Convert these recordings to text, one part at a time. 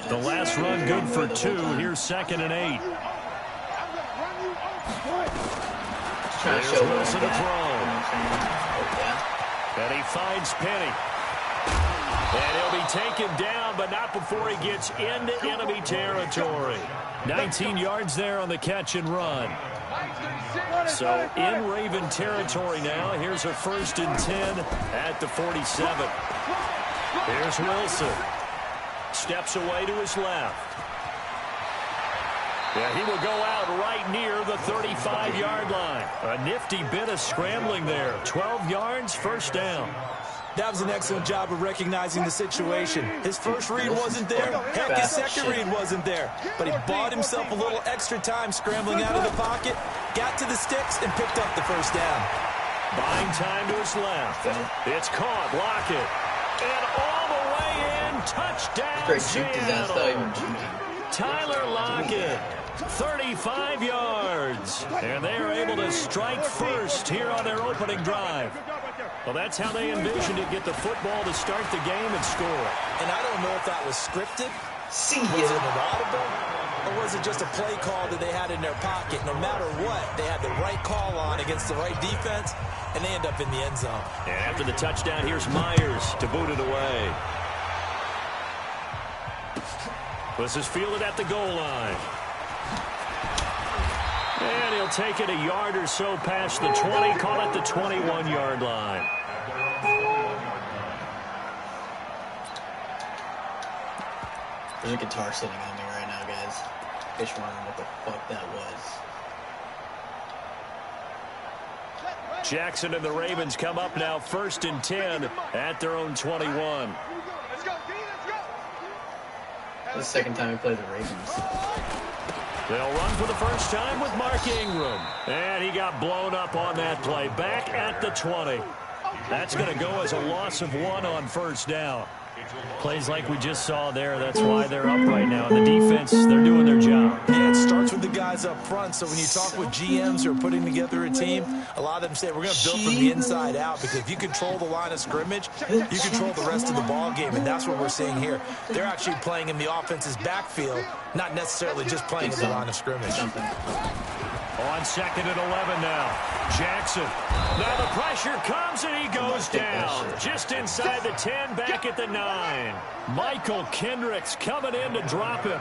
The last run good for 2. Here's 2nd and 8. There's Wilson to throw. And he finds Penny. And he'll be taken down, but not before he gets into enemy territory. 19 yards there on the catch and run. So in Raven territory now. Here's a 1st and 10 at the 47. Here's Wilson. Steps away to his left. Yeah, he will go out right near the 35-yard line. A nifty bit of scrambling there. 12 yards, 1st down. That was an excellent job of recognizing the situation. His first read wasn't there. Heck, his second read wasn't there. But he bought himself a little extra time scrambling out of the pocket, got to the sticks, and picked up the 1st down. Buying time to his left. It's caught. Lockett. And all the way in. Touchdown, Seattle. Tyler Lockett. 35 yards. And they are able to strike first here on their opening drive. Well, that's how they envisioned it. Get the football to start the game and score. And I don't know if that was scripted. Was it an audible? Or was it just a play call that they had in their pocket? No matter what, they had the right call on against the right defense, and they end up in the end zone. And after the touchdown, here's Myers to boot it away. This is fielded at the goal line. And he'll take it a yard or so past the 20, call it the 21-yard line. There's a guitar sitting on me right now, guys. Just wondering what the fuck that was. Jackson and the Ravens come up now 1st and 10 at their own 21. This is the 2nd time we play the Ravens. They'll run for the first time with Mark Ingram. And he got blown up on that play. Back at the 20. That's going to go as a loss of 1 on 1st down. Plays like we just saw there. That's why they're up right now. And the defense, they're doing their job. Yeah, it starts with the guys up front. So when you talk with GMs who are putting together a team, a lot of them say we're going to build from the inside out, because if you control the line of scrimmage, you control the rest of the ball game, and that's what we're seeing here. They're actually playing in the offense's backfield, not necessarily just playing in the line of scrimmage. On 2nd and 11 now. Jackson. Now the pressure comes and he goes down. Just inside the 10, back at the 9. Michael Kendricks coming in to drop him.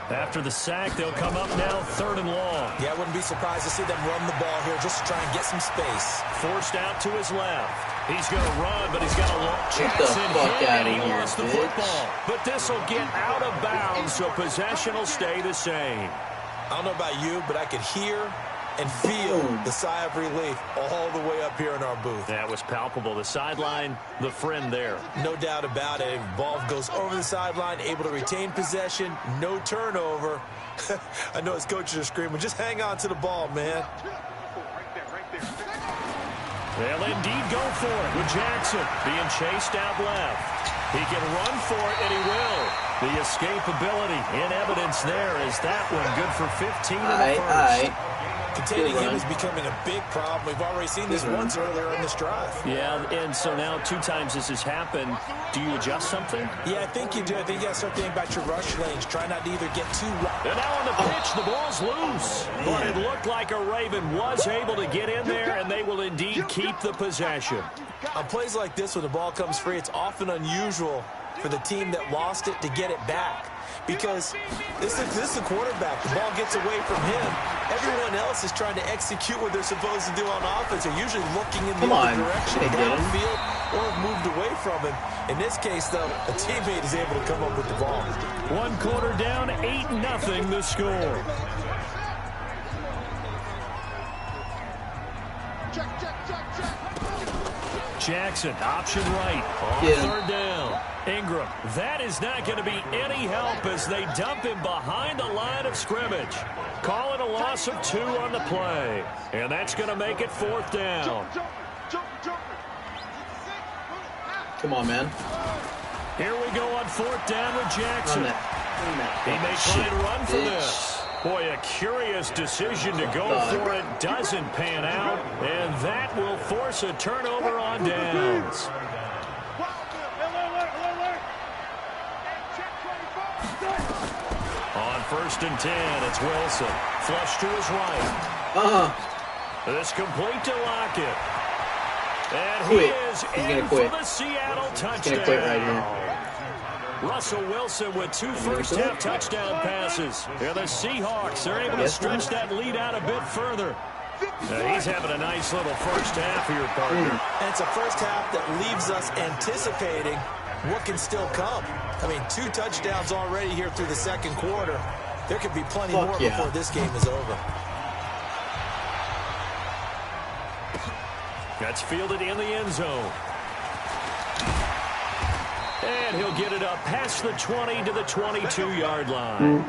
After the sack, they'll come up now 3rd and long. Yeah, I wouldn't be surprised to see them run the ball here just to try and get some space. Forced out to his left. He's going to run, but he's got a long Jackson hit, and he lost the football. But this will get out of bounds, so possession will stay the same. I don't know about you, but I could hear and feel the sigh of relief all the way up here in our booth. That was palpable. The sideline, the friend there. No doubt about it. Ball goes over the sideline, able to retain possession, no turnover. I know his coaches are screaming, just hang on to the ball, man. They'll indeed go for it with Jackson being chased out left. He can run for it, and he will. The escapability in evidence there is that one good for 15 in the first. Containing him is becoming a big problem. We've already seen this once earlier in this drive. Yeah, and so now 2 times this has happened. Do you adjust something? Yeah, I think you do. I think you got to start thinking about your rush lanes. Try not to either get too wide. And now on the pitch, the ball's loose. But it looked like a Raven was able to get in there, and they will indeed keep the possession. On plays like this, when the ball comes free, it's often unusual for the team that lost it to get it back. Because this is the quarterback. The ball gets away from him. Everyone else is trying to execute what they're supposed to do on offense. They're usually looking in the other direction, downfield, or have moved away from him. In this case, though, a teammate is able to come up with the ball. 1 quarter down, 8-0 the score. Jackson, option right, on 3rd down. Ingram, that is not going to be any help as they dump him behind the line of scrimmage. Call it a loss of 2 on the play. And that's going to make it 4th down. Come on, man. Here we go on 4th down with Jackson. He may try and run for this. Boy, a curious decision to go for it. Doesn't pan out. And that will force a turnover on downs. On 1st and 10, it's Wilson. Flush to his right. This complete to Lockett. And he is in for the Seattle touchdown. He's gonna quit right here. Russell Wilson with 2 first-half touchdown passes. And the Seahawks are able to stretch that lead out a bit further. He's having a nice little first half here, partner. And it's a first half that leaves us anticipating what can still come. I mean, 2 touchdowns already here through the second quarter. There could be plenty more before this game is over. That's fielded in the end zone. And he'll get it up past the 20 to the 22-yard line.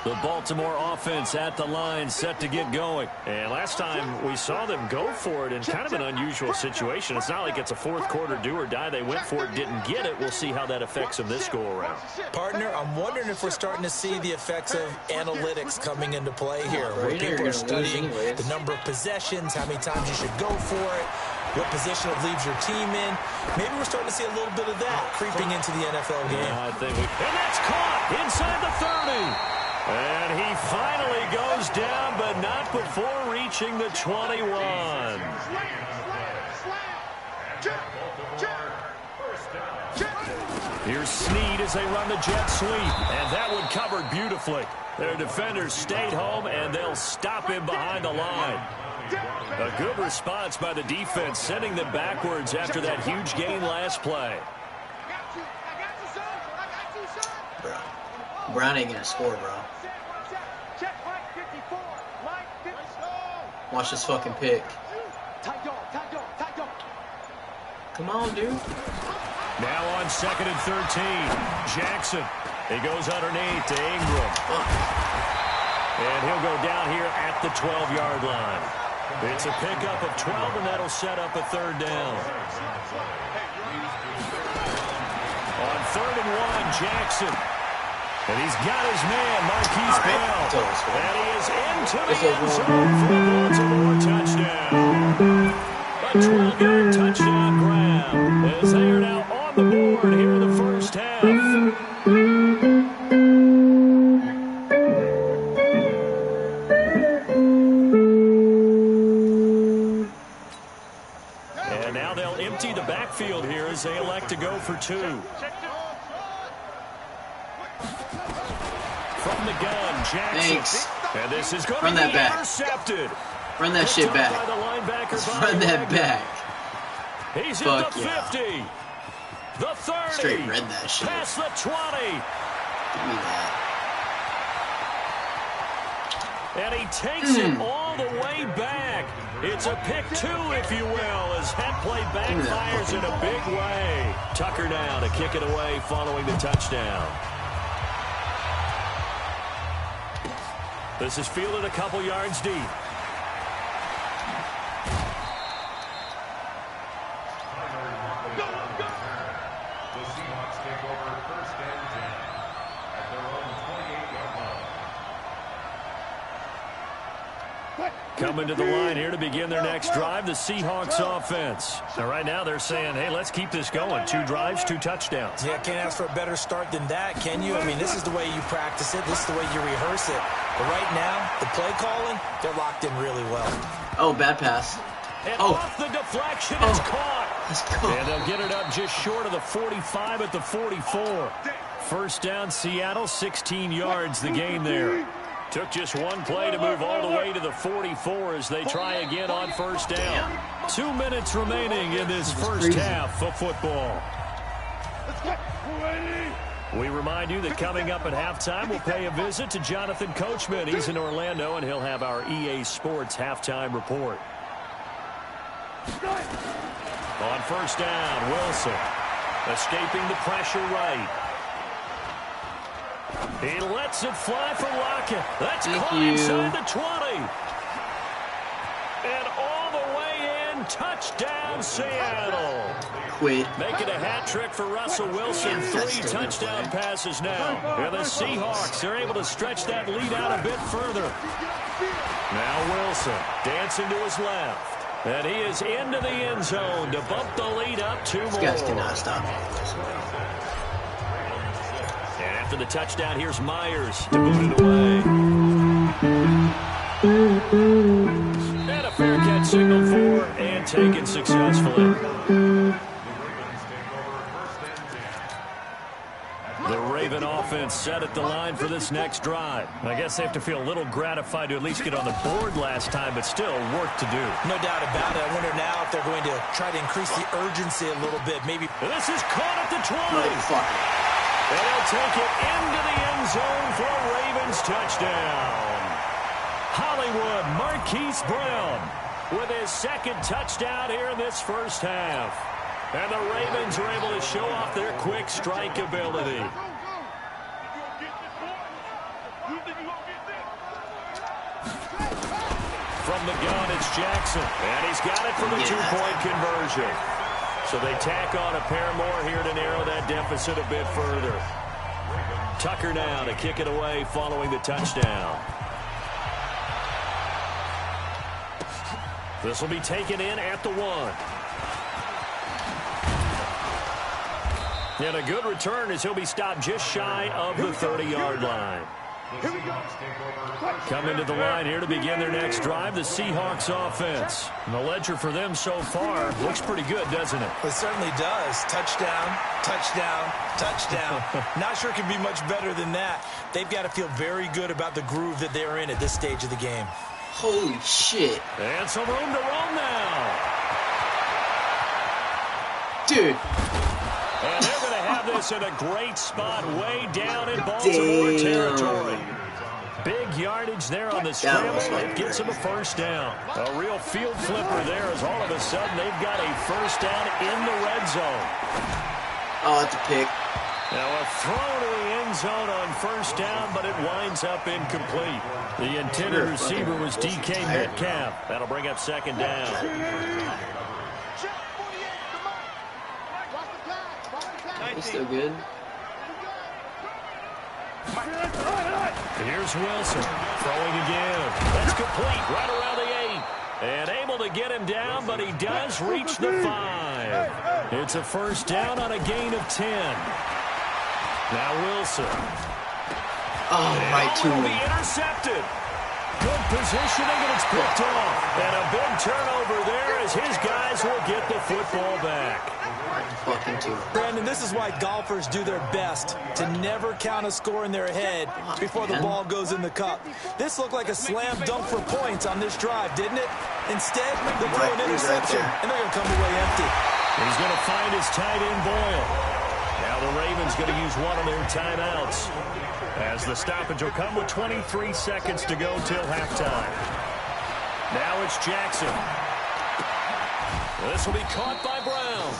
The Baltimore offense at the line, set to get going. And last time we saw them go for it in kind of an unusual situation. It's not like it's a fourth quarter do or die. They went for it, didn't get it. We'll see how that affects them this go-around. Partner, I'm wondering if we're starting to see the effects of analytics coming into play here, where people are studying the number of possessions, how many times you should go for it, what position it leaves your team in. Maybe we're starting to see a little bit of that creeping into the NFL game. I think and that's caught inside the 30. And he finally goes down, but not before reaching the 21. Here's Snead as they run the jet sweep, and that one covered beautifully. Their defenders stayed home, and they'll stop him behind the line. A good response by the defense, sending them backwards after that huge gain last play. Bro, Brown ain't gonna score, bro. Watch this fucking pick. Come on, dude. Now on 2nd and 13. Jackson. He goes underneath to Ingram. And he'll go down here at the 12-yard line. It's a pickup of 12, and that'll set up a 3rd down. On 3rd and 1, Jackson. And he's got his man, Marquise Bell. And he is into the end zone for a Baltimore touchdown. A 12-yard touchdown grab as they are now on the board here in the first half. And now they'll empty the backfield here as they elect to go for 2. From the gun, Jackson. Thanks. And this is going to be intercepted. Run that shit back. Let's run that back. He's in the 50. The 30. Straight read that shit. Past the 20. Give me that. And he takes it all the way back. It's a pick 2, if you will, as that play backfires in a big way. Tucker now to kick it away following the touchdown. This is fielded a couple yards deep. The Seahawks take over 1st and 10 at their own 28-yard line. Coming to the line here to begin their next drive, the Seahawks offense. Now, right now they're saying, hey, let's keep this going. 2 drives, 2 touchdowns. Yeah, can't ask for a better start than that, can you? I mean, this is the way you practice it. This is the way you rehearse it. But right now, the play calling, they're locked in really well. Oh, bad pass. And off the deflection, it's caught. Let's go. And they'll get it up just short of the 45 at the 44. First down, Seattle, 16 yards the gain there. Took just one play to move all the way to the 44 as they try again on first down. 2 minutes remaining in this first half of football. We remind you that coming up at halftime, we'll pay a visit to Jonathan Coachman. He's in Orlando, and he'll have our EA Sports halftime report. On first down, Wilson escaping the pressure right. He lets it fly for Lockett. That's caught inside the 20. And all the way in, touchdown Seattle. Making a hat trick for Russell Wilson. 3 touchdown passes now. And the Seahawks are able to stretch that lead out a bit further. Now Wilson dancing to his left. And he is into the end zone to bump the lead up 2 more. These guys cannot stop me. And after the touchdown, here's Myers to boot it away. And a fair catch signaled for and taken successfully. The Raven offense set at the line for this next drive. I guess they have to feel a little gratified to at least get on the board last time, but still work to do. No doubt about it. I wonder now if they're going to try to increase the urgency a little bit. Maybe. And this is caught at the 20. Motherfucker. And they'll take it into the end zone for a Ravens touchdown. Hollywood Marquise Brown with his second touchdown here in this first half. And the Ravens are able to show off their quick strike ability. From the gun, it's Jackson. And he's got it for the two-point conversion. So they tack on a pair more here to narrow that deficit a bit further. Tucker now to kick it away following the touchdown. This will be taken in at the 1. And a good return as he'll be stopped just shy of the 30-yard line. Coming to the line here to begin their next drive, the Seahawks offense. And the ledger for them so far looks pretty good, doesn't it? It certainly does. Touchdown, touchdown, touchdown. Not sure it can be much better than that. They've got to feel very good about the groove that they're in at this stage of the game. Holy shit. And some room to roam now. Dude. And they're going to have this in a great spot way down in Baltimore territory. Big yardage there on the scramble. It gets them a first down. A real field flipper there as all of a sudden they've got a first down in the red zone. Oh, that's a pick. Now a throw to the end zone on first down, but it winds up incomplete. The intended receiver was DK Metcalf. That'll bring up second down. He's still good. Here's Wilson throwing again. That's complete right around the 8. And able to get him down, but he does reach the 5. It's a first down on a gain of 10. Now Wilson. Oh, right to him. him. Intercepted. Good positioning, and it's picked off. And a big turnover there as his guys will get the football back. Fucking two. Brandon, this is why golfers do their best to never count a score in their head before the ball goes in the cup. This looked like a slam dunk for points on this drive, didn't it? Instead, they throw an interception, and they're going to come away empty. He's going to find his tight end, Boyle. Now the Ravens going to use one of their timeouts, as the stoppage will come with 23 seconds to go till halftime. Now it's Jackson. This will be caught by Brown.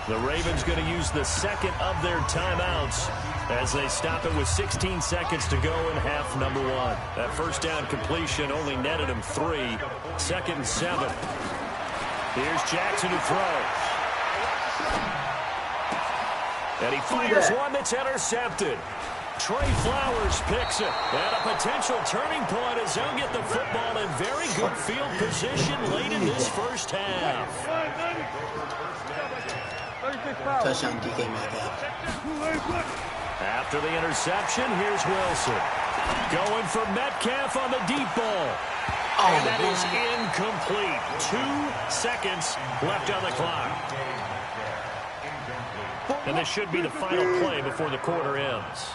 The Ravens going to use the second of their timeouts as they stop it with 16 seconds to go in half number 1. That first down completion only netted him 3. Second and 7. Here's Jackson to throw. And he fires one that's intercepted. Trey Flowers picks it. And a potential turning point as they'll get the football in very good field position late in this first half. Touchdown, DK Metcalf. After the interception, here's Wilson. Going for Metcalf on the deep ball. And that is incomplete. 2 seconds left on the clock. And this should be the final play before the quarter ends.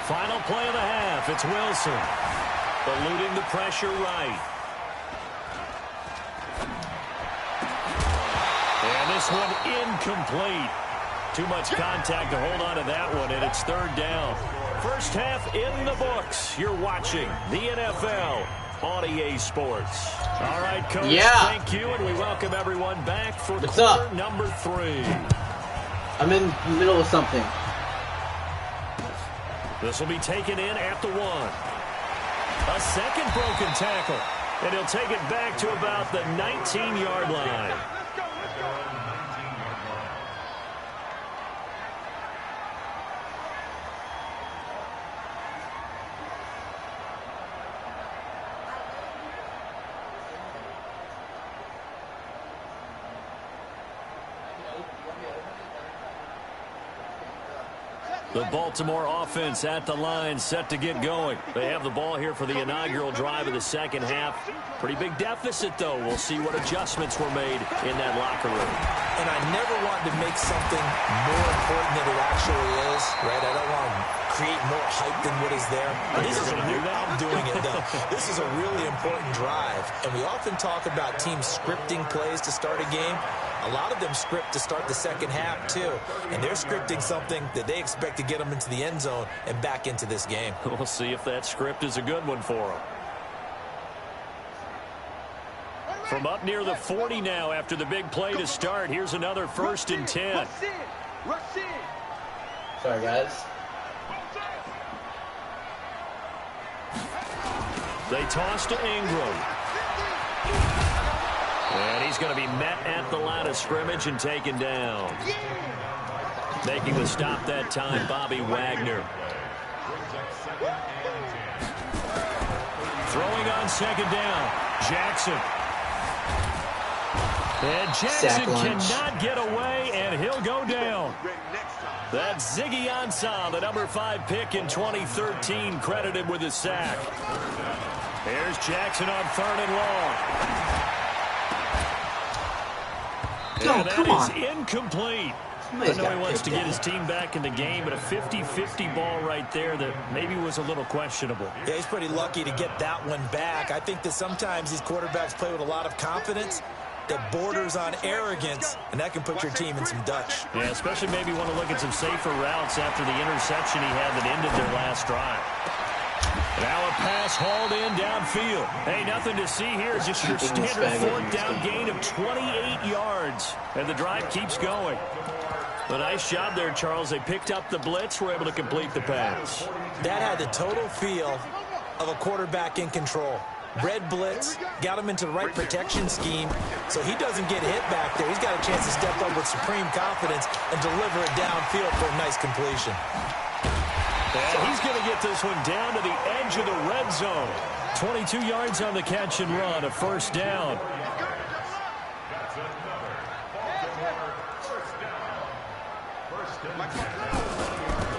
Final play of the half. It's Wilson. Eluding the pressure right. And this one incomplete. Too much contact to hold on to that one, and it's third down. First half in the books. You're watching the NFL on EA Sports. All right, Coach, thank you, and we welcome everyone back for quarter number 3. I'm in the middle of something. This will be taken in at the 1. A second broken tackle, and he'll take it back to about the 19-yard line. The Baltimore offense at the line, set to get going. They have the ball here for the inaugural drive of the second half. Pretty big deficit, though. We'll see what adjustments were made in that locker room. And I never want to make something more important than it actually is, right? I don't want to create more hype than what is there. But this is I'm doing it, though. This is a really important drive. And we often talk about teams scripting plays to start a game. A lot of them script to start the second half, too. And they're scripting something that they expect to get them into the end zone and back into this game. We'll see if that script is a good one for them. From up near the 40 now after the big play to start, here's another 1st and 10. Sorry, guys. They toss to Ingram. And he's going to be met at the line of scrimmage and taken down. Making the stop that time, Bobby Wagner. Throwing on 2nd down, Jackson. And Jackson cannot get away, and he'll go down. That's Ziggy Ansah, the number 5 pick in 2013, credited with a sack. Here's Jackson on 3rd and long. And that is incomplete. I know he wants to get his team back in the game, but a 50-50 ball right there that maybe was a little questionable. Yeah, he's pretty lucky to get that one back. I think that sometimes these quarterbacks play with a lot of confidence that borders on arrogance, and that can put your team in some Dutch. Yeah, especially maybe want to look at some safer routes after the interception he had that ended their last drive. Now a pass hauled in downfield. Hey, nothing to see here. Just your standard 4th down gain of 28 yards. And the drive keeps going. A nice job there, Charles. They picked up the blitz, were able to complete the pass. That had the total feel of a quarterback in control. Red blitz, got him into the right protection scheme, so he doesn't get hit back there. He's got a chance to step up with supreme confidence and deliver it downfield for a nice completion. And he's going to get this one down to the edge of the red zone. 22 yards on the catch and run, a 1st down.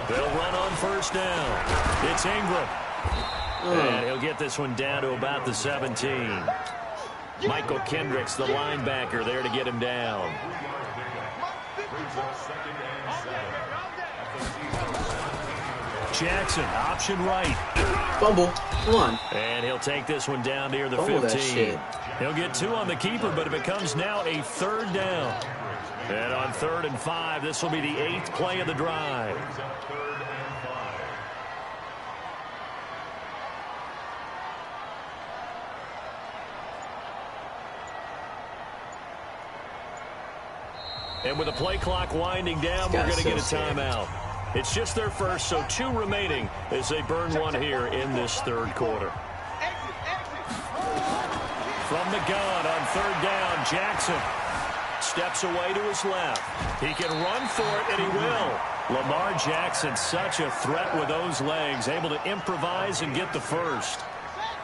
They'll run on 1st down. It's Ingram. And he'll get this one down to about the 17. Michael Kendricks, the linebacker, there to get him down. Jackson, option right. Fumble. Come on. And he'll take this one down near the 15. He'll get 2 on the keeper, but it becomes now a 3rd down. And on 3rd and 5, this will be the 8th play of the drive. And with the play clock winding down, we're going to get a timeout. It's just their first, so 2 remaining as they burn one here in this 3rd quarter. From the gun on 3rd down, Jackson steps away to his left. He can run for it, and he will. Lamar Jackson, such a threat with those legs, able to improvise and get the first.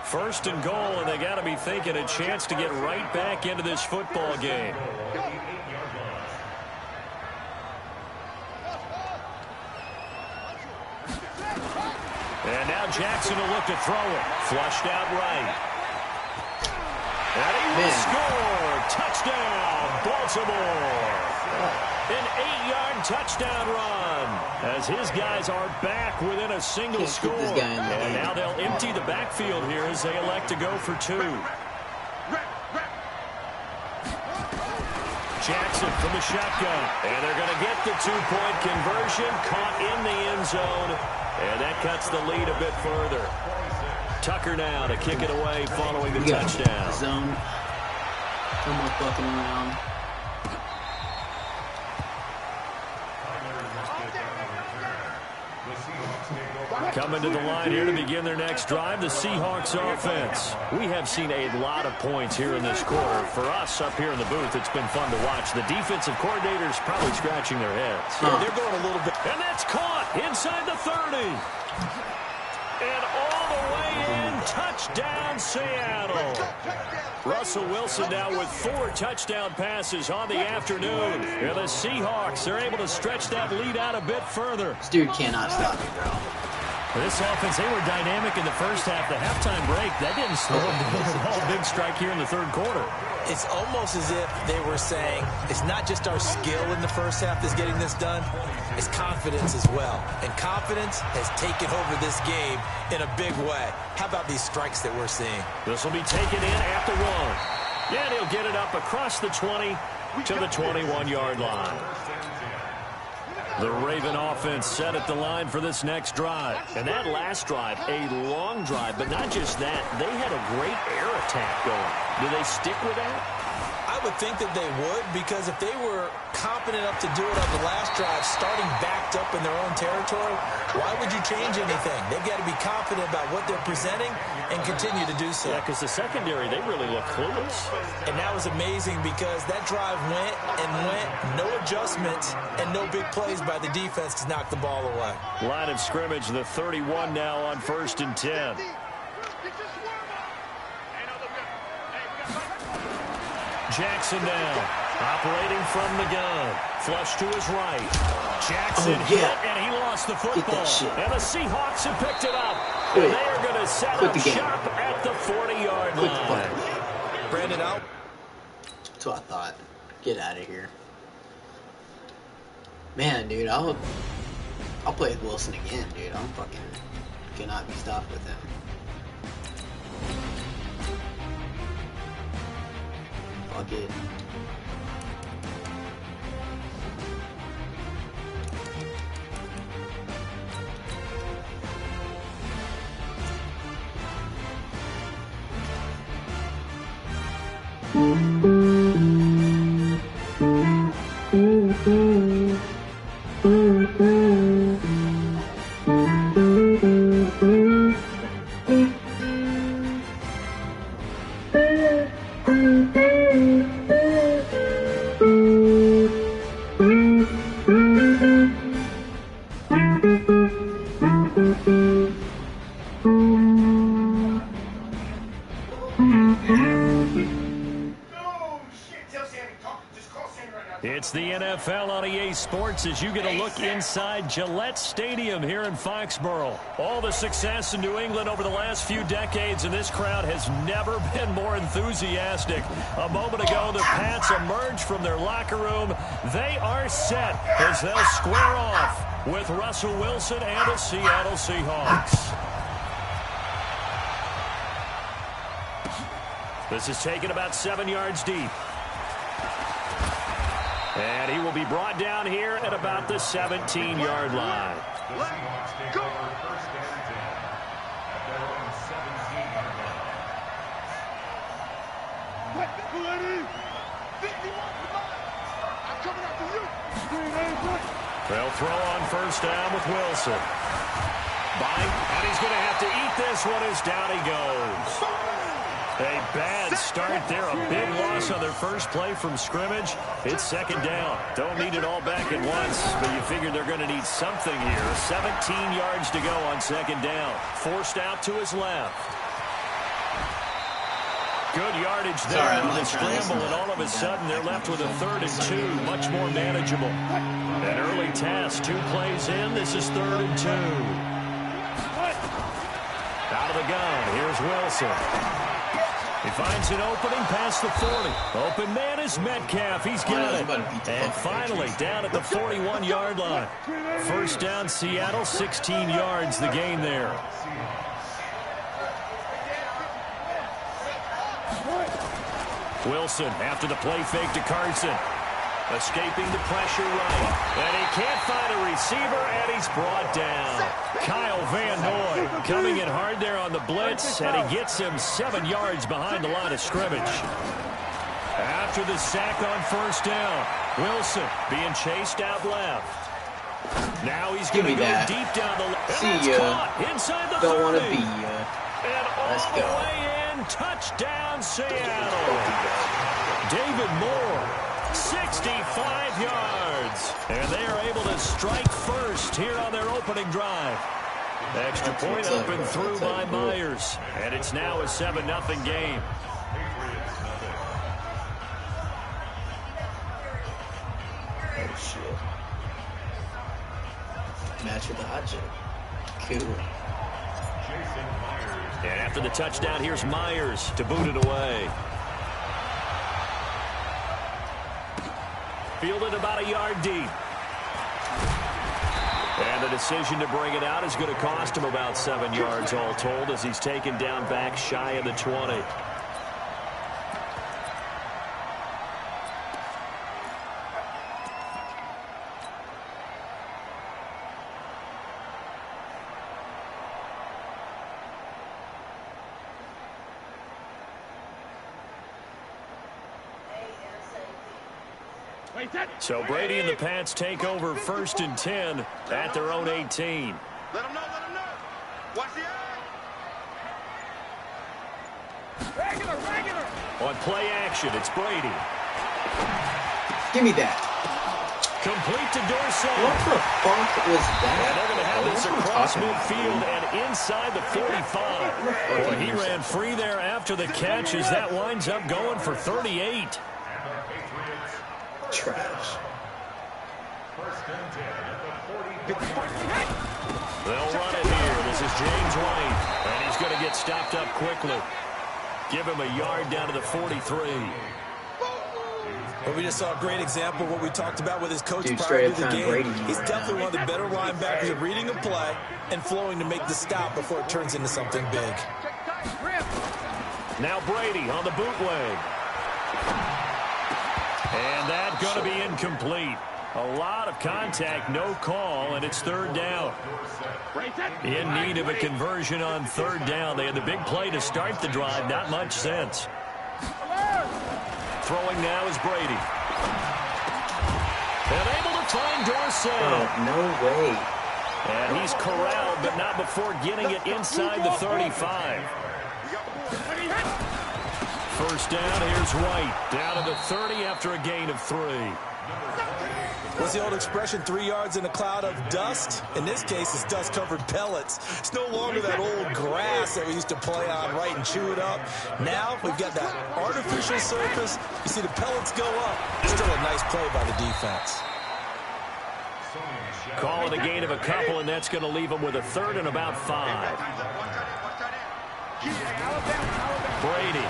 1st and goal, and they got to be thinking a chance to get right back into this football game. And now Jackson will look to throw it. Flushed out right. And he will score. Touchdown, Baltimore. An 8-yard touchdown run as his guys are back within a single score. And now they'll empty the backfield here as they elect to go for 2. Jackson from the shotgun. And they're going to get the 2-point conversion. Caught in the end zone. And that cuts the lead a bit further. Tucker now to kick it away following the touchdown. Zone. Almost bucking around. Coming to the line here to begin their next drive, the Seahawks offense. We have seen a lot of points here in this quarter. For us up here in the booth, it's been fun to watch. The defensive coordinators probably scratching their heads. Yeah, they're going a little bit. And that's caught inside the 30. And all the way in, touchdown Seattle. Russell Wilson now with 4 touchdown passes on the afternoon. And the Seahawks are able to stretch that lead out a bit further. This dude cannot stop me, bro. This offense, they were dynamic in the first half. The halftime break, that didn't slow them down at all. Big strike here in the third quarter. It's almost as if they were saying, it's not just our skill in the first half that's getting this done, it's confidence as well. And confidence has taken over this game in a big way. How about these strikes that we're seeing? This will be taken in at the 1. Yeah, he'll get it up across the 20 to the 21-yard line. The Raven offense set at the line for this next drive. And that last drive, a long drive, but not just that. They had a great air attack going. Do they stick with that? I would think that they would, because if they were competent enough to do it on the last drive, starting backed up in their own territory, why would you change anything? They've got to be confident about what they're presenting and continue to do so. Yeah, because the secondary, they really look clueless. And that was amazing because that drive went and went, no adjustments and no big plays by the defense to knock the ball away. Line of scrimmage, the 31 now on 1st and 10. Jackson down, operating from the gun. Flush to his right. Jackson hit, and he lost the football. And the Seahawks have picked it up. And they are going to set up shop at the 40-yard line. Brandon out. That's what I thought. Get out of here. Man, dude, I'll play with Wilson again, dude. I'm fucking cannot be stopped with him. Fuck it. It's the NFL on EA Sports as you get a look inside Gillette Stadium here in Foxborough. All the success in New England over the last few decades, and this crowd has never been more enthusiastic. A moment ago, the Pats emerged from their locker room. They are set as they'll square off with Russell Wilson and the Seattle Seahawks. This is taken about 7 yards deep. And he will be brought down here at about the 17-yard line. Go. They'll throw on 1st down with Wilson. And he's going to have to eat this one as down he goes. A bad start there, a big loss on their first play from scrimmage. It's 2nd down. Don't need it all back at once, but you figure they're going to need something here. 17 yards to go on 2nd down. Forced out to his left. Good yardage there on the scramble, and all of a sudden they're left with a 3rd and 2, much more manageable. An early task, 2 plays in. This is 3rd and 2. Out of the gun, here's Wilson. He finds an opening past the 40. Open man is Metcalf. He's got it. And finally, down at the 41-yard line. 1st down, Seattle, 16 yards the gain there. Wilson after the play fake to Carson. Escaping the pressure right. And he can't find a receiver, and he's brought down. Kyle Van Noy coming in hard there on the blitz, and he gets him 7 yards behind the line of scrimmage. After the sack on 1st down, Wilson being chased out left. Now he's going to go deep down the left. See ya. Inside the 30. Don't want to be ya. And Let's all go. the way in, touchdown Seattle. David Moore, 65 yards. And they are able to strike first here on their opening drive. Extra point up and through by Myers. And it's now a 7-0 game. Gotcha. Cool. And after the touchdown, here's Myers to boot it away. Fielded about a yard deep. And the decision to bring it out is going to cost him about 7 yards all told as he's taken down back shy of the 20. So Brady and the Pats take over 1st and 10 at their own 18. Let him know. Watch the eye. Regular. On play action, it's Brady. Give me that. Complete to Dorsett. What the fuck was that? And they're going to have this across midfield and inside the 45. Boy, he ran free there after the catch as that winds up going for 38. Trash. They'll run it here. This is James White, and he's going to get stopped up quickly. Give him a yard down to the 43. But we just saw a great example of what we talked about with his coach prior to the game. He's definitely one of the better linebackers at reading a play and flowing to make the stop before it turns into something big. Now Brady on the bootleg. And that's going to be incomplete. A lot of contact, no call, and it's 3rd down. In need of a conversion on 3rd down. They had the big play to start the drive. Not much sense. Throwing now is Brady. And able to find Dorsett. Oh, no way. And he's corralled, but not before getting it inside the 35. 1st down, here's White. Down to the 30 after a gain of 3. What's the old expression, 3 yards in a cloud of dust? In this case, it's dust-covered pellets. It's no longer that old grass that we used to play on, right, and chew it up. Now we've got that artificial surface. You see the pellets go up. Still a nice play by the defense. Calling a gain of a couple, and that's going to leave him with a 3rd and about 5. Brady.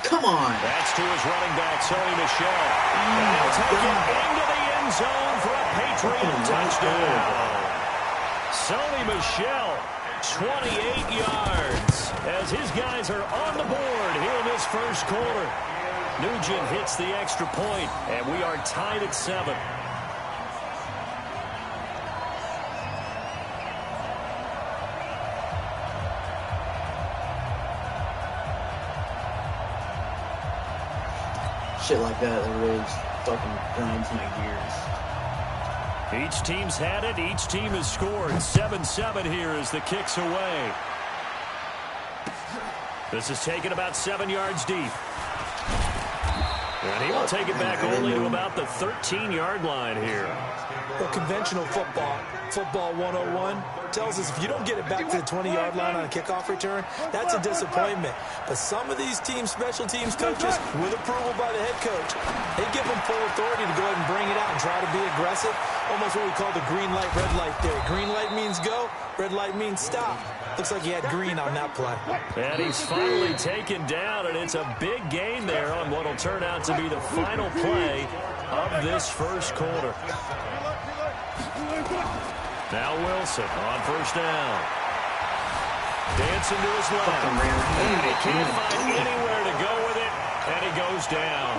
Come on. That's to his running back, Sony Michel. And he'll take it into the end zone for a Patriot touchdown. Sony Michel, 28 yards, as his guys are on the board here in this 1st quarter. Nugent hits the extra point, and we are tied at 7. Shit like that really fucking grinds my gears. Each team's had it. Each team has scored. 7-7 here as the kick's away. This is taken about 7 yards deep. And he will take it back only to about the 13-yard line here. Well, conventional football 101, tells us if you don't get it back to the 20-yard line on a kickoff return, that's a disappointment. But some of these teams, special teams coaches, with approval by the head coach, they give them full authority to go ahead and bring it out and try to be aggressive. Almost what we call the green light, red light theory. Green light means go, red light means stop. Looks like he had green on that play. And he's finally taken down, and it's a big gain there on what will turn out to be the final play of this 1st quarter. Now Wilson on 1st down. Dancing to his left. And he can't find anywhere to go with it, and he goes down.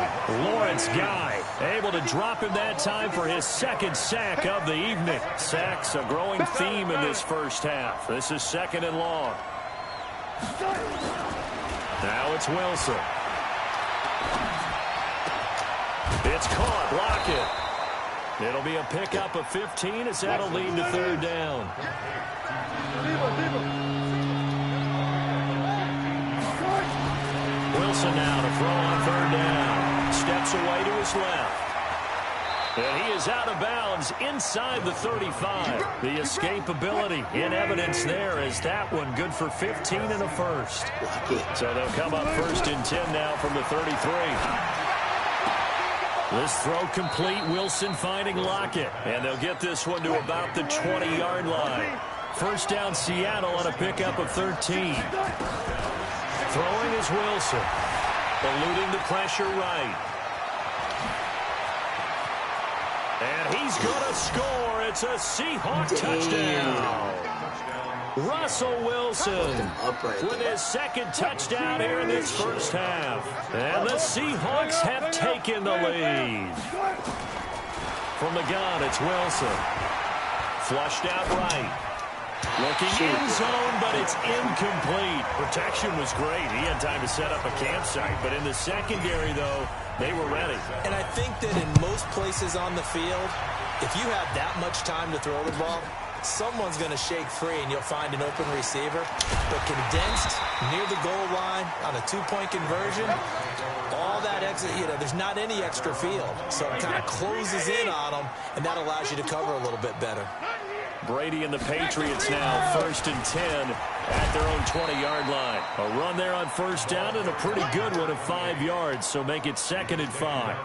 Lawrence Guy able to drop him that time for his 2nd sack of the evening. Sacks a growing theme in this 1st half. This is 2nd and long. Now it's Wilson. It's caught. Lockett. It'll be a pickup of 15 as that'll lead to 3rd down. Wilson now to throw on 3rd down. Steps away to his left. And he is out of bounds inside the 35. The escapability in evidence there as that one good for 15 and a 1st. So they'll come up 1st and 10 now from the 33. This throw complete. Wilson finding Lockett. And they'll get this one to about the 20-yard line. First down, Seattle on a pickup of 13. Throwing is Wilson. Eluding the pressure right. And he's going to score. It's a Seahawks touchdown. Russell Wilson with his second touchdown here in this first half. And the Seahawks have taken the lead. From the gun, it's Wilson. Flushed out right. Looking in zone, but it's incomplete. Protection was great. He had time to set up a campsite. But in the secondary, though, they were ready. And I think that in most places on the field, if you have that much time to throw the ball, someone's going to shake free and you'll find an open receiver. But condensed near the goal line on a two-point conversion, all that exit, there's not any extra field. So it kind of closes in on them, and that allows you to cover a little bit better. Brady and the Patriots now first and 10 at their own 20-yard line. A run there on first down and a pretty good one of 5 yards, so make it 2nd and 5.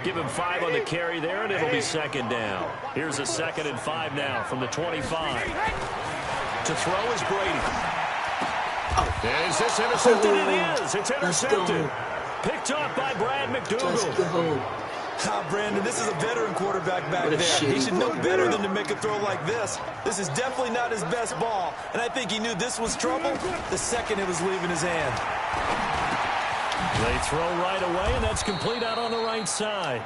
Give him 5 on the carry there, and it'll be 2nd down. Here's a 2nd and 5 now from the 25. To throw is Brady. Is this intercepted? It is. It's intercepted. Picked off by Brad McDougal. Brandon, this is a veteran quarterback back there. He should know better than to make a throw like this. This is definitely not his best ball, and I think he knew this was trouble the second it was leaving his hand. They throw right away, and that's complete out on the right side.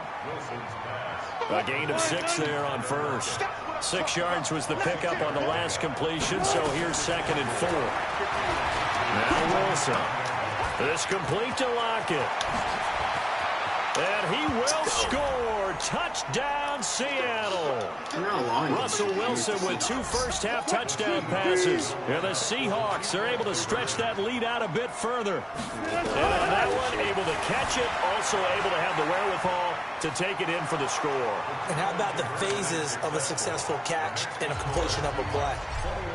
A gain of 6 there on first. 6 yards was the pickup on the last completion, so here's 2nd and 4. Now Wilson. This complete to Lockett. And he will score. Touchdown, Seattle. Russell Wilson with 2 first-half touchdown passes. And the Seahawks are able to stretch that lead out a bit further. And on that one, able to catch it, also able to have the wherewithal to take it in for the score. And how about the phases of a successful catch and a completion of a play?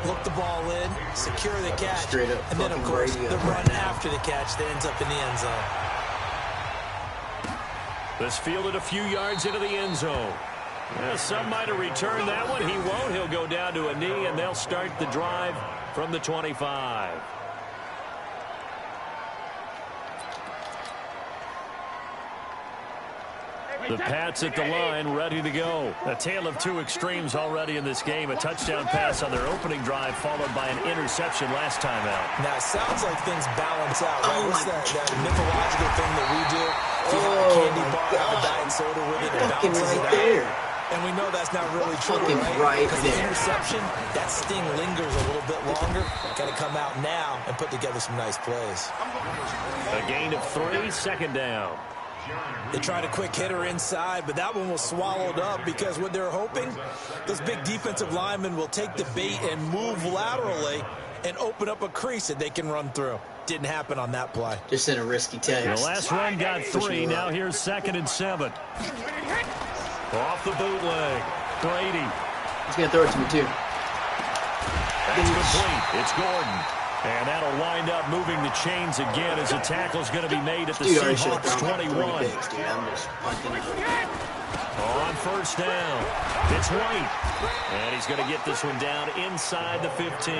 Look the ball in, secure the catch, and then, of course, the run after the catch that ends up in the end zone. This fielded a few yards into the end zone. Some might have returned that one. He won't. He'll go down to a knee, and they'll start the drive from the 25. The Pats at the line, ready to go. A tale of 2 extremes already in this game. A touchdown pass on their opening drive, followed by an interception last time out. Now, it sounds like things balance out, right? What's that mythological thing that we do? If you have a candy bar, have a diet soda with it, it balances it out. There. And we know that's not really true, right? Because the interception, that sting lingers a little bit longer. Got to come out now and put together some nice plays. A gain of 3, 2nd down. They tried a quick hitter inside, but that one was swallowed up because what they're hoping, those big defensive linemen will take the bait and move laterally and open up a crease that they can run through. Didn't happen on that play. Just in a risky text. The last run got 3. Now here's 2nd and 7. Off the bootleg. Brady. He's going to throw it to me, too. That's complete. It's Gordon. And that'll wind up moving the chains again as a tackle's going to be made at the Seahawks 21. On first down, it's White. And he's going to get this one down inside the 15.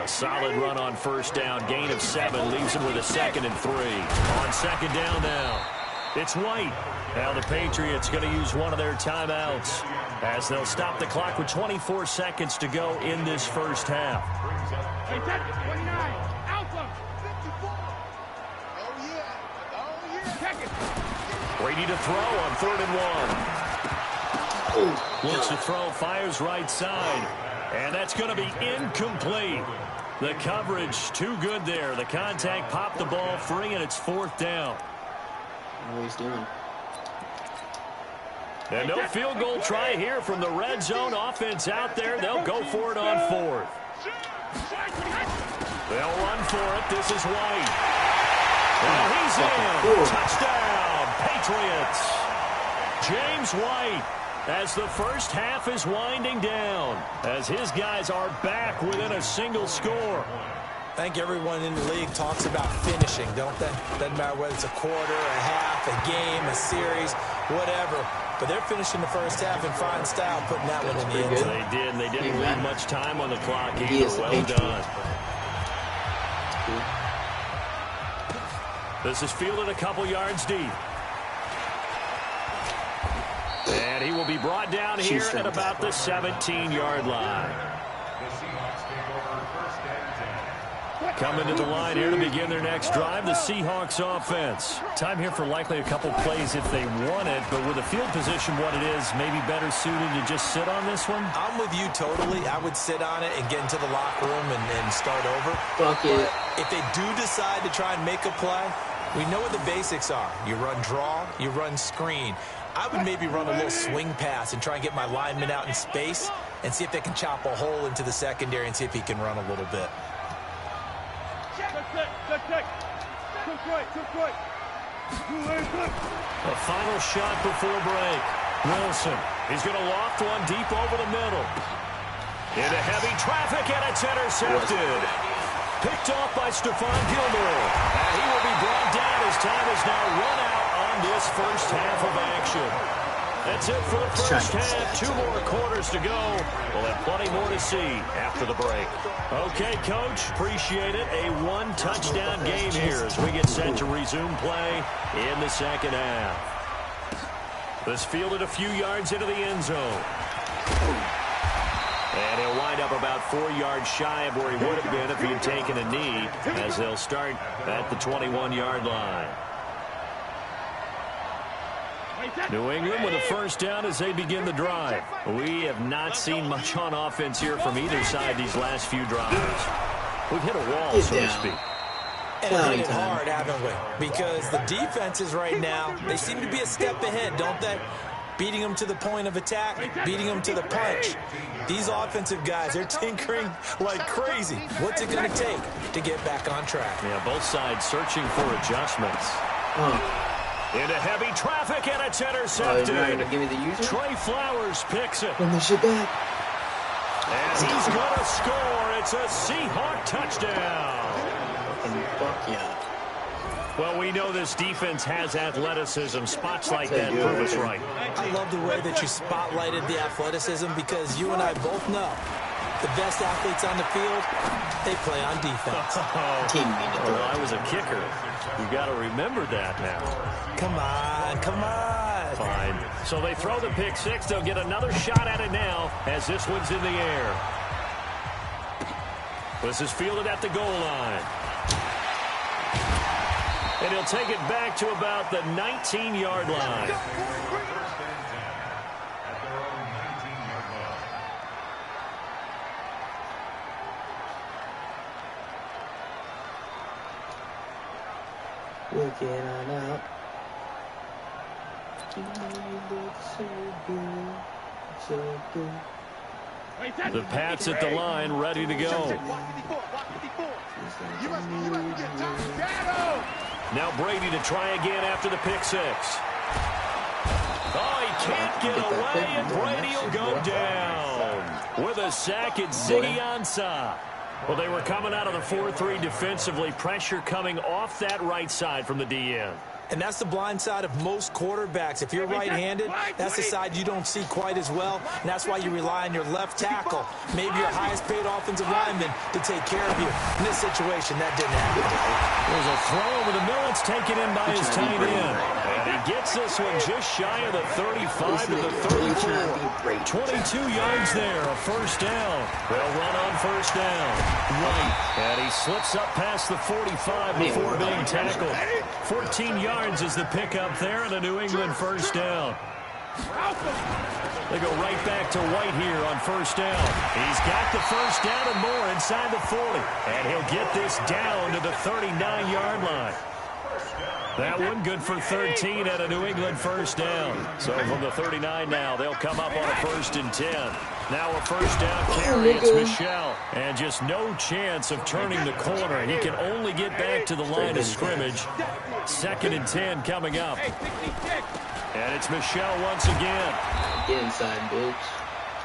A solid run on first down. Gain of 7 leaves him with a 2nd and 3. On 2nd down now, it's White. Now the Patriots going to use one of their timeouts as they'll stop the clock with 24 seconds to go in this first half. Brady to throw on 3rd and 1. Looks to throw, fires right side. And that's going to be incomplete. The coverage too good there. The contact popped the ball free, and it's 4th down. What he's doing. And no field goal try here from the red zone. Offense out there. They'll go for it on 4th. They'll run for it. This is White. And he's in. Touchdown, Patriots. James White, as the first half is winding down, as his guys are back within a single score. I think everyone in the league talks about finishing, don't they? Doesn't matter whether it's a quarter, a half, a game, a series, whatever. But they're finishing the first half in fine style, putting that one in the end zone. They did, and they didn't leave much time on the clock either. Well done. This is fielded a couple yards deep. And he will be brought down here at about the 17-yard line. Coming to the line here to begin their next drive, the Seahawks offense. Time here for likely a couple plays if they want it, but with the field position what it is, maybe better suited to just sit on this one? I'm with you totally. I would sit on it and get into the locker room and start over. Fuck it. If they do decide to try and make a play, we know what the basics are. You run draw, you run screen. I would maybe run a little swing pass and try and get my lineman out in space and see if they can chop a hole into the secondary and see if he can run a little bit. A final shot before break. Wilson, he's going to loft one deep over the middle. Into heavy traffic, and it's intercepted. Picked off by Stephon Gilmore. And he will be brought down as time is now run out on this first half of action. That's it for the first half. 2 more quarters to go. We'll have plenty more to see after the break. Okay, Coach, appreciate it. A 1-touchdown game here as we get set to resume play in the second half. This fielded a few yards into the end zone. And he'll wind up about 4 yards shy of where he would have been if he had taken a knee, as they'll start at the 21-yard line. New England with a first down as they begin the drive. We have not seen much on offense here from either side these last few drives. We've hit a wall, so to speak. And hit it hard, haven't we? Because the defenses right now, they seem to be a step ahead, don't they? Beating them to the point of attack, beating them to the punch. These offensive guys, they're tinkering like crazy. What's it going to take to get back on track? Yeah, both sides searching for adjustments. Into heavy traffic, and it's intercepted. Give me the user. Trey Flowers picks it. Bring the shit back. And he's going to score. It's a Seahawk touchdown. Fuck yeah. Well, we know this defense has athleticism. Spots like that prove us right. I love the way that you spotlighted the athleticism because you and I both know the best athletes on the field, they play on defense. Well, I was a kicker. You got to remember that now. Come on, come on. Fine. So they throw the pick six. They'll get another shot at it now as this one's in the air. This is fielded at the goal line. And he'll take it back to about the 19-yard line. Looking on out. The Pats at the line, ready to go. Now Brady to try again after the pick six. Oh, he can't get away, and Brady will go down with a sack at Ziggy Ansah. Well, they were coming out of the 4-3 defensively. Pressure coming off that right side from the DN. And that's the blind side of most quarterbacks. If you're right-handed, that's the side you don't see quite as well. And that's why you rely on your left tackle, maybe your highest-paid offensive lineman, to take care of you. In this situation, that didn't happen. There's a throw over the middle. It's taken in by his tight end. And he gets this one just shy of the 35 to the 34. 22 yards there, a first down. They'll run on first down. Right. And he slips up past the 45 before being tackled. 14 yards is the pickup there, and a New England first down. They go right back to White here on first down. He's got the first down and more inside the 40. And he'll get this down to the 39-yard line. That one good for 13 at a New England first down. So from the 39 now, they'll come up on a 1st and 10. Now a first down carry. It's Michel. And just no chance of turning the corner. He can only get back to the line of scrimmage. 2nd and 10 coming up. And it's Michel once again. Get inside, bitch.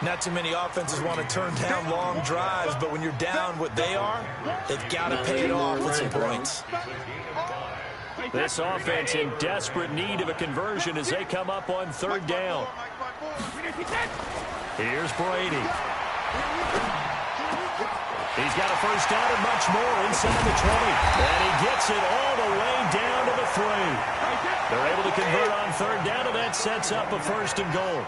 Not too many offenses want to turn down long drives, but when you're down what they are, they've got to pay it off with some points. This offense in desperate need of a conversion as they come up on third down. Here's Brady. He's got a first down and much more inside the 20. And he gets it all the way down to the 3. They're able to convert on third down, and that sets up a first and goal.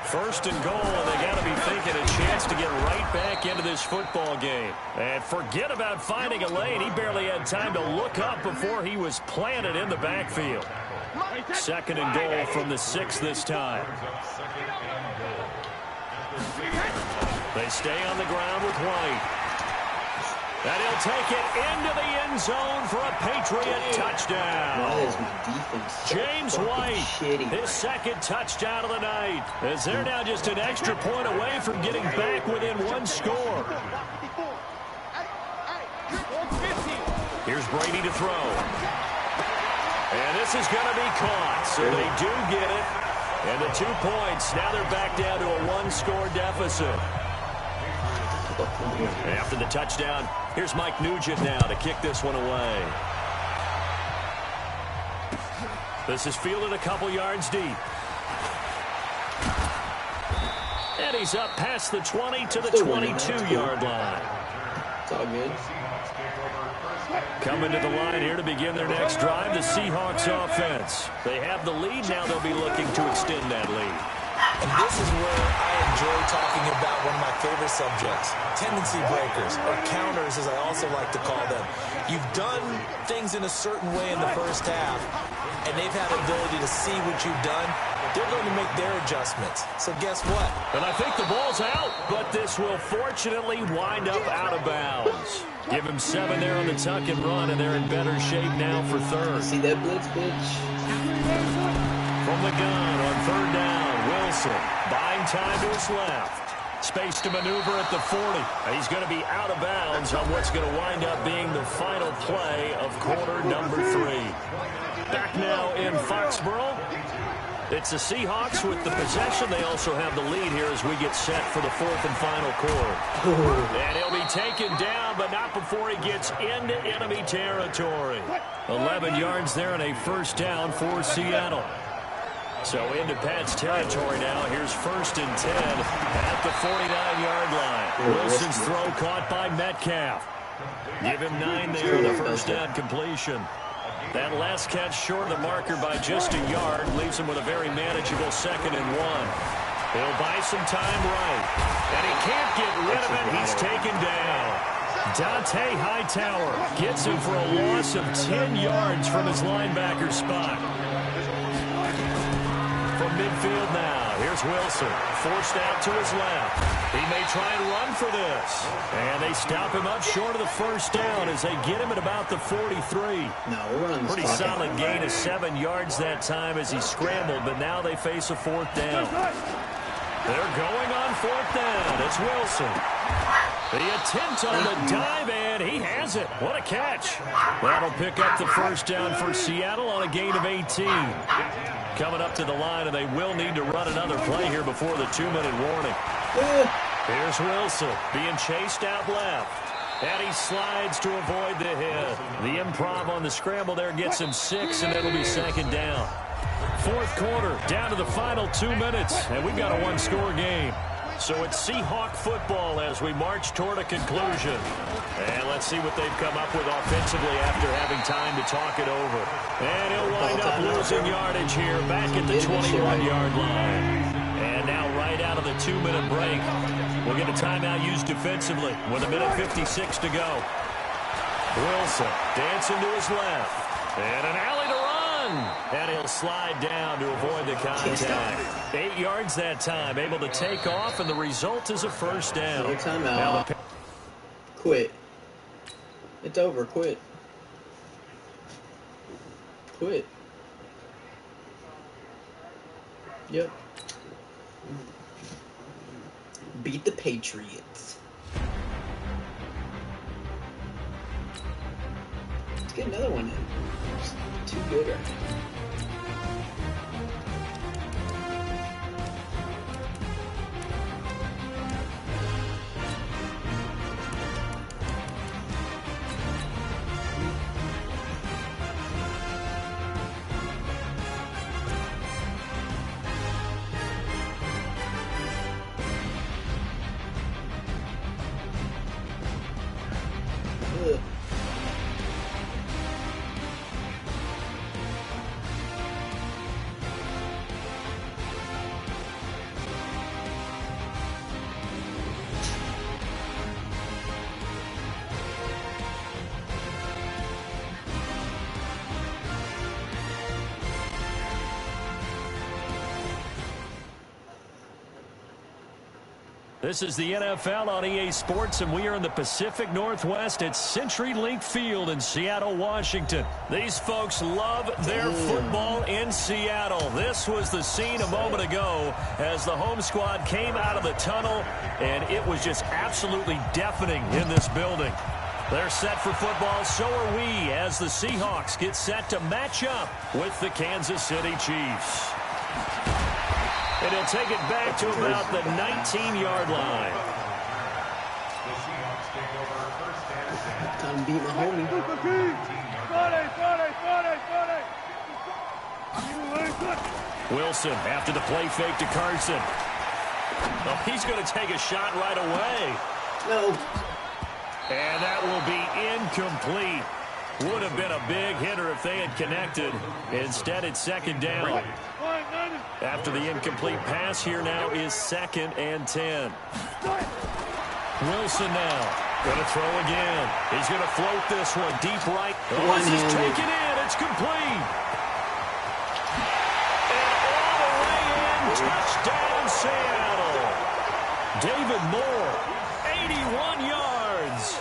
First and goal, and they got to be thinking a chance to get right back into this football game. And forget about finding a lane. He barely had time to look up before he was planted in the backfield. Second and goal from the 6 this time. They stay on the ground with White. And he'll take it into the end zone for a Patriot touchdown. Why is my defense so James White, shitty? his second touchdown of the night, as they're now just an extra point away from getting back within one score. Here's Brady to throw. And this is going to be caught, so they do get it. And the 2 points, now they're back down to a one-score deficit. After the touchdown, here's Mike Nugent now to kick this one away. This is fielded a couple yards deep. And he's up past the 20 to the 22-yard line. It's all good. Coming to the line here to begin their next drive, the Seahawks offense. They have the lead. Now they'll be looking to extend that lead. And this is where I enjoy talking about one of my favorite subjects, tendency breakers, or counters as I also like to call them. You've done things in a certain way in the first half, and they've had the ability to see what you've done. They're going to make their adjustments. So guess what? And I think the ball's out, but this will fortunately wind up out of bounds. Give him 7 there on the tuck and run, and they're in better shape now for third. See that blitz, bitch? From the gun on third down, Wilson buying time to his left. Space to maneuver at the 40. He's going to be out of bounds on what's going to wind up being the final play of quarter number 3. Back now in Foxborough. It's the Seahawks with the possession. They also have the lead here as we get set for the 4th and final quarter. And he'll be taken down, but not before he gets into enemy territory. 11 yards there and a first down for Seattle. So into Pat's territory now. Here's 1st and 10 at the 49-yard line. Wilson's throw caught by Metcalf. Give him 9 there, the first down completion. That last catch short of the marker by just a yard leaves him with a very manageable 2nd and 1. He'll buy some time right. And he can't get rid of it. He's taken down. Dante Hightower gets him for a loss of 10 yards from his linebacker spot. From midfield now, here's Wilson, forced out to his left. He may try and run for this. And they stop him up short of the first down as they get him at about the 43. No, we're running this Pretty clock solid out. gain of 7 yards that time as he scrambled, but now they face a 4th down. They're going on 4th down. It's Wilson. The attempt on the dive, and he has it. What a catch. That'll pick up the first down for Seattle on a gain of 18. Coming up to the line, and they will need to run another play here before the 2-minute warning. Here's Wilson being chased out left. And he slides to avoid the hit. The improv on the scramble there gets him 6, and it'll be 2nd down. 4th quarter, down to the final 2 minutes, and we've got a one-score game. So it's Seahawk football as we march toward a conclusion. And let's see what they've come up with offensively after having time to talk it over. And he'll wind up losing yardage here back at the 21-yard line. And now right out of the 2-minute break, we'll get a timeout used defensively with 1:56 to go. Wilson dancing to his left. And an alley to run. And he'll slide down to avoid the contact. 8 yards that time, able to take off, and the result is a first down. No timeout. Quit. It's over. Quit. Quit. Yep. Beat the Patriots. Let's get another one in. It's too good right now. This is the NFL on EA Sports, and we are in the Pacific Northwest at CenturyLink Field in Seattle, Washington. These folks love their football in Seattle. This was the scene a moment ago as the home squad came out of the tunnel, and it was just absolutely deafening in this building. They're set for football, so are we, as the Seahawks get set to match up with the Kansas City Chiefs. And he'll take it back to about the 19-yard line. Time to beat my homie. Wilson after the play fake to Carson. Oh, he's going to take a shot right away. No. And that will be incomplete. Would have been a big hitter if they had connected. Instead, it's second down. After the incomplete pass, here now is 2nd and 10. Wilson now going to throw again. He's going to float this one deep right. Oh, this is taken in. It's complete. And all the way in. Touchdown, Seattle. David Moore, 81 yards.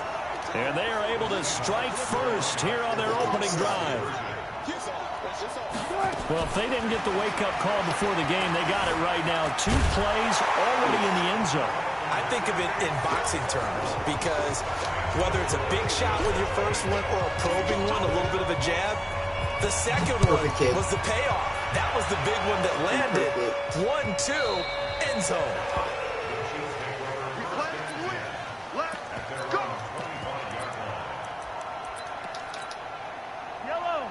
And they are able to strike first here on their opening drive. Well, if they didn't get the wake-up call before the game, they got it right now. 2 plays already in the end zone. I think of it in boxing terms because whether it's a big shot with your first one or a probing one, a little bit of a jab, the second one was the payoff. That was the big one that landed. 1-2, end zone.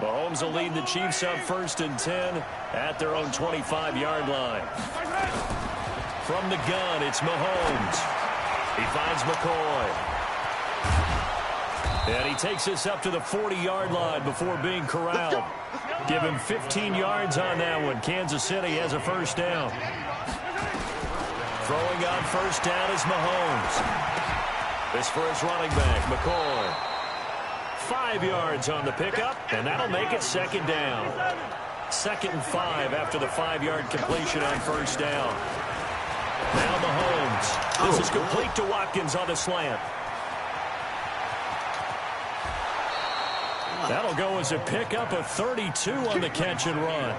Mahomes will lead the Chiefs up 1st and 10 at their own 25-yard line. From the gun, it's Mahomes. He finds McCoy. And he takes us up to the 40-yard line before being corralled. Give him 15 yards on that one. Kansas City has a first down. Throwing on first down is Mahomes. This for his running back, McCoy. 5 yards on the pickup, and that'll make it 2nd down. 2nd and 5 after the 5-yard completion on first down. Now Mahomes. This is complete to Watkins on the slant. That'll go as a pickup of 32 on the catch and run.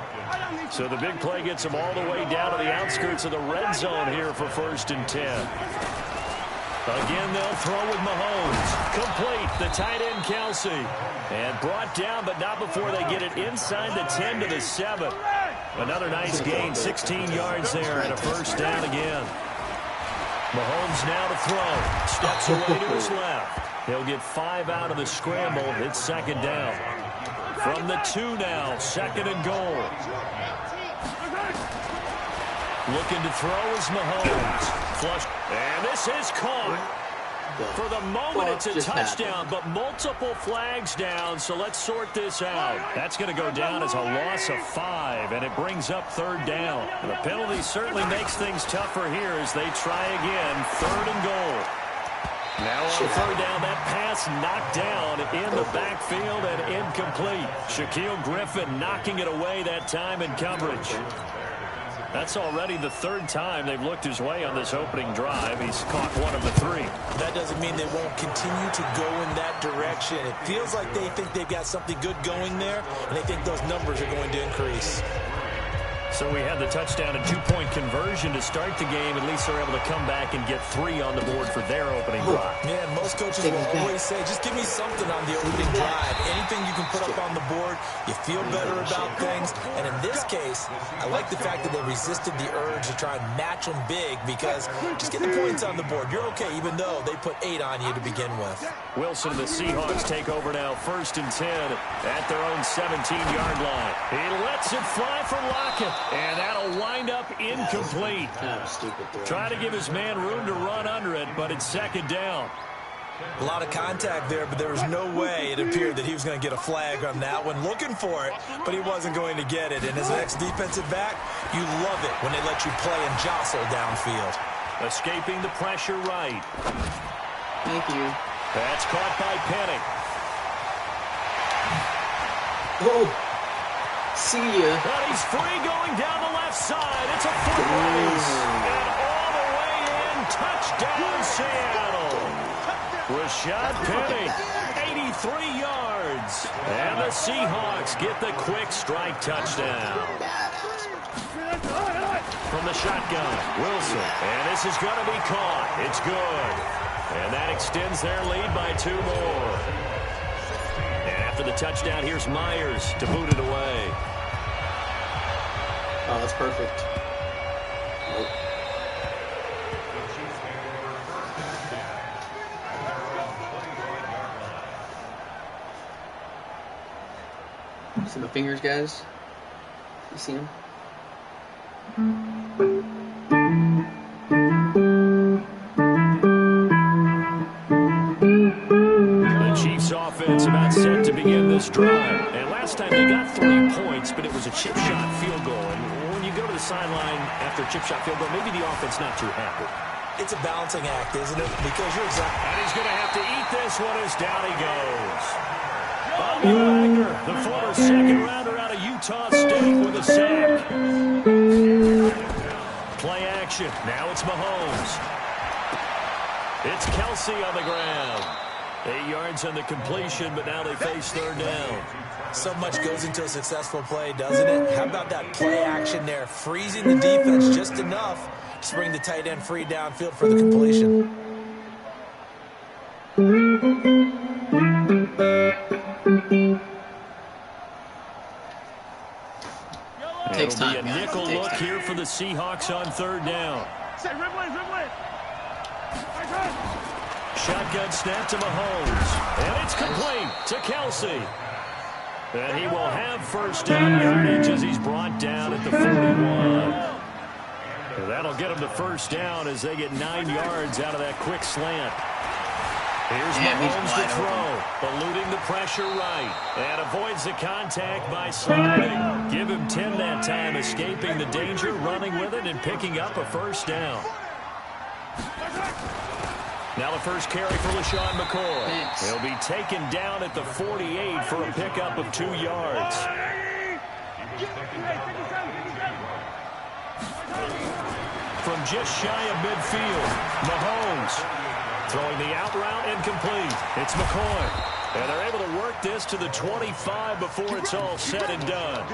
So the big play gets him all the way down to the outskirts of the red zone here for 1st and 10. Again, they'll throw with Mahomes. Complete, the tight end, Kelsey. And brought down, but not before they get it inside the 10 to the 7. Another nice gain, 16 yards there, and a first down again. Mahomes now to throw. Steps away to his left. He'll get 5 out of the scramble. It's 2nd down. From the 2 now, 2nd and goal. Looking to throw is Mahomes. Flush. And this is caught. For the moment, it's a touchdown, but multiple flags down, so let's sort this out. That's going to go down as a loss of 5, and it brings up 3rd down. And the penalty certainly makes things tougher here as they try again, 3rd and goal. Now on 3rd down, that pass knocked down in the backfield and incomplete. Shaquille Griffin knocking it away that time in coverage. That's already the 3rd time they've looked his way on this opening drive. He's caught 1 of the 3. That doesn't mean they won't continue to go in that direction. It feels like they think they've got something good going there, and they think those numbers are going to increase. So we had the touchdown and 2-point conversion to start the game. At least they're able to come back and get 3 on the board for their opening drive. Yeah, most coaches will always say, just give me something on the opening drive. Anything you can put up on the board, you feel better about things. And in this case, I like the fact that they resisted the urge to try and match them big because just get the points on the board. You're okay, even though they put 8 on you to begin with. Wilson and the Seahawks take over now, 1st and 10 at their own 17-yard line. He lets it fly for Lockett. And that'll wind up incomplete. Try to give his man room to run under it, but it's 2nd down. A lot of contact there, but there was no way it appeared that he was going to get a flag on that one. Looking for it, but he wasn't going to get it. And as an ex-defensive back, you love it when they let you play and jostle downfield. Escaping the pressure right. Thank you. That's caught by Penning. Oh. See ya. But he's free going down the left side. It's a foot race. And all the way in touchdown, Seattle. Rashad Penny, 83 yards. And the Seahawks get the quick strike touchdown. From the shotgun, Wilson. And this is going to be caught. It's good. And that extends their lead by 2 more. And after the touchdown, here's Myers to boot it away. Oh, that's perfect. See the fingers, guys? You see them? The Chiefs offense about set to begin this drive. And last time they got 3 points, but it was a chip shot field goal. And when you go to the sideline after a chip shot field goal, maybe the offense not too happy. It's a balancing act, isn't it? Because you're exactly... And he's going to have to eat this one as down he goes. Bobby Wagner, the former second-rounder out of Utah State with a sack. Play action. Now it's Mahomes. It's Kelsey on the ground. 8 yards on the completion, but now they face 3rd down. So much goes into a successful play, doesn't it? How about that play action there? Freezing the defense just enough to bring the tight end free downfield for the completion. Takes time. It'll be a nickel look here for the Seahawks on 3rd down. Shotgun snap to Mahomes. And it's complete to Kelsey. And he will have 1st down yardage as he's brought down at the 41. And that'll get him to 1st down as they get 9 yards out of that quick slant. Here's Mahomes to throw, eluding the pressure right, and avoids the contact by sliding. Give him 10 that time, escaping the danger, running with it, and picking up a 1st down. Now the first carry for LaShawn McCoy. He'll be taken down at the 48 for a pickup of 2 yards. From just shy of midfield, Mahomes throwing the out route incomplete. It's McCoy. And they're able to work this to the 25 before it's all said and done.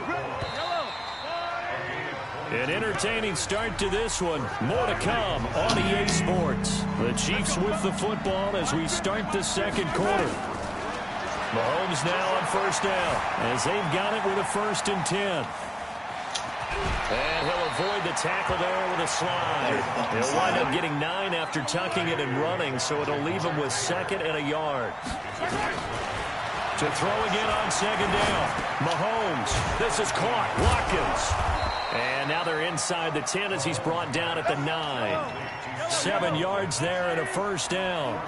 An entertaining start to this one. More to come on EA Sports. The Chiefs with the football as we start the 2nd quarter. Mahomes now on 1st down as they've got it with a 1st and 10. And he'll avoid the tackle there with a slide. He'll wind up getting 9 after tucking it and running, so it'll leave him with 2nd and a yard. To throw again on 2nd down. Mahomes. This is caught. Watkins. And now they're inside the 10 as he's brought down at the 9. 7 yards there and a 1st down.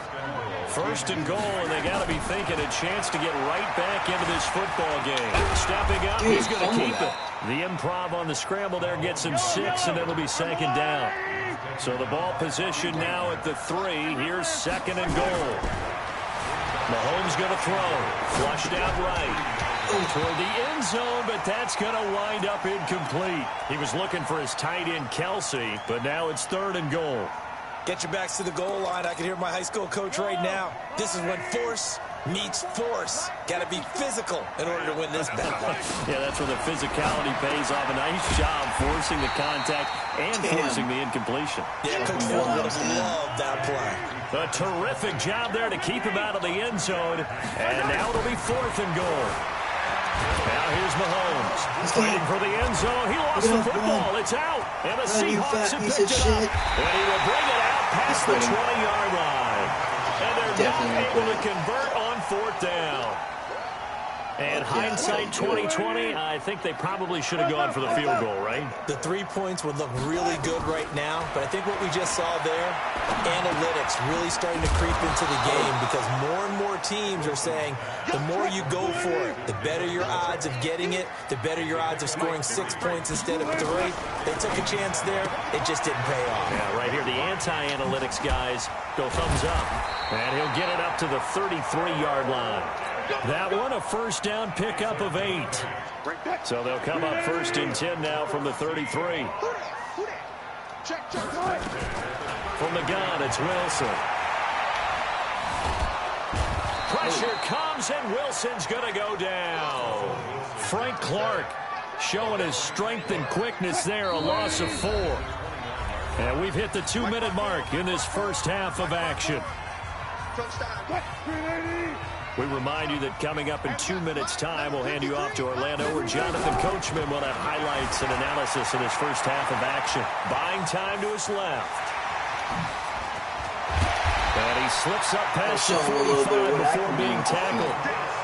1st and goal, and they got to be thinking a chance to get right back into this football game. Stepping up, he's going to keep it. The improv on the scramble there gets him 6, and it'll be 2nd down. So the ball position now at the 3. Here's 2nd and goal. Mahomes going to throw. Flushed out right. Toward the end zone, but that's going to wind up incomplete. He was looking for his tight end, Kelsey, but now it's 3rd and goal. Get your backs to the goal line. I can hear my high school coach right now. This is when force meets force. Got to be physical in order to win this battle. Yeah, that's where the physicality pays off. A nice job forcing the contact and forcing the incompletion. Yeah, Coach Ford would have loved that play. A terrific job there to keep him out of the end zone. And now it'll be 4th and goal. Now here's Mahomes. Waiting for the end zone. He lost the football. It's out. And the Seahawks have picked it up. And he will bring it out past the 20-yard line. And they're not able to convert on 4th down. And hindsight 2020, I think they probably should have gone for the field goal, right? The 3 points would look really good right now, but I think what we just saw there, analytics really starting to creep into the game because more and more teams are saying the more you go for it, the better your odds of getting it, the better your odds of scoring 6 points instead of 3. They took a chance there. It just didn't pay off. Yeah, right here, the anti-analytics guys go thumbs up. And he'll get it up to the 33-yard line. That one, a 1st down pickup of 8. So they'll come up 1st and 10 now from the 33. From the gun, it's Wilson. Pressure comes, and Wilson's going to go down. Frank Clark showing his strength and quickness there, a loss of 4. And we've hit the 2-minute mark in this first half of action. We remind you that coming up in 2 minutes' time, we'll hand you off to Orlando, where Jonathan Coachman will have highlights and analysis in his first half of action. Buying time to his left. And he slips up past the 45 before being tackled.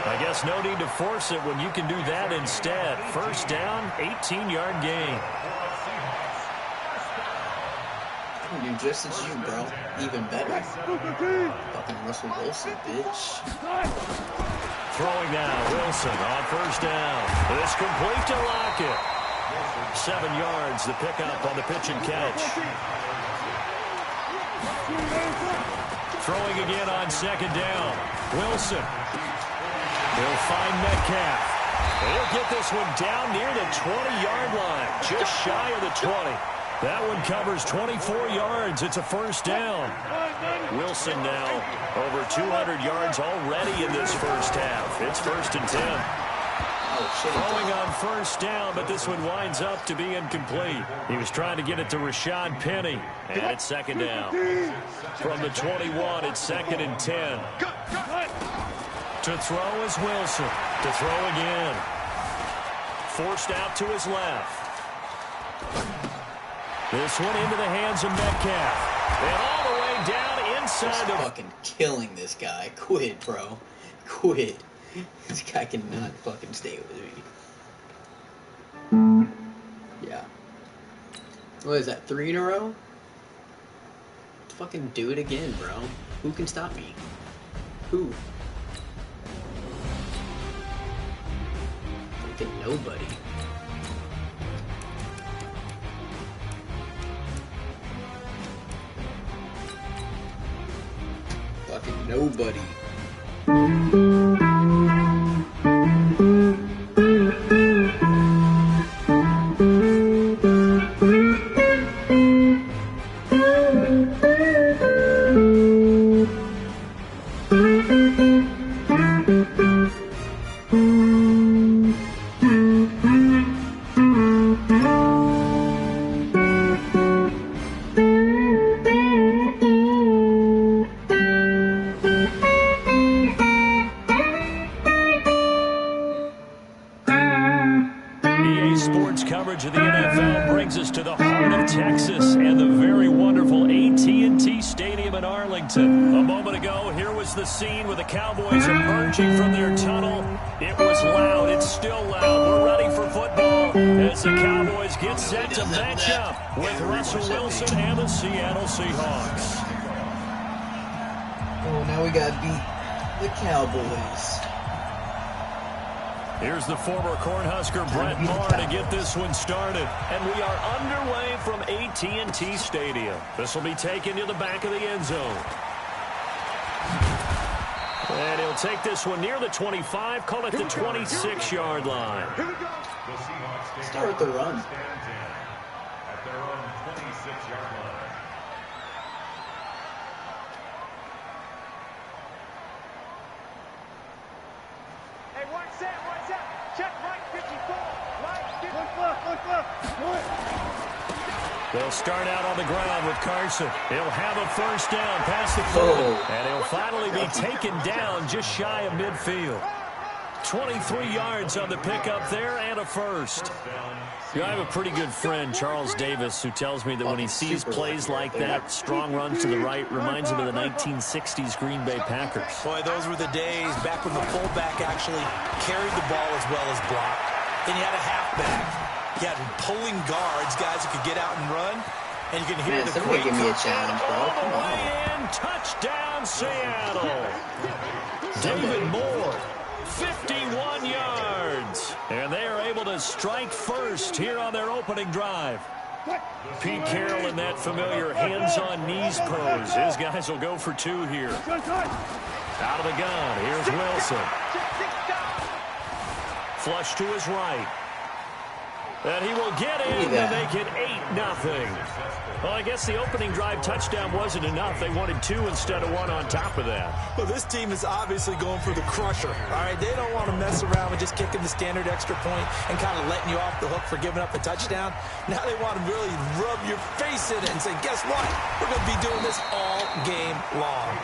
I guess no need to force it when you can do that instead. First down, 18-yard gain. I can do just as you, bro. Even better. Fucking Russell Wilson, bitch. Throwing now, Wilson on first down. It's complete to Lockett. 7 yards, the pickup on the pitch and catch. Throwing again on second down. Wilson. He'll find Metcalf. He'll get this one down near the 20-yard line. Just shy of the 20. That one covers 24 yards. It's a first down. Wilson now over 200 yards already in this first half. It's 1st and 10. Throwing on first down, but this one winds up to be incomplete. He was trying to get it to Rashad Penny, and it's second down. From the 21, it's 2nd and 10. To throw is Wilson. To throw again. Forced out to his left. This one into the hands of Metcalf. And all the way down inside the... fucking killing this guy. Quit, bro. Quit. This guy cannot fucking stay with me. Yeah. What is that, 3 in a row? Fucking do it again, bro. Who can stop me? Who? Fucking nobody. Fucking nobody. Set to match up with Russell Wilson and the Seattle Seahawks. Oh, now we got to beat the Cowboys. Here's the former Cornhusker Brett Maher to get this one started. And we are underway from AT&T Stadium. This will be taken to the back of the end zone. And he'll take this one near the 25, call it the 26-yard line. Start with the run. At their own 26-yard line. Hey, one set. Check right 54. Right 54. They'll start out on the ground with Carson. He'll have a first down past the 40. And he'll finally be taken down just shy of midfield. 23 yards on the pickup there and a first. I have a pretty good friend, Charles Davis, who tells me that when he sees plays like that, strong runs to the right, reminds him of the 1960s Green Bay Packers. Boy, those were the days back when the fullback actually carried the ball as well as blocked. Then you had a halfback. You had pulling guards, guys who could get out and run. And you can hear the somebody give me a challenge, bro. Come on. Touchdown, Seattle. David Moore. 51 yards. And they are able to strike first here on their opening drive. Pete Carroll in that familiar hands-on-knees pose. His guys will go for 2 here. Out of the gun, here's Wilson. Flush to his right. And he will get in to make it 8-0. Well, I guess the opening drive touchdown wasn't enough. They wanted 2 instead of 1 on top of that. Well, this team is obviously going for the crusher. All right, they don't want to mess around with just kicking the standard extra point and kind of letting you off the hook for giving up a touchdown. Now they want to really rub your face in it and say, guess what? We're going to be doing this all game long.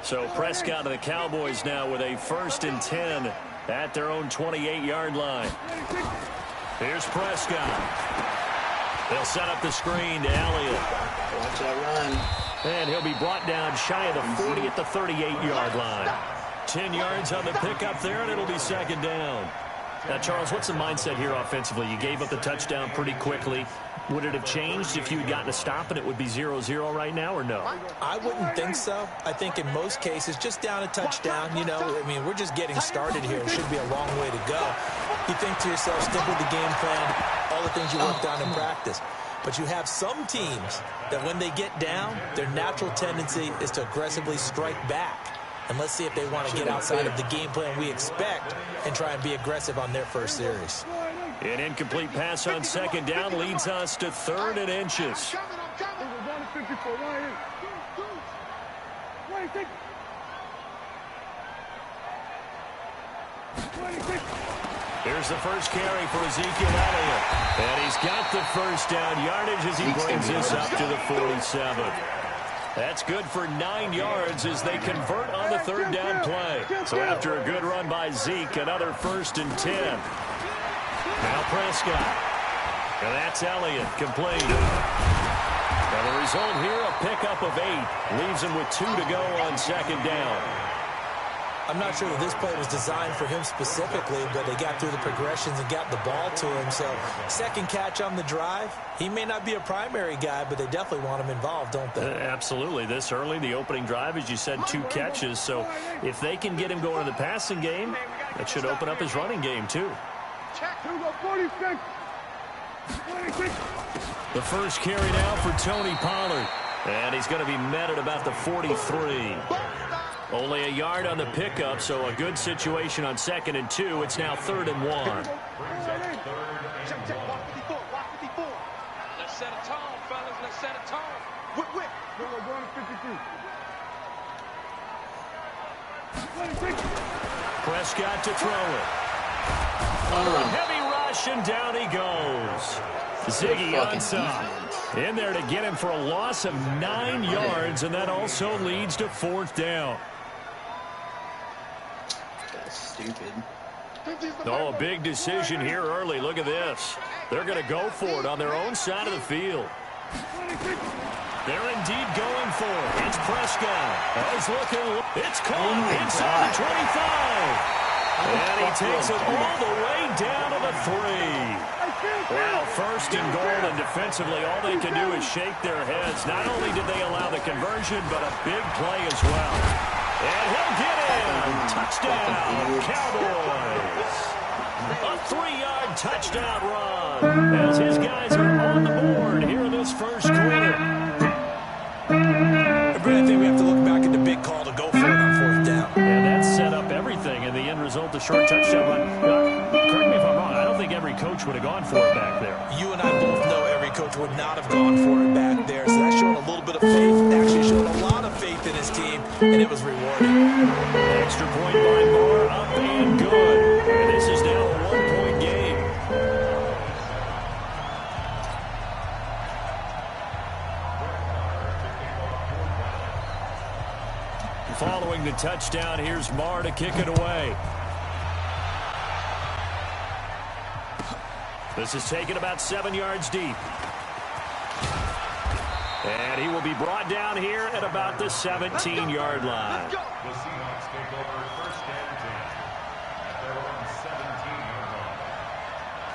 So Prescott of the Cowboys now with a 1st and 10 at their own 28-yard line. Here's Prescott. They'll set up the screen to Elliott. Watch that run. And he'll be brought down shy of the 40 at the 38-yard line. 10 yards on the pickup there, and it'll be 2nd down. Now, Charles, what's the mindset here offensively? You gave up the touchdown pretty quickly. Would it have changed if you had gotten a stop and it would be 0-0 right now, or no? I wouldn't think so. I think in most cases, just down a touchdown, you know, I mean, we're just getting started here. It should be a long way to go. You think to yourself, stick with the game plan, all the things you worked on in practice. But you have some teams that when they get down, their natural tendency is to aggressively strike back. And let's see if they want to get outside of the game plan we expect and try and be aggressive on their first series. An incomplete pass on 2nd down leads us to 3rd and inches. Here's the first carry for Ezekiel Elliott. And he's got the 1st down yardage as he brings this up to the 47. That's good for 9 yards as they convert on the 3rd down play. So after a good run by Zeke, another 1st and 10. Now Prescott. And that's Elliott, complete. Now the result here, a pickup of 8. Leaves him with 2 to go on 2nd down. I'm not sure that this play was designed for him specifically, but they got through the progressions and got the ball to him. So 2nd catch on the drive. He may not be a primary guy, but they definitely want him involved, don't they? Absolutely. This early, the opening drive, as you said, 2 catches. So if they can get him going in the passing game, that should open up his running game too. The first carry now for Tony Pollard. And he's going to be met at about the 43. Only a yard on the pickup, so a good situation on 2nd and 2. It's now 3rd and 1. Let's set a tone, fellas. Let's set a tone. Whip. Prescott to throw it. A heavy rush, and down he goes. Ziggy Ansah in there to get him for a loss of 9 yards, and that also leads to 4th down. That's stupid. Oh, a big decision here early. Look at this. They're going to go for it on their own side of the field. They're indeed going for it. It's Prescott. He's looking. It's caught inside the 25. And he takes it all the way down to the 3. Well, 1st and goal, and defensively, all they can do is shake their heads. Not only did they allow the conversion, but a big play as well. And he'll get in. Touchdown, Cowboys. A 3-yard touchdown run as his guys are on the board here in this first quarter. I really think we have to look back at the big call to go for it on 4th down. And that set up everything in the end result, the short touchdown run. Correct me if I'm wrong. I don't think every coach would have gone for it back there. You and I both know every coach would not have gone for it back there. So that showed a little bit of faith. Actually showed a lot of faith in his team, and it was rewarding. Extra point by Moore, up and good. And this is now a 1-point game. Following the touchdown, here's Marr to kick it away. This is taken about 7 yards deep. And he will be brought down here at about the 17-yard line. The Seahawks take over 1st and 10 at their own 17-yard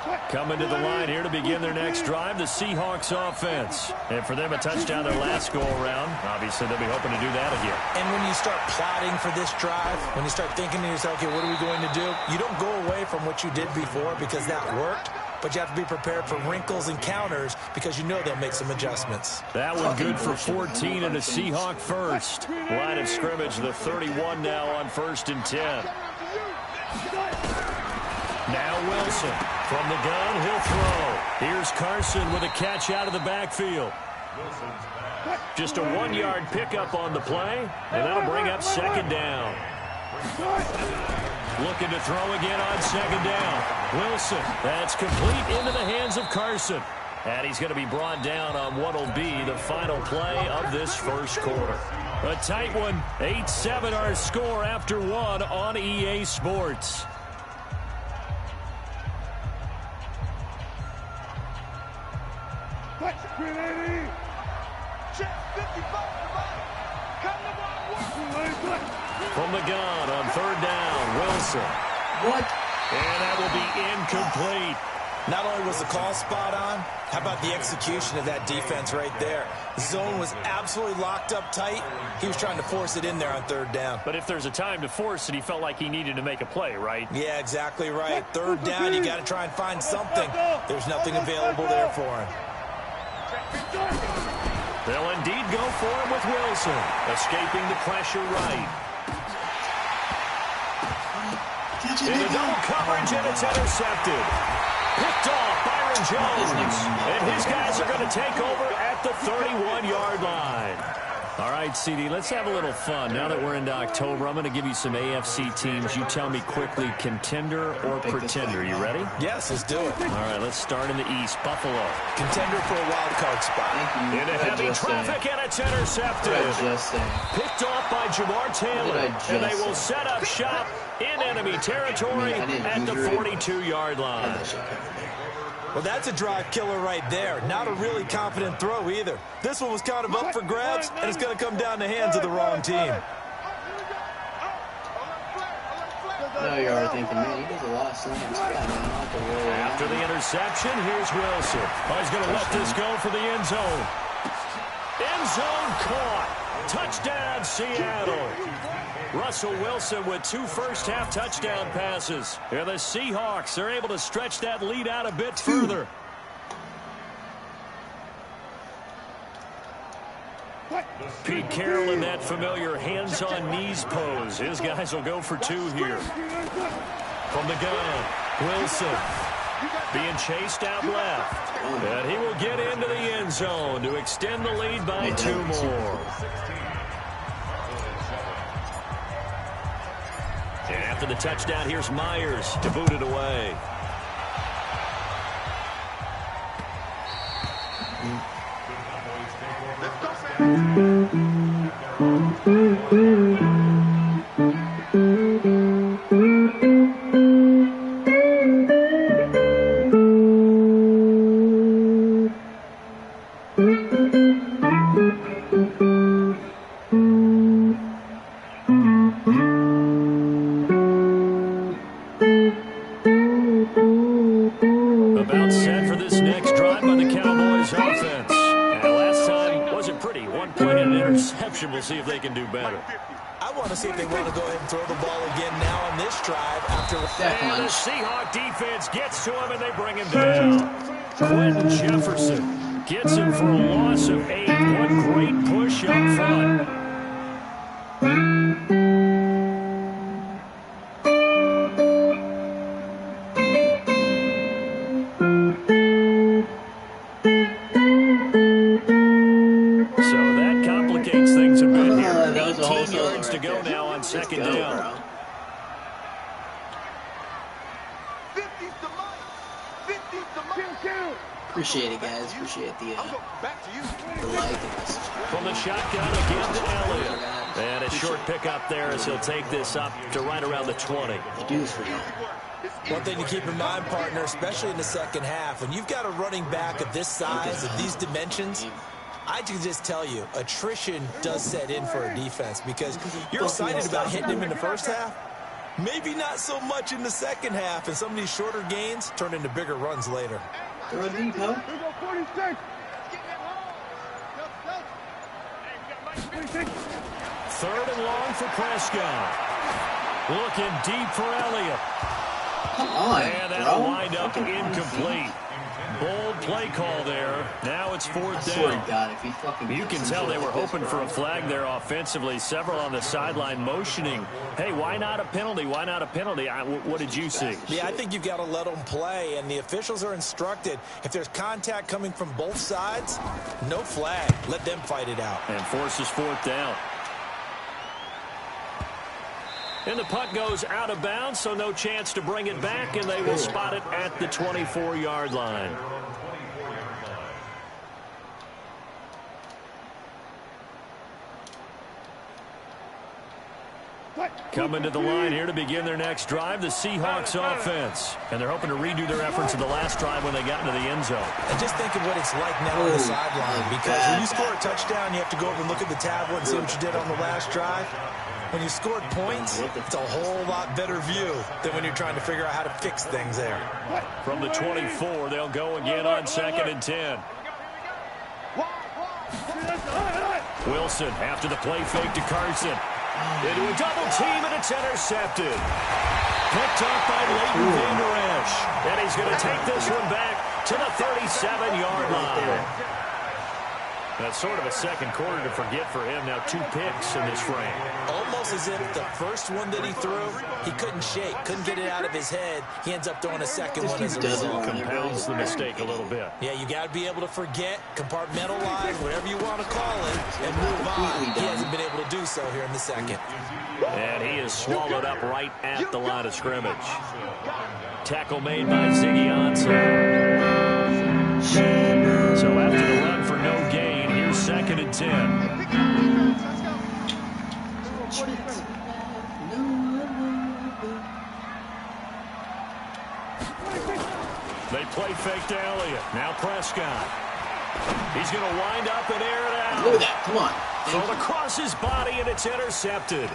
line. Coming to the line here to begin their next drive, the Seahawks offense. And for them, a touchdown their last go-around. Obviously, they'll be hoping to do that again. And when you start plotting for this drive, when you start thinking to yourself, okay, what are we going to do? You don't go away from what you did before because that worked. but you have to be prepared for wrinkles and counters because you know they'll make some adjustments. That one good for 14 and a Seahawk first. Line of scrimmage, the 31 now on 1st and 10. Now Wilson from the gun, he'll throw. Here's Carson with a catch out of the backfield. Just a 1-yard pickup on the play, and that'll bring up 2nd down. Looking to throw again on 2nd down. Wilson, that's complete into the hands of Carson. And he's going to be brought down on what will be the final play of this first quarter. A tight one, 8-7 our score after 1 on EA Sports. From the gun on 3rd down, Wilson. What? And that will be incomplete. Not only was the call spot on, how about the execution of that defense right there? The zone was absolutely locked up tight. He was trying to force it in there on 3rd down. But if there's a time to force it, he felt like he needed to make a play, right? Yeah, exactly right. 3rd down, you got to try and find something. There's nothing available there for him. They'll indeed go for him with Wilson, escaping the pressure right. Into double coverage, and it's intercepted. Picked off Byron Jones. And his guys are going to take over at the 31-yard line. All right, CD, let's have a little fun. Now that we're into October, I'm going to give you some AFC teams. You tell me quickly, contender or pretender. You ready? Yes, let's do it. All right, let's start in the East. Buffalo. Contender for a wild card spot. Into heavy traffic, and it's intercepted. Picked off by Jamar Taylor. And they will set up shop in enemy territory at the 42-yard line. Well, that's a drive killer right there. Not a really confident throw either. This one was kind of up for grabs, and it's going to come down the hands of the wrong team. Now you're already thinking, man, he does a lot of slants. After the interception, here's Wilson. Oh, he's going to let this go for the end zone. End zone caught. Touchdown, Seattle. Russell Wilson with 2 first-half touchdown passes. And the Seahawks are able to stretch that lead out a bit further. Pete Carroll in that familiar hands-on-knees pose. His guys will go for 2 here. From the gun, Wilson being chased out left. And he will get into the end zone to extend the lead by 2 more. And after the touchdown, here's Myers to boot it away. About set for this next drive by the Cowboys offense. And last time wasn't pretty. 1 play and an interception. We'll see if they can do better. I want to see if they want to go ahead and throw the ball again now on this drive after. And the Seahawk defense gets to him and they bring him down. Quentin Jefferson gets him for a loss of 8. One great push up front. To go now on 2nd down. Appreciate it, guys. Appreciate the like. From the shotgun again to Elliott. And a short pickup there as he'll take this up to right around the 20. I do this for you. One thing to keep in mind, partner, especially in the second half, when you've got a running back of this size, of these dimensions, I can just tell you, attrition does set in for a defense because you're excited about hitting him in the first half. Maybe not so much in the second half, and some of these shorter gains turn into bigger runs later. Throw deep, huh? 3rd and long for Prescott. Looking deep for Elliott. Come on, and that'll wind up incomplete. Bold play call there. Now it's fourth I swear down. to God, if he fucking You can tell they were hoping for a flag there offensively. Several on the sideline motioning. Hey, why not a penalty? Why not a penalty? What did you see? Yeah, I think you've got to let them play, and the officials are instructed. If there's contact coming from both sides, no flag. Let them fight it out. And forces fourth down. And the punt goes out of bounds, so no chance to bring it back, and they will spot it at the 24-yard line. Coming to the line here to begin their next drive, the Seahawks offense. And they're hoping to redo their efforts of the last drive when they got into the end zone. And just think of what it's like now on the sideline, because when you score a touchdown, you have to go over and look at the tablet and see what you did on the last drive. When you scored points, it's a whole lot better view than when you're trying to figure out how to fix things there. From the 24, they'll go again on 2nd and 10. Wilson after the play fake to Carson. Into a double team, and it's intercepted. Picked up by Leighton Vander Esch. And he's going to take this one back to the 37-yard line. That's sort of a second quarter to forget for him. Now 2 picks in this frame. Almost as if the first one that he threw, he couldn't shake, couldn't get it out of his head. He ends up throwing a second one as a result. Compounds the mistake a little bit. Yeah, you got to be able to forget, compartmentalize, whatever you want to call it, and move on. He hasn't been able to do so here in the second. And he is swallowed up right at the line of scrimmage. Tackle made by Ziggy Ansah. So after the run for no gain, here's 2nd and 10. They play fake to Elliott. Now Prescott. He's going to wind up and air it out. Look at that. Come on. Thrown across his body, and it's intercepted.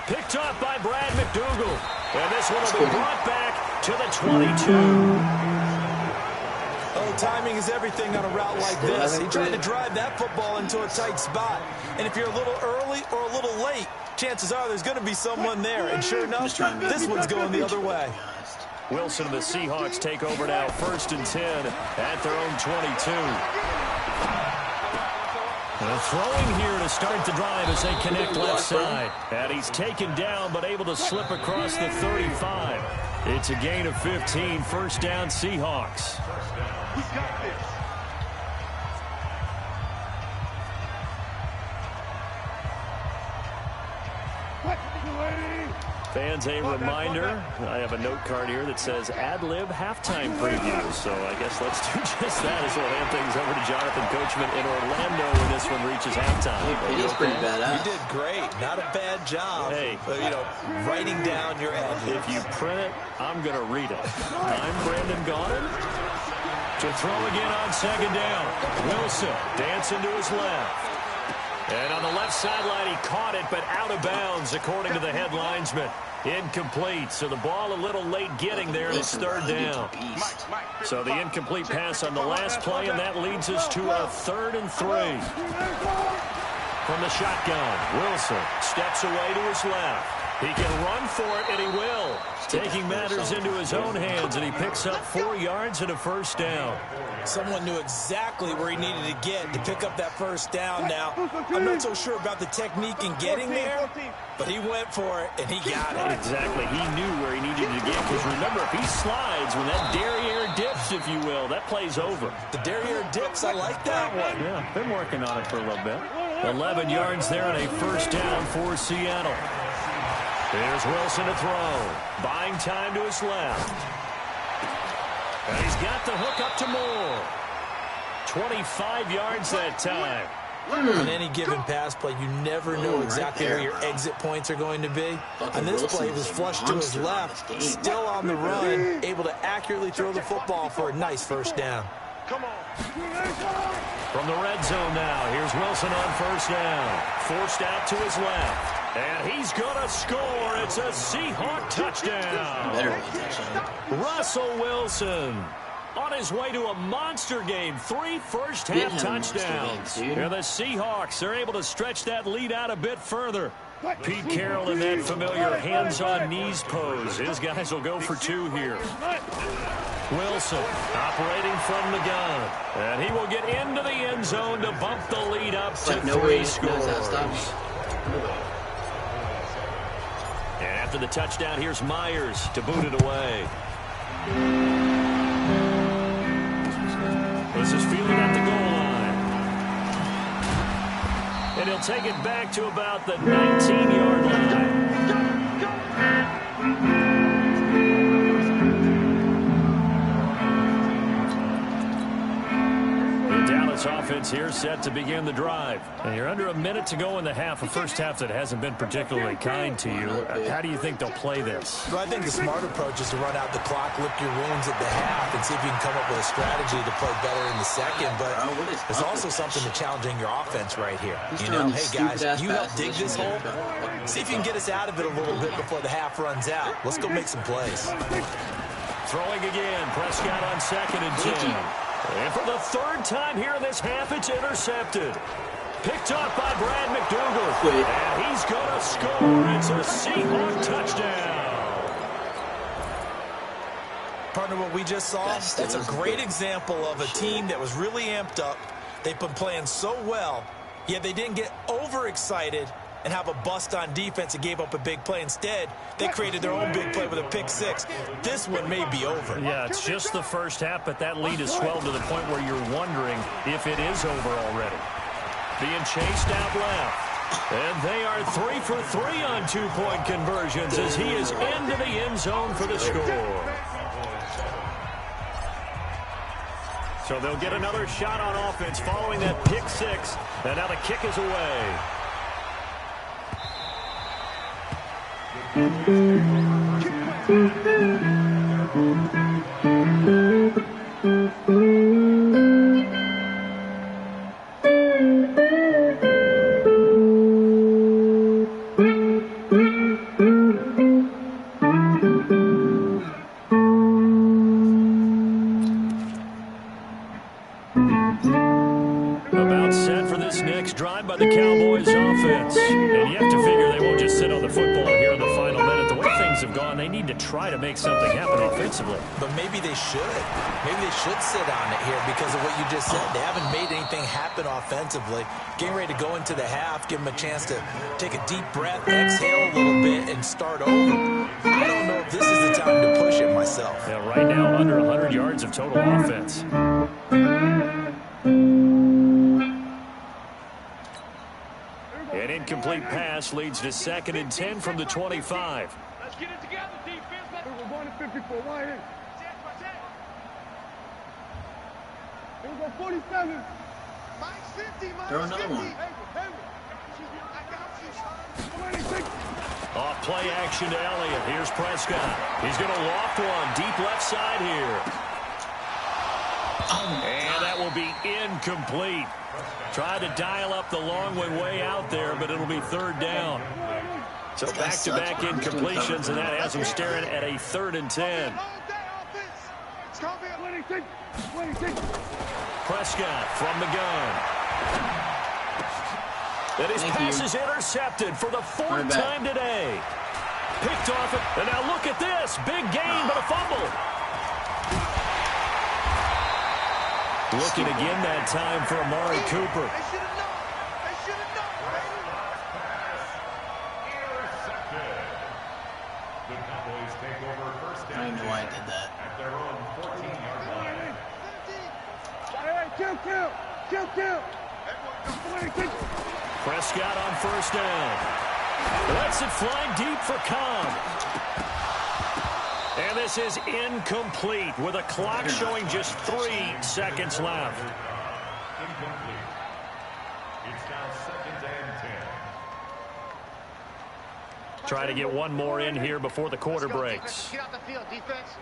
Picked up by Brad McDougal. And this one will be brought back to the 22. Oh, timing is everything on a route like this. He tried to drive that football into a tight spot. And if you're a little early or a little late, chances are there's going to be someone there. And sure enough, this one's going the other way. Wilson and the Seahawks take over now, 1st and 10 at their own 22. And throwing here to start the drive as they connect left side. And he's taken down but able to slip across the 35. It's a gain of 15, 1st down Seahawks. Fans, a reminder, I have a note card here that says ad-lib halftime preview. So I guess let's do just that as we'll hand things over to Jonathan Coachman in Orlando when this one reaches halftime. He's pretty badass. You did great. Not a bad job. Hey. Writing down your ad-libs. If you print it, I'm going to read it. I'm Brandon Gaudin. To throw again on 2nd down. Wilson dancing to his left. And on the left sideline, he caught it, but out of bounds, according to the head linesman. Incomplete, so the ball a little late getting there, and it's 3rd down. So the incomplete pass on the last play, and that leads us to a 3rd and 3. From the shotgun, Wilson steps away to his left. He can run for it, and he will. Taking matters into his own hands, and he picks up 4 yards and a 1st down. Someone knew exactly where he needed to get to pick up that 1st down. Now, I'm not so sure about the technique in getting there, but he went for it, and he got it. Exactly. He knew where he needed to get, because remember, if he slides, when that derriere dips, if you will, that play's over. The derriere dips, I like that one. Yeah, been working on it for a little bit. 11 yards there and a 1st down for Seattle. Here's Wilson to throw. Buying time to his left. And he's got the hook up to Moore. 25 yards that time. On any given pass play, you never know exactly where your exit points are going to be. On this play, it was flushed to his left, still on the run, able to accurately throw the football for a nice 1st down. Come on. From the red zone now, here's Wilson on 1st down. Forced out to his left. And he's going to score. It's a Seahawk touchdown. Better be a touchdown. Russell Wilson on his way to a monster game. 3 first-half touchdowns. And the Seahawks are able to stretch that lead out a bit further. Pete Carroll in that familiar hands-on knees pose. His guys will go for 2 here. Wilson operating from the gun. And he will get into the end zone to bump the lead up to 3 scores. And after the touchdown, here's Myers to boot it away. This is fielded at the goal line. And he'll take it back to about the 19-yard line. Offense here set to begin the drive. And you're under a minute to go in the half, a first half that hasn't been particularly kind to you. How do you think they'll play this? Well, I think the smart approach is to run out the clock, lick your wounds at the half, and see if you can come up with a strategy to play better in the second. But there's also something to challenging your offense right here. You know, hey, guys, you help dig this hole. See if you can get us out of it a little bit before the half runs out. Let's go make some plays. Throwing again. Prescott on 2nd and 10. And for the 3rd time here in this half, it's intercepted. Picked off by Brad McDougal. And he's going to score. It's a Seahawks touchdown. Partner, what we just saw, that's a great example of a team that was really amped up. They've been playing so well, yet they didn't get overexcited and have a bust on defense and gave up a big play. Instead, they created their own big play with a pick 6. This one may be over. Yeah, it's just the first half, but that lead has swelled to the point where you're wondering if it is over already. Being chased out left. And they are 3 for 3 on 2-point conversions as he is into the end zone for the score. So they'll get another shot on offense following that pick 6. And now the kick is away. About set for this next drive by the Cowboys offense. And you have to figure they won't just sit on the football here in the final minute. The way things have gone, they need to try to make something happen offensively. But maybe they should. Maybe they should sit on it here because of what you just said. They haven't made anything happen offensively. Getting ready to go into the half, give them a chance to take a deep breath, exhale a little bit, and start over. I don't know if this is the time to push it myself. Yeah, right now, under 100 yards of total offense. An incomplete pass leads to 2nd and 10 from the 25. Let's get it together, defense. We're going to 54. Why here? Here we go, 47. Mike's 50. Throw another one. Off play action to Elliott. Here's Prescott. He's going to loft one deep left side here. And that will be incomplete. Tried to dial up the long way out there, but it'll be 3rd down. So back-to-back incompletions, and that has him staring at a 3rd and 10. Prescott from the gun. And his pass is intercepted for the 4th time today. Picked off it, and now look at this. Big gain, but a fumble. Looking again that time for Amari Cooper. I don't even know why I did that. At their own 14-yard line. Prescott on 1st down. Lets it fly deep for Cobb. And this is incomplete with a clock showing just 3 seconds left. Incomplete. It's now 2nd and 10. Try to get one more in here before the quarter breaks. Get out the field, defense.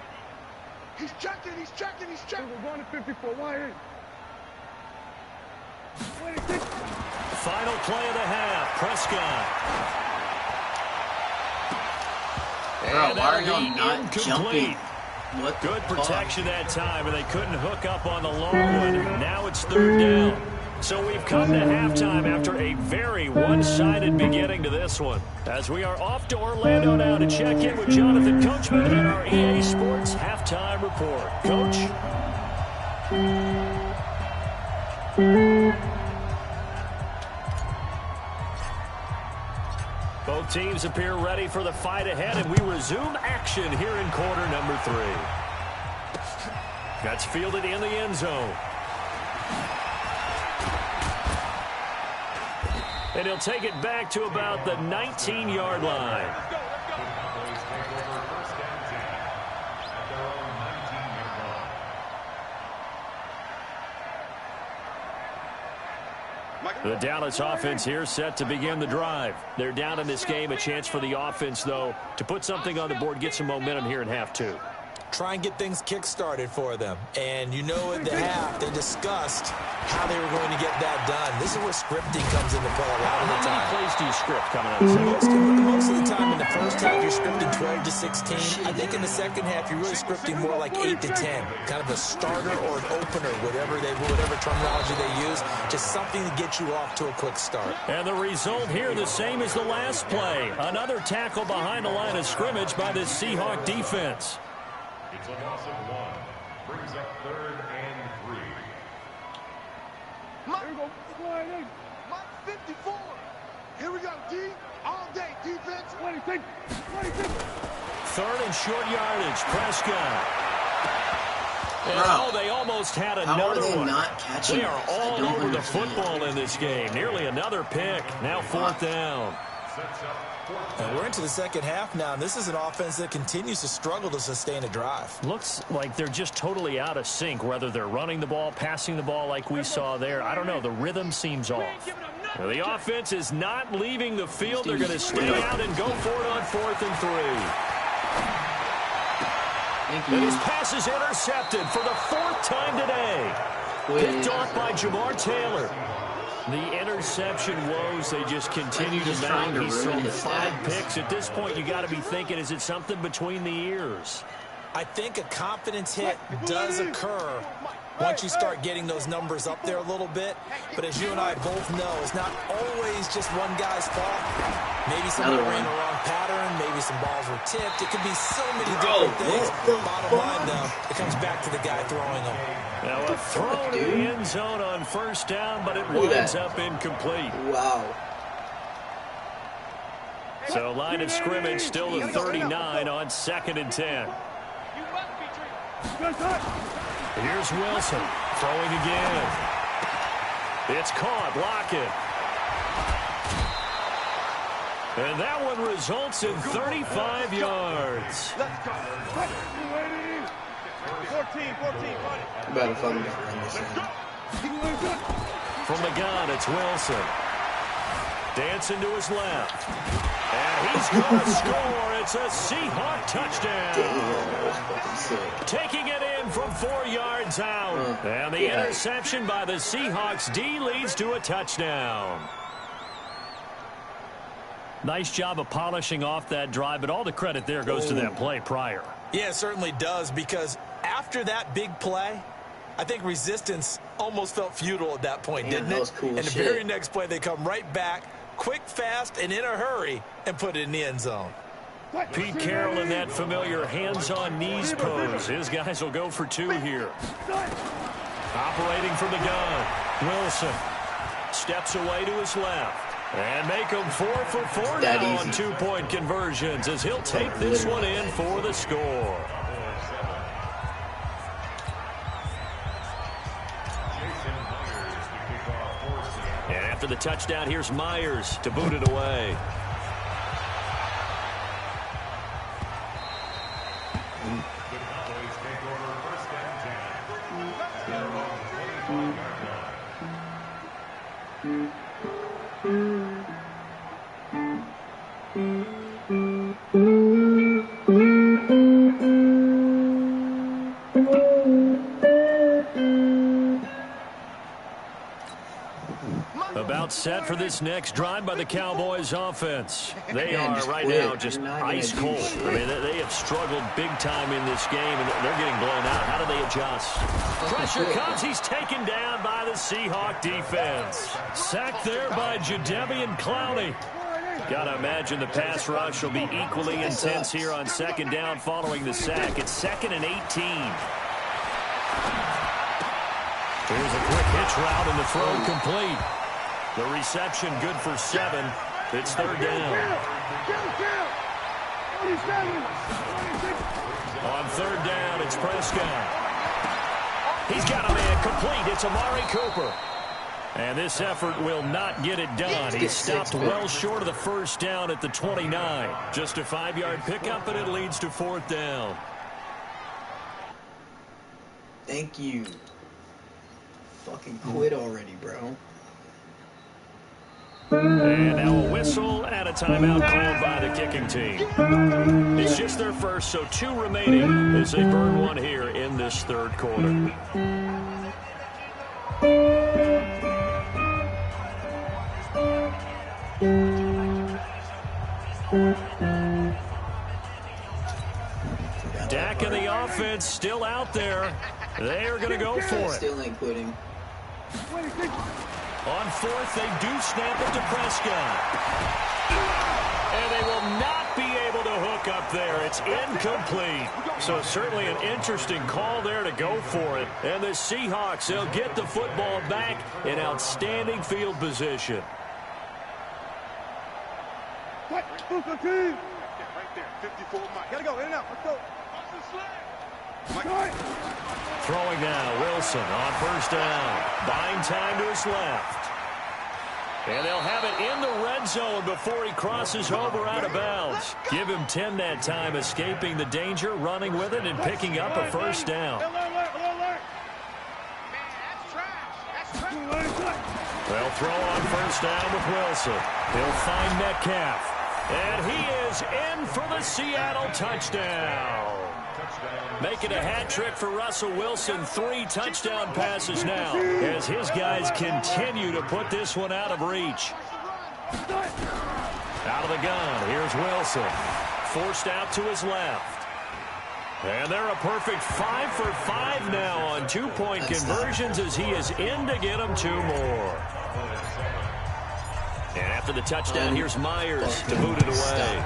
He's checking. We're going to 54. Why here? Final play of the half. Prescott. Bro, why are y'all not jumping? What Good protection that time, and they couldn't hook up on the long one. Now it's 3rd down. So we've come to halftime after a very one-sided beginning to this one. As we are off to Orlando now to check in with Jonathan Coachman and our EA Sports Halftime Report. Coach? Both teams appear ready for the fight ahead, and we resume action here in quarter number 3. That's fielded in the end zone. And he'll take it back to about the 19-yard line. The Dallas offense here set to begin the drive. They're down in this game. A chance for the offense, though, to put something on the board, get some momentum here in half 2. Try and get things kick-started for them. And you know at the half, they discussed how they were going to get that done. This is where scripting comes into play a lot of the time. How many plays do you script coming out of the second? Most of the time in the first half, you're scripting 12 to 16. I think in the second half, you're really scripting more like 8 to 10. Kind of a starter or an opener, whatever terminology they use. Just something to get you off to a quick start. And the result here, the same as the last play. Another tackle behind the line of scrimmage by this Seahawk defense. It's a loss of 1. Brings up 3rd and 3. Here we go. Sliding. Mike 54. Here we go, D. All day. Defense. 26. 26. 3rd and short yardage. Prescott. And they almost had another one. Not catching they are all over the football in this game. Nearly another pick. Now 4th down. And we're into the second half now, and this is an offense that continues to struggle to sustain a drive. Looks like they're just totally out of sync, whether they're running the ball, passing the ball like we saw there. I don't know. The rhythm seems off. Now, the offense is not leaving the field. They're going to stay out and go for it on 4th and 3. And his pass is intercepted for the 4th time today. Picked off by Jamar Taylor. The interception woes, they just continue to mount. He's thrown 5 picks. At this point, you got to be thinking, is it something between the ears? I think a confidence hit does occur once you start getting those numbers up there a little bit. But as you and I both know, it's not always just one guy's fault. Maybe somebody ran the wrong pattern. Maybe some balls were tipped. It could be so many different things. Bottom line, though, it comes back to the guy throwing them. Now a throw to the end zone on 1st down, but it winds up incomplete. Wow. So line of scrimmage still the 39 on 2nd and 10. Here's Wilson throwing again. It's caught. Lockett. And that one results in 35 yards. Let's go. 14. Better fucking run this one. From the gun, it's Wilson. Dancing to his left. And he's going to score. It's a Seahawk touchdown. Damn, that was fucking sick. Taking it in from 4 yards out. And the interception by the Seahawks D leads to a touchdown. Nice job of polishing off that drive, but all the credit there goes to that play prior. Yeah, it certainly does, because after that big play, I think resistance almost felt futile at that point, didn't it? That was cool and shit. The very next play, they come right back, quick, fast, and in a hurry, and put it in the end zone. Pete Carroll in that familiar hands-on knees pose. His guys will go for 2 here. Operating from the gun, Wilson steps away to his left. And make him 4 for 4 now on 2-point conversions as he'll take this one in for the score. And after the touchdown, here's Myers to boot it away. About set for this next drive by the Cowboys offense. They are right now just ice cold. I mean, they have struggled big time in this game, and they're getting blown out. How do they adjust. Pressure comes. He's taken down by the Seahawk defense. Sacked there by Jadeveon Clowney. Got to imagine the pass rush will be equally intense here on second down following the sack. It's 2nd and 18. Here's a quick hitch route and the throw complete. The reception good for 7. It's 3rd down. On 3rd down, it's Prescott. He's got a man complete. It's Amari Cooper. And this effort will not get it done. He stopped well short of the 1st down at the 29. Just a 5-yard pickup, and it leads to 4th down. Thank you. Fucking quit already, bro. And now a whistle and a timeout called by the kicking team. It's just their first, so 2 remaining as they burn one here in this 3rd quarter. Dak and the offense still out there. They are going to go for it. Still ain't quitting. On 4th, they do snap it to Prescott. And they will not be able to hook up there. It's incomplete. So certainly an interesting call there to go for it. And the Seahawks, they'll get the football back in outstanding field position. Right there, 54 Mike. Gotta go, in and out, let's go. Throwing now, Wilson on 1st down. Buying time to his left. And they'll have it in the red zone before he crosses over out of bounds. Give him 10 that time, escaping the danger, running with it, and picking up a 1st down. They'll throw on 1st down with Wilson. He'll find Metcalf. And he is in for the Seattle touchdown. Making a hat trick for Russell Wilson. 3 touchdown passes now as his guys continue to put this one out of reach. Out of the gun, here's Wilson. Forced out to his left. And they're a perfect 5 for 5 now on 2-point conversions as he is in to get them 2 more. And after the touchdown, here's Myers to boot it away.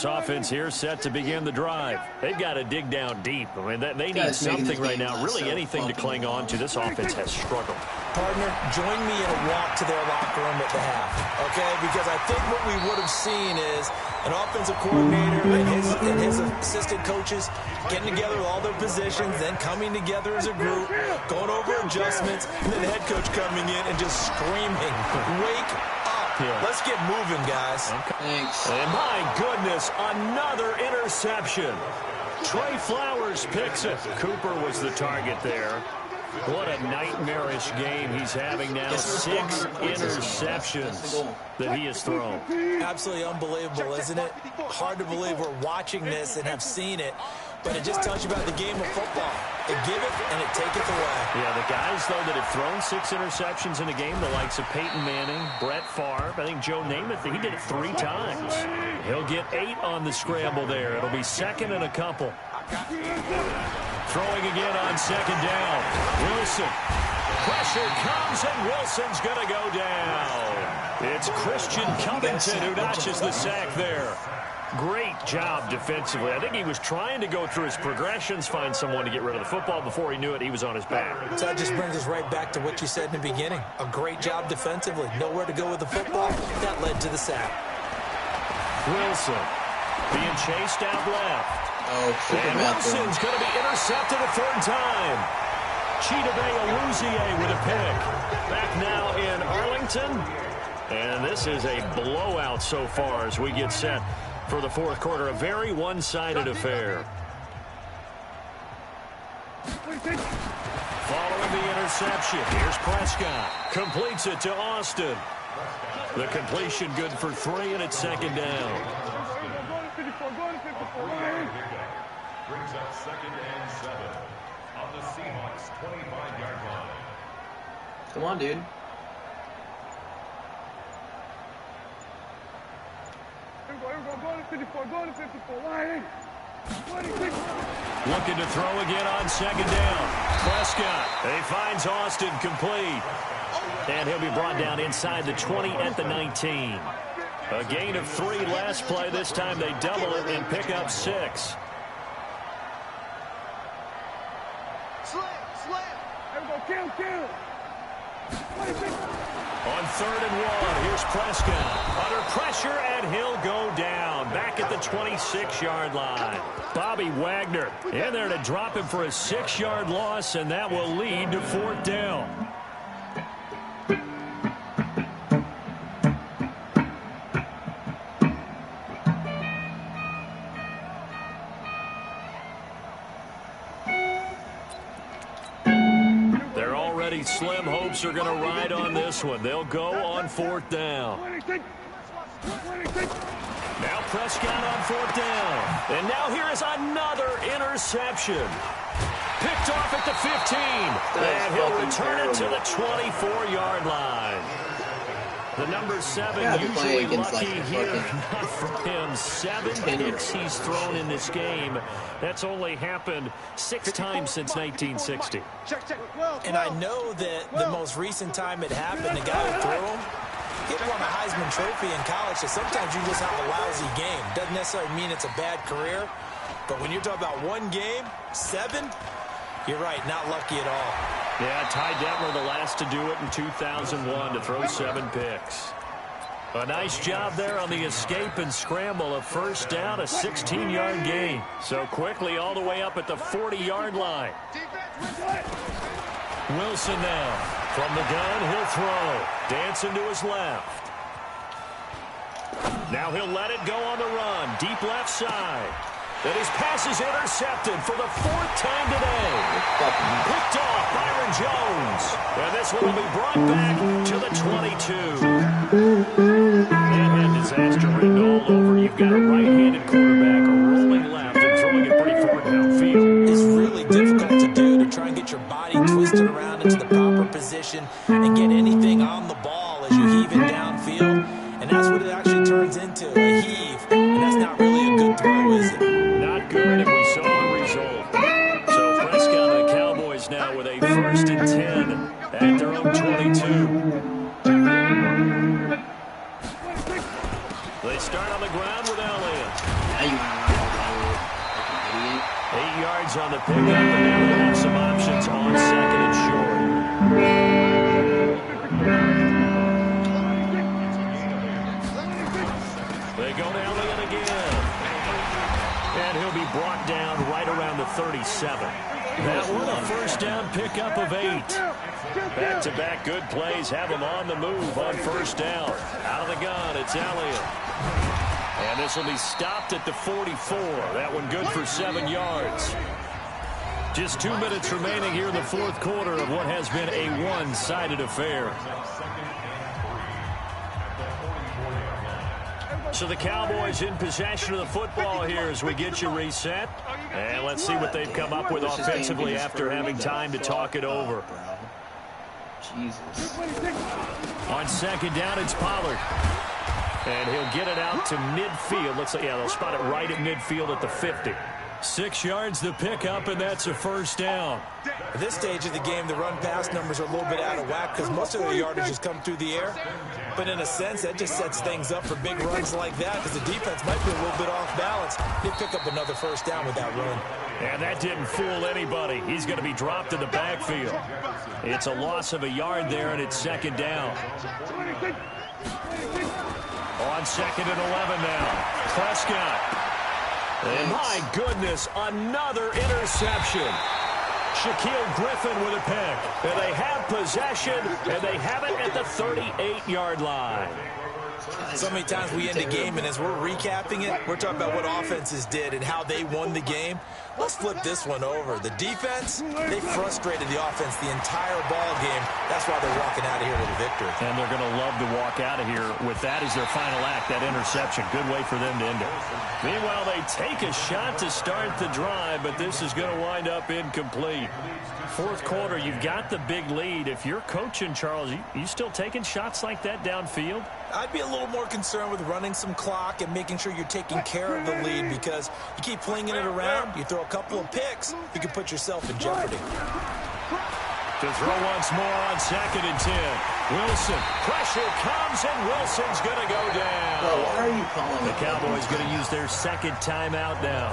Offense here set to begin the drive. They've got to dig down deep. I mean, they need something right now, really anything to cling on to. This offense has struggled. Partner, join me in a walk to their locker room at the half, okay? Because I think what we would have seen is an offensive coordinator and his assistant coaches getting together with all their positions, then coming together as a group, going over adjustments, and then the head coach coming in and just screaming, "Wake up. Yeah. Let's get moving, guys." Thanks. And my goodness, another interception. Trey Flowers picks it. Cooper was the target there. What a nightmarish game he's having now. 6 interceptions that he has thrown. Absolutely unbelievable, isn't it? Hard to believe we're watching this and have seen it, but it just tells you about the game of football. It give it and it taketh away. Yeah, the guys, though, that have thrown 6 interceptions in a game, the likes of Peyton Manning, Brett Favre, I think Joe Namath, he did it 3 times. He'll get 8 on the scramble there. It'll be 2nd and a couple. Throwing again on 2nd down. Wilson. Pressure comes, and Wilson's going to go down. It's Christian Covington who notches the sack there. Great job defensively. I think he was trying to go through his progressions, find someone to get rid of the football. Before he knew it, he was on his back. So that just brings us right back to what you said in the beginning. A great job defensively. Nowhere to go with the football. That led to the sack. Wilson being chased out left. And Wilson's going to be intercepted a 3rd time. Chidobe Awuzie with a pick. Back now in Arlington. And this is a blowout so far as we get set for the 4th quarter. A very one-sided affair. Following the interception. Here's Prescott. Completes it to Austin. The completion good for 3, and it's second down. Brings up 2nd and 7 on the Seahawks 25-yard line. Come on, dude. Looking to throw again on second down. Prescott. He finds Austin complete. And he'll be brought down inside the 20 at the 19. A gain of 3 last play. This time they double it and pick up 6. On 3rd and 1, here's Prescott. Under pressure, and he'll go down. Back at the 26-yard line. Bobby Wagner in there to drop him for a 6-yard loss, and that will lead to 4th down. Slim hopes are going to ride on this one. They'll go on 4th down. Now Prescott on 4th down. And now here is another interception. Picked off at the 15. And he'll return it to the 24-yard line. The number 7 usually lucky here. Not for him. 7 picks he's thrown in this game. That's only happened 6 times since 1960. And I know that the most recent time it happened, the guy who threw him, he won a Heisman Trophy in college, so sometimes you just have a lousy game. Doesn't necessarily mean it's a bad career, but when you're talking about one game, 7, you're right, not lucky at all. Yeah, Ty Detmer the last to do it in 2001 to throw 7 picks. A nice job there on the escape and scramble. A 1st down, a 16-yard gain. So quickly all the way up at the 40-yard line. Wilson now. From the gun, he'll throw. Dancing to his left. Now he'll let it go on the run. Deep left side. And his pass is intercepted for the 4th time today. Picked off Byron Jones. And this one will be brought back to the 22. And had disaster written all over. You've got a right-handed quarterback rolling left and throwing it pretty far downfield. It's really difficult to do, to try and get your body twisted around into the proper position and get anything on the ball as you heave it downfield. And that's what it actually turns into, a heave. And that's not really a good throw, is it? Good, and we saw the result. So Prescott and the Cowboys now with a 1st and 10 at their own 22. They start on the ground with Elliott. 8 yards on the pickup, and now they'll have some options on 2nd and short. They go to Elliott again. And he'll be brought down right around the 37. That one a 1st down pickup of 8. Back-to-back good plays have him on the move on 1st down. Out of the gun, it's Elliott. And this will be stopped at the 44. That one good for 7 yards. Just 2 minutes remaining here in the 4th quarter of what has been a one-sided affair. So the Cowboys in possession of the football here as we get you reset. And let's see what they've come up with offensively after having time to talk it over. Jesus. On 2nd down, it's Pollard. And he'll get it out to midfield. Looks like, yeah, they'll spot it right at midfield at the 50. 6 yards the pickup, and that's a 1st down. At this stage of the game, the run-pass numbers are a little bit out of whack because most of their yardage has come through the air. But in a sense, that just sets things up for big runs like that because the defense might be a little bit off balance. They pick up another 1st down with that run. And that didn't fool anybody. He's going to be dropped in the backfield. It's a loss of a yard there, and it's 2nd down. On 2nd and 11 now. Prescott. And my goodness, another interception. Shaquille Griffin with a pick. And they have possession, and they have it at the 38-yard line. So many times we end a game, and as we're recapping it, we're talking about what offenses did and how they won the game. Let's flip this one over. The defense, they frustrated the offense the entire ball game. That's why they're walking out of here with a victory. And they're going to love to walk out of here with that as their final act, that interception. Good way for them to end it. Meanwhile, they take a shot to start the drive, but this is going to wind up incomplete. Fourth quarter, you've got the big lead. If you're coaching, Charles, you still taking shots like that downfield? I'd be a little more concerned with running some clock and making sure you're taking care of the lead, because you keep flinging it around, you throw a couple of picks, you can put yourself in jeopardy. To throw once more on 2nd and 10. Wilson, pressure comes, and Wilson's going to go down. Bro, why are you calling The Cowboys going to use their second timeout now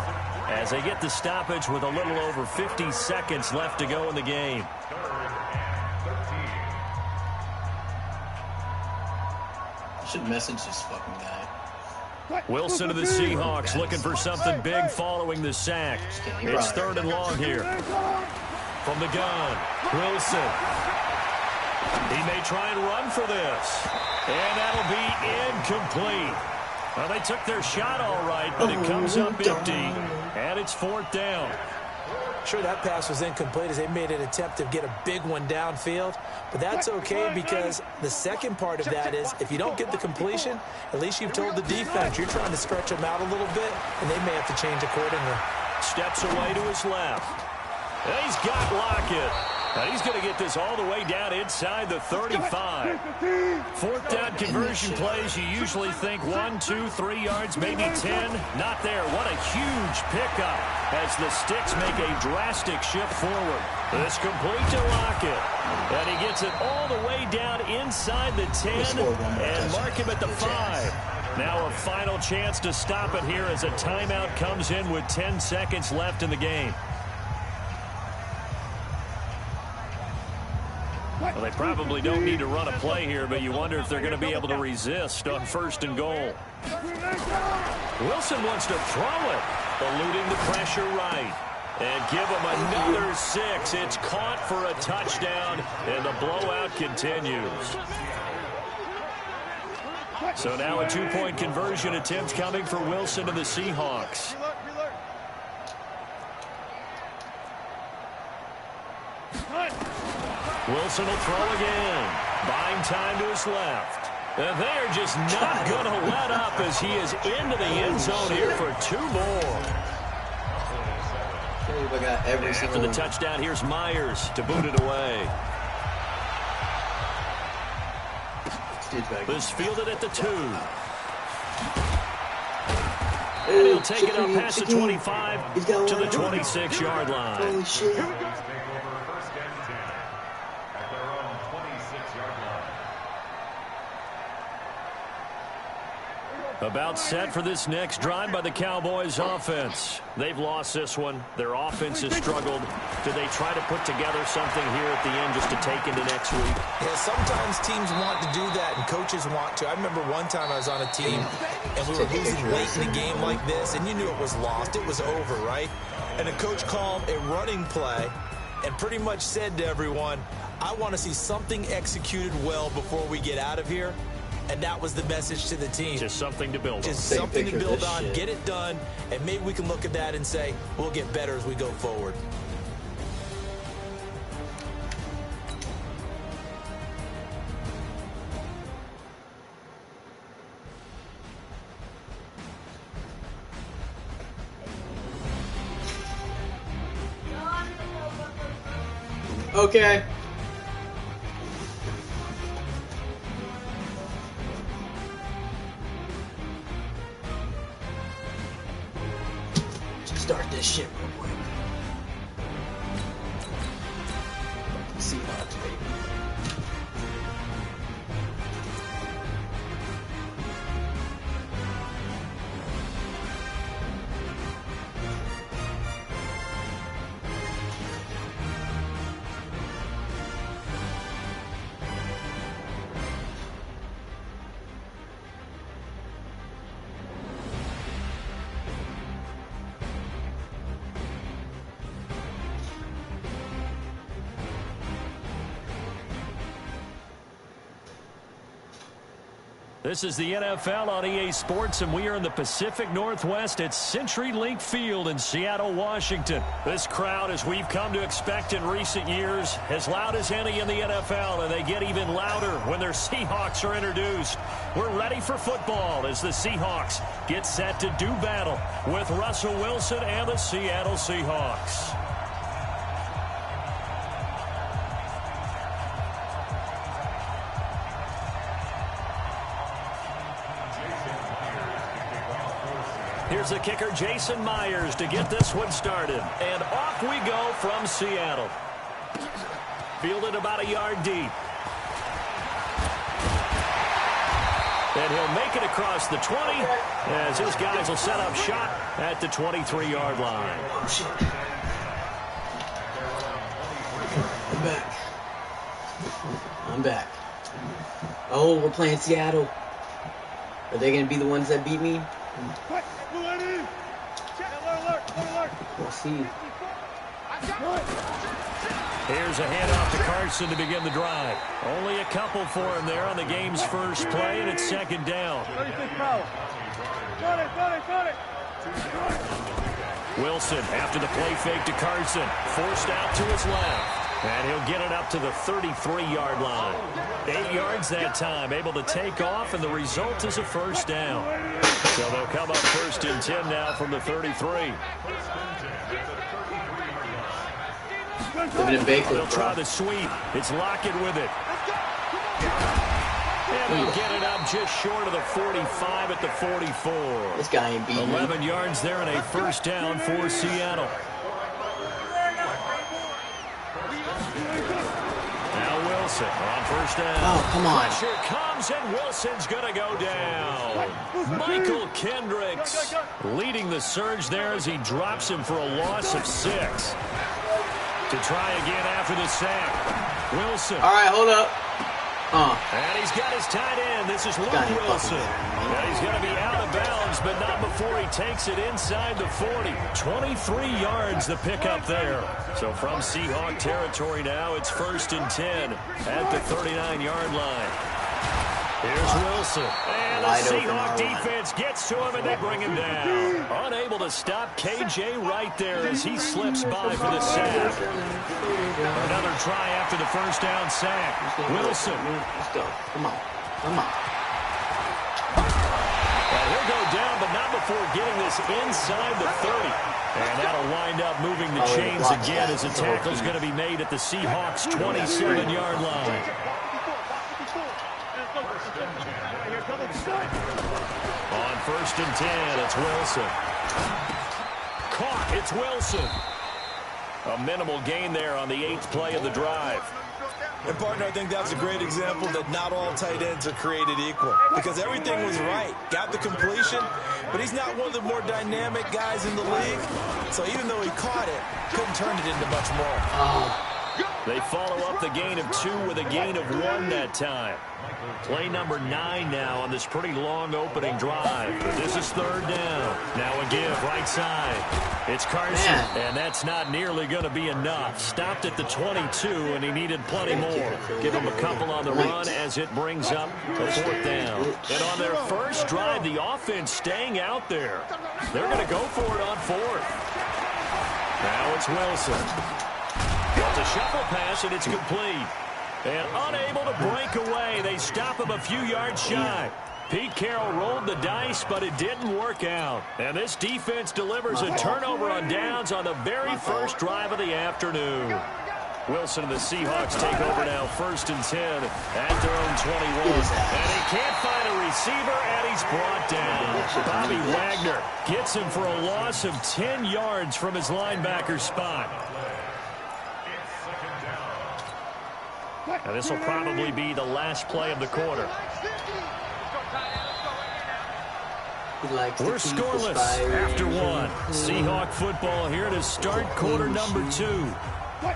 as they get the stoppage with a little over 50 seconds left to go in the game. Should message this fucking guy. Wilson to the Seahawks looking for something big following the sack. It's 3rd and long here. From the gun, Wilson. He may try and run for this. And that'll be incomplete. Well, they took their shot all right, but it comes up empty. And it's 4th down. Sure, that pass was incomplete as they made an attempt to get a big one downfield, but that's okay, because the second part of that is if you don't get the completion, at least you've told the defense you're trying to stretch them out a little bit, and they may have to change accordingly. Steps away to his left. And he's got Lockett. And he's going to get this all the way down inside the 35. 4th down conversion plays, you usually think 1, 2, 3 yards, maybe 10. Not there. What a huge pickup as the Sticks make a drastic shift forward. It's complete to Lockett. And he gets it all the way down inside the 10 and mark him at the 5. Now a final chance to stop it here as a timeout comes in with 10 seconds left in the game. Well, they probably don't need to run a play here, but you wonder if they're going to be able to resist on 1st and goal. Wilson wants to throw it, eluding the pressure right. And give him another 6. It's caught for a touchdown, and the blowout continues. So now a 2-point conversion attempt coming for Wilson and the Seahawks. Wilson will throw again. Buying time to his left. And they're just not going to let up as he is into the end zone here for 2 more. After the touchdown, here's Myers to boot it away. This fielded at the 2. And he'll take it up past the 25 to the 26-yard line. Holy shit. About set for this next drive by the Cowboys offense. They've lost this one. Their offense has struggled. Do they try to put together something here at the end just to take into next week? Yeah, sometimes teams want to do that and coaches want to. I remember one time I was on a team and we were losing late in a game like this, and you knew it was lost. It was over, right? And a coach called a running play and pretty much said to everyone, I want to see something executed well before we get out of here. And that was the message to the team. Just something to build on. Just something to build on, get it done, and maybe we can look at that and say, we'll get better as we go forward. Okay. Start this shit real quick. Seahawks, baby. This is the NFL on EA Sports, and we are in the Pacific Northwest at CenturyLink Field in Seattle, Washington. This crowd, as we've come to expect in recent years, as loud as any in the NFL, and they get even louder when their Seahawks are introduced. We're ready for football as the Seahawks get set to do battle with Russell Wilson and the Seattle Seahawks. Here's the kicker, Jason Myers, to get this one started. And off we go from Seattle. Fielded about a yard deep. And he'll make it across the 20 as his guys will set up shop at the 23-yard line. Oh, shit. I'm back. Oh, we're playing Seattle. Are they going to be the ones that beat me? We'll see. Here's a handoff to Carson to begin the drive. Only a couple for him there on the game's first play, and it's second down. Wilson, after the play fake to Carson, forced out to his left. And he'll get it up to the 33-yard line. 8 yards that time, able to take off, and the result is a first down. So they'll come up first and 10 now from the 33. They'll try the sweep. It's Lockett with it. And he'll get it up just short of the 45 at the 44. This guy ain't beating 11 yards there and a first down for Seattle. Wilson on first down. Oh, come on. Pressure comes, and Wilson's going to go down. Michael Kendricks leading the surge there as he drops him for a loss of 6. To try again after the sack. Wilson. All right, hold up. And he's got his tight end. This is Luke Wilson. Now he's going to be out of bounds, but not before he takes it inside the 40. 23 yards the pickup there. So from Seahawk territory now, it's first and 10 at the 39-yard line. Here's Wilson. And the Seahawk defense gets to him, and they bring him down. Unable to stop KJ right there as he slips by for the sack. Another try after the first down sack. Wilson. Let's go. Come on. Come on. Well, he'll go down, but not before getting this inside the 30. And that'll wind up moving the chains again as the tackle's going to be made at the Seahawks' 27-yard line. On first and 10, it's Wilson. Caught, it's Wilson. A minimal gain there on the 8th play of the drive. And, partner, I think that's a great example that not all tight ends are created equal. Because everything was right. Got the completion, but he's not one of the more dynamic guys in the league. So even though he caught it, couldn't turn it into much more. They follow up the gain of 2 with a gain of 1 that time. Play number 9 now on this pretty long opening drive. But this is third down. Now a give right side. It's Carson, and that's not nearly going to be enough. Stopped at the 22, and he needed plenty more. Give him a couple on the run as it brings up a 4th down. And on their first drive, the offense staying out there. They're going to go for it on 4th. Now it's Wilson. It's a shuffle pass, and it's complete. And unable to break away. They stop him a few yards shy. Pete Carroll rolled the dice, but it didn't work out. And this defense delivers a turnover on downs on the very first drive of the afternoon. Wilson and the Seahawks take over now first and 10 at their own 21. And he can't find a receiver, and he's brought down. Bobby Wagner gets him for a loss of 10 yards from his linebacker spot. Now this will probably be the last play of the quarter. We're scoreless after 1. Seahawk football here to start quarter number 2.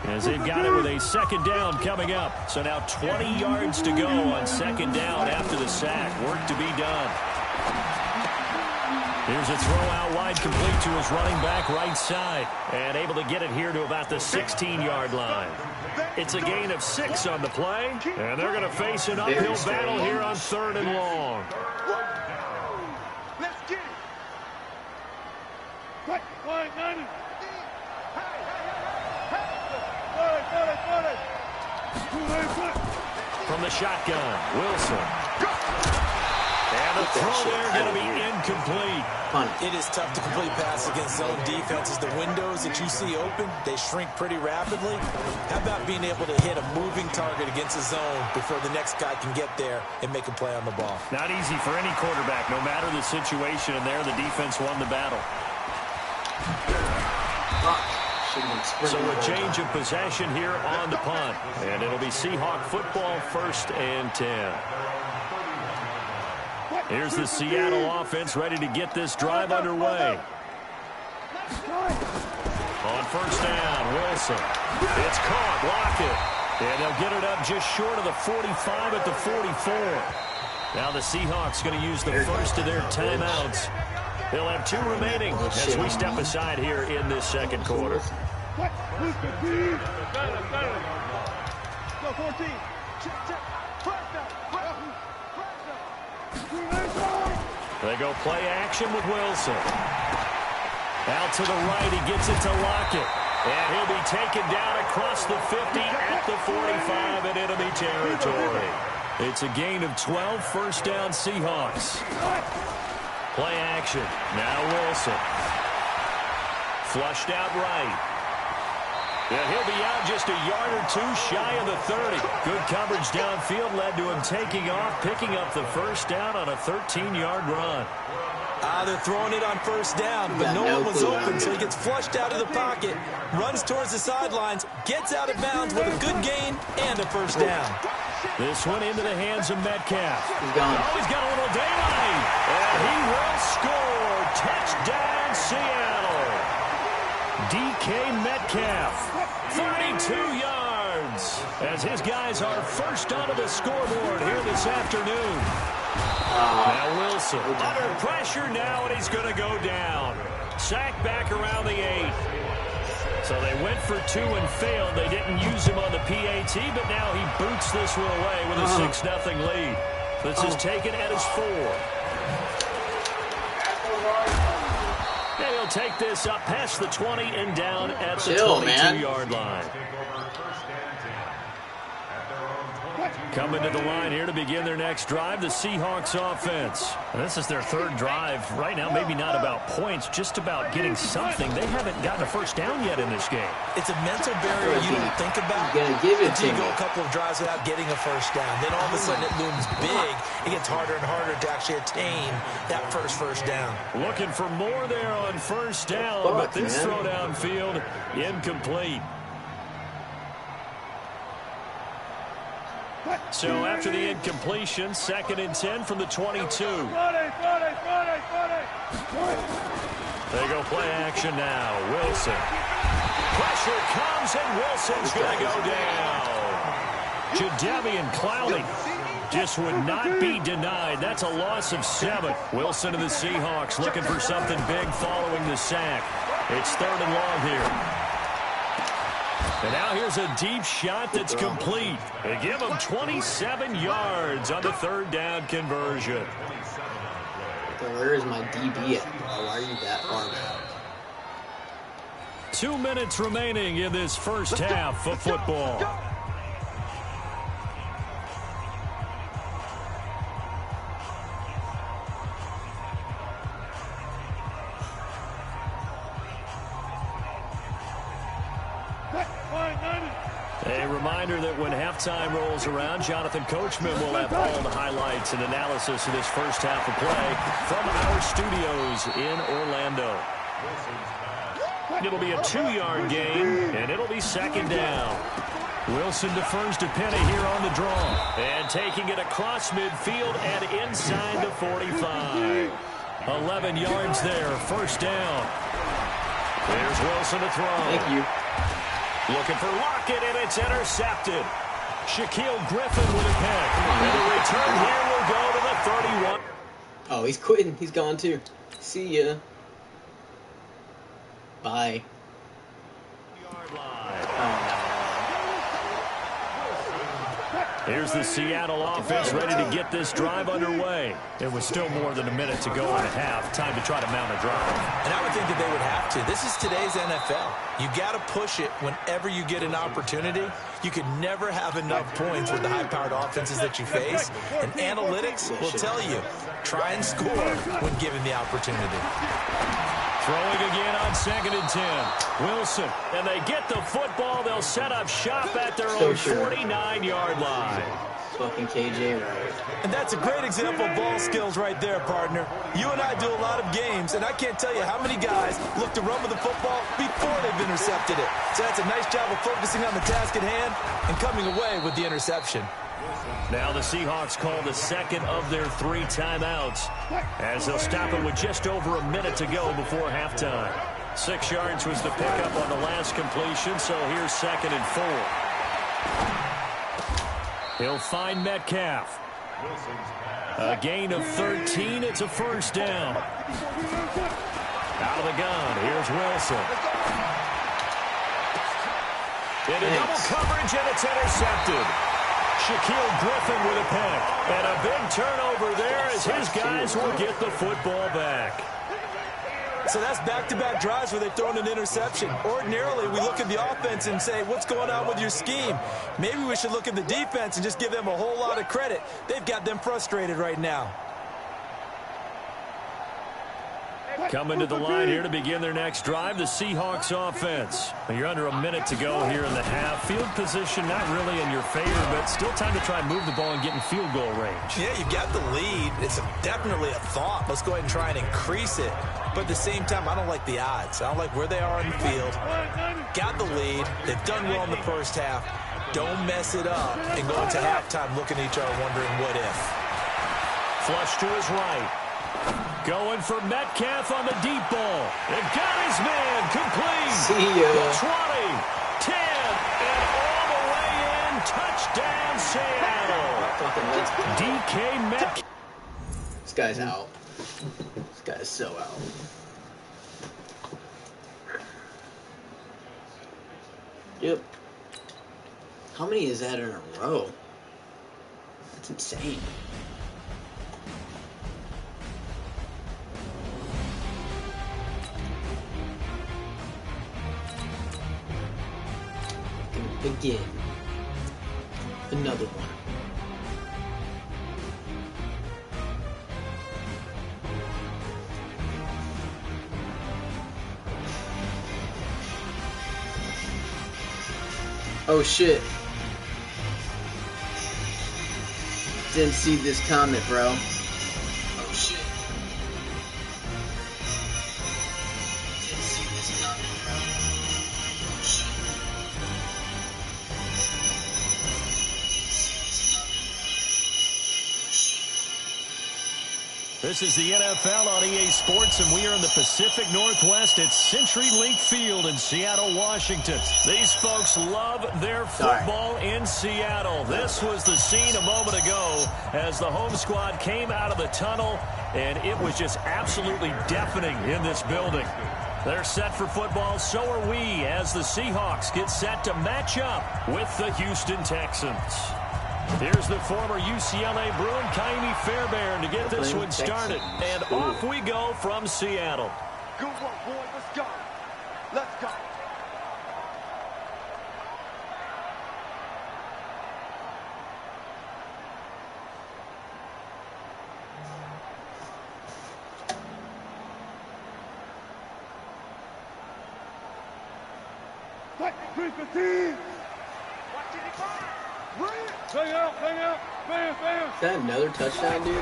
As they've got it with a second down coming up. So now 20 yards to go on second down after the sack. Work to be done. Here's a throw out wide, complete to his running back right side. And able to get it here to about the 16-yard line. It's a gain of 6 on the play. And they're going to face an uphill battle here on 3rd and long. Let's get it. From the shotgun, Wilson. And the throw there going to be incomplete. It is tough to complete passes against zone defenses. The windows that you see open, they shrink pretty rapidly. How about being able to hit a moving target against a zone before the next guy can get there and make a play on the ball? Not easy for any quarterback, no matter the situation. And there, the defense won the battle. So a change of possession here on the punt. And it'll be Seahawk football, 1st and 10. Here's the Seattle offense ready to get this drive underway. On 1st down, Wilson. It's caught, Lockett. And they'll get it up just short of the 45 at the 44. Now the Seahawks going to use the first of their timeouts. They'll have 2 remaining as we step aside here in this 2nd quarter. Go 14. They go play action with Wilson. Out to the right, he gets it to Lockett. And he'll be taken down across the 50 at the 45 in enemy territory. It's a gain of 12, 1st down Seahawks. Play action. Now Wilson. Flushed out right. Yeah, he'll be out just a yard or 2 shy of the 30. Good coverage downfield led to him taking off, picking up the 1st down on a 13-yard run. They're throwing it on 1st down, but no one was open, so he gets flushed out of the pocket, runs towards the sidelines, gets out of bounds with a good gain and a 1st down. This one into the hands of Metcalf. He's gone. Oh, he's got a little daylight. And he will score. Touchdown, Seattle. DK Metcalf, 32 yards, as his guys are first onto the scoreboard here this afternoon. Now Wilson under pressure now, and he's going to go down. Sacked back around the 8. So they went for 2 and failed. They didn't use him on the PAT, but now he boots this one away with a 6-0 lead. This is taken at his 4. And he'll take this up past the 20 and down at the 22-yard line. Coming to the line here to begin their next drive, the Seahawks offense. And this is their 3rd drive. Right now, maybe not about points, just about getting something. They haven't gotten a 1st down yet in this game. It's a mental barrier you don't think about. You gotta give it to you me. go a couple of drives without getting a 1st down. Then all of a sudden it looms big. It gets harder and harder to actually attain that first down. Looking for more there on 1st down, but this throw downfield incomplete. So after the incompletion, 2nd and 10 from the 22. They go play action now. Wilson. Pressure comes, and Wilson's going to go down. Jadeveon Clowney just would not be denied. That's a loss of 7. Wilson to the Seahawks looking for something big following the sack. It's 3rd and long here. And now here's a deep shot that's complete. They give him 27 yards on the 3rd down conversion. Where is my DB at? Why are you that far back? 2 minutes remaining in this first half of football. A reminder that when halftime rolls around, Jonathan Coachman will have all the highlights and analysis of this first half of play from our studios in Orlando. It'll be a 2-yard gain, and it'll be 2nd down. Wilson defers to Penny here on the draw. And taking it across midfield and inside the 45. 11 yards there, 1st down. There's Wilson to throw. Thank you. Looking for Lockett, and it's intercepted. Shaquille Griffin with a pick. And the return here will go to the 31. Oh, he's quitting. He's gone too. See ya. Bye. Here's the Seattle offense ready to get this drive underway. There was still more than a minute to go in the half. Time to try to mount a drive. And I would think that they would have to. This is today's NFL. You got to push it whenever you get an opportunity. You could never have enough points with the high-powered offenses that you face. And analytics will tell you, try and score when given the opportunity. Throwing again on 2nd and 10. Wilson, and they get the football. They'll set up shop at their own 49-yard line. Fucking KJ Wright. And that's a great example of ball skills right there, partner. You and I do a lot of games, and I can't tell you how many guys look to run with the football before they've intercepted it. So that's a nice job of focusing on the task at hand and coming away with the interception. Now the Seahawks call the second of their 3 timeouts as they'll stop it with just over a minute to go before halftime. 6 yards was the pickup on the last completion, so here's 2nd and 4. He'll find Metcalf. A gain of 13. It's a first down. Out of the gun. Here's Wilson. Into double coverage, and it's intercepted. Shaquille Griffin with a pick. And a big turnover there as his guys will get the football back. So that's back-to-back drives where they've thrown an interception. Ordinarily, we look at the offense and say, what's going on with your scheme? Maybe we should look at the defense and just give them a whole lot of credit. They've got them frustrated right now. Coming to the line here to begin their next drive, the Seahawks offense. You're under a minute to go here in the half. Field position not really in your favor, but still time to try and move the ball and get in field goal range. Yeah, you've got the lead. It's definitely a thought. Let's go ahead and try and increase it. But at the same time, I don't like the odds. I don't like where they are in the field. Got the lead. They've done well in the first half. Don't mess it up and go into halftime looking at each other wondering what if. Flush to his right. Going for Metcalf on the deep ball. And got his man complete. See ya. 20, 10, and all the way in. Touchdown, Seattle. DK Metcalf. This guy's out. This guy is so out. Yep. How many is that in a row? That's insane. Again. Another one. Oh shit. Didn't see this comment, bro. Oh shit. Didn't see this comment, bro. Oh shit. This is the NFL on EA Sports, and we are in the Pacific Northwest at CenturyLink Field in Seattle, Washington. These folks love their football in Seattle. This was the scene a moment ago as the home squad came out of the tunnel, and it was just absolutely deafening in this building. They're set for football, so are we, as the Seahawks get set to match up with the Houston Texans. Here's the former UCLA Bruin, Kaimi Fairbairn, to get this one started. And off we go from Seattle. Good work, boys. Let's go. Let's go. Fight, 315. Bang out, bang out, bam, bam. Is that another touchdown, dude?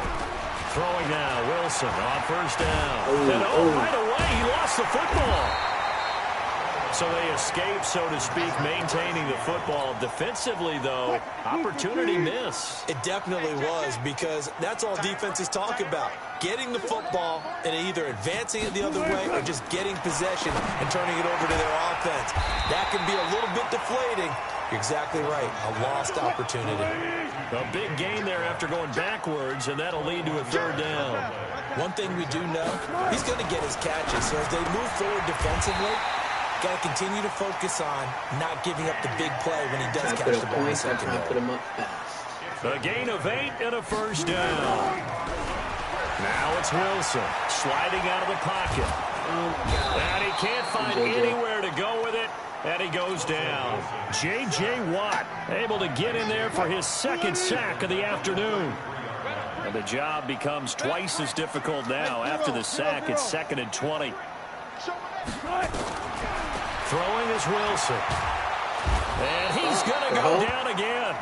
Throwing now, Wilson on first down. Right away, he lost the football. So they escape, so to speak, maintaining the football. Defensively, though, opportunity miss. It definitely was, because that's all defenses talk about. Getting the football and either advancing it the other way or just getting possession and turning it over to their offense. That can be a little bit deflating You're exactly right. A lost opportunity. A big gain there after going backwards, and that'll lead to a third down. One thing we do know, he's going to get his catches. So as they move forward defensively, got to continue to focus on not giving up the big play when he does catch the ball in secondary. Put him up fast. A gain of 8 and a first down. Now it's Wilson sliding out of the pocket. And he can't find anywhere to go with it. And he goes down. J.J. Watt able to get in there for his second sack of the afternoon. And the job becomes twice as difficult now. After the sack, it's 2nd and 20. Throwing is Wilson. And he's going to go down again.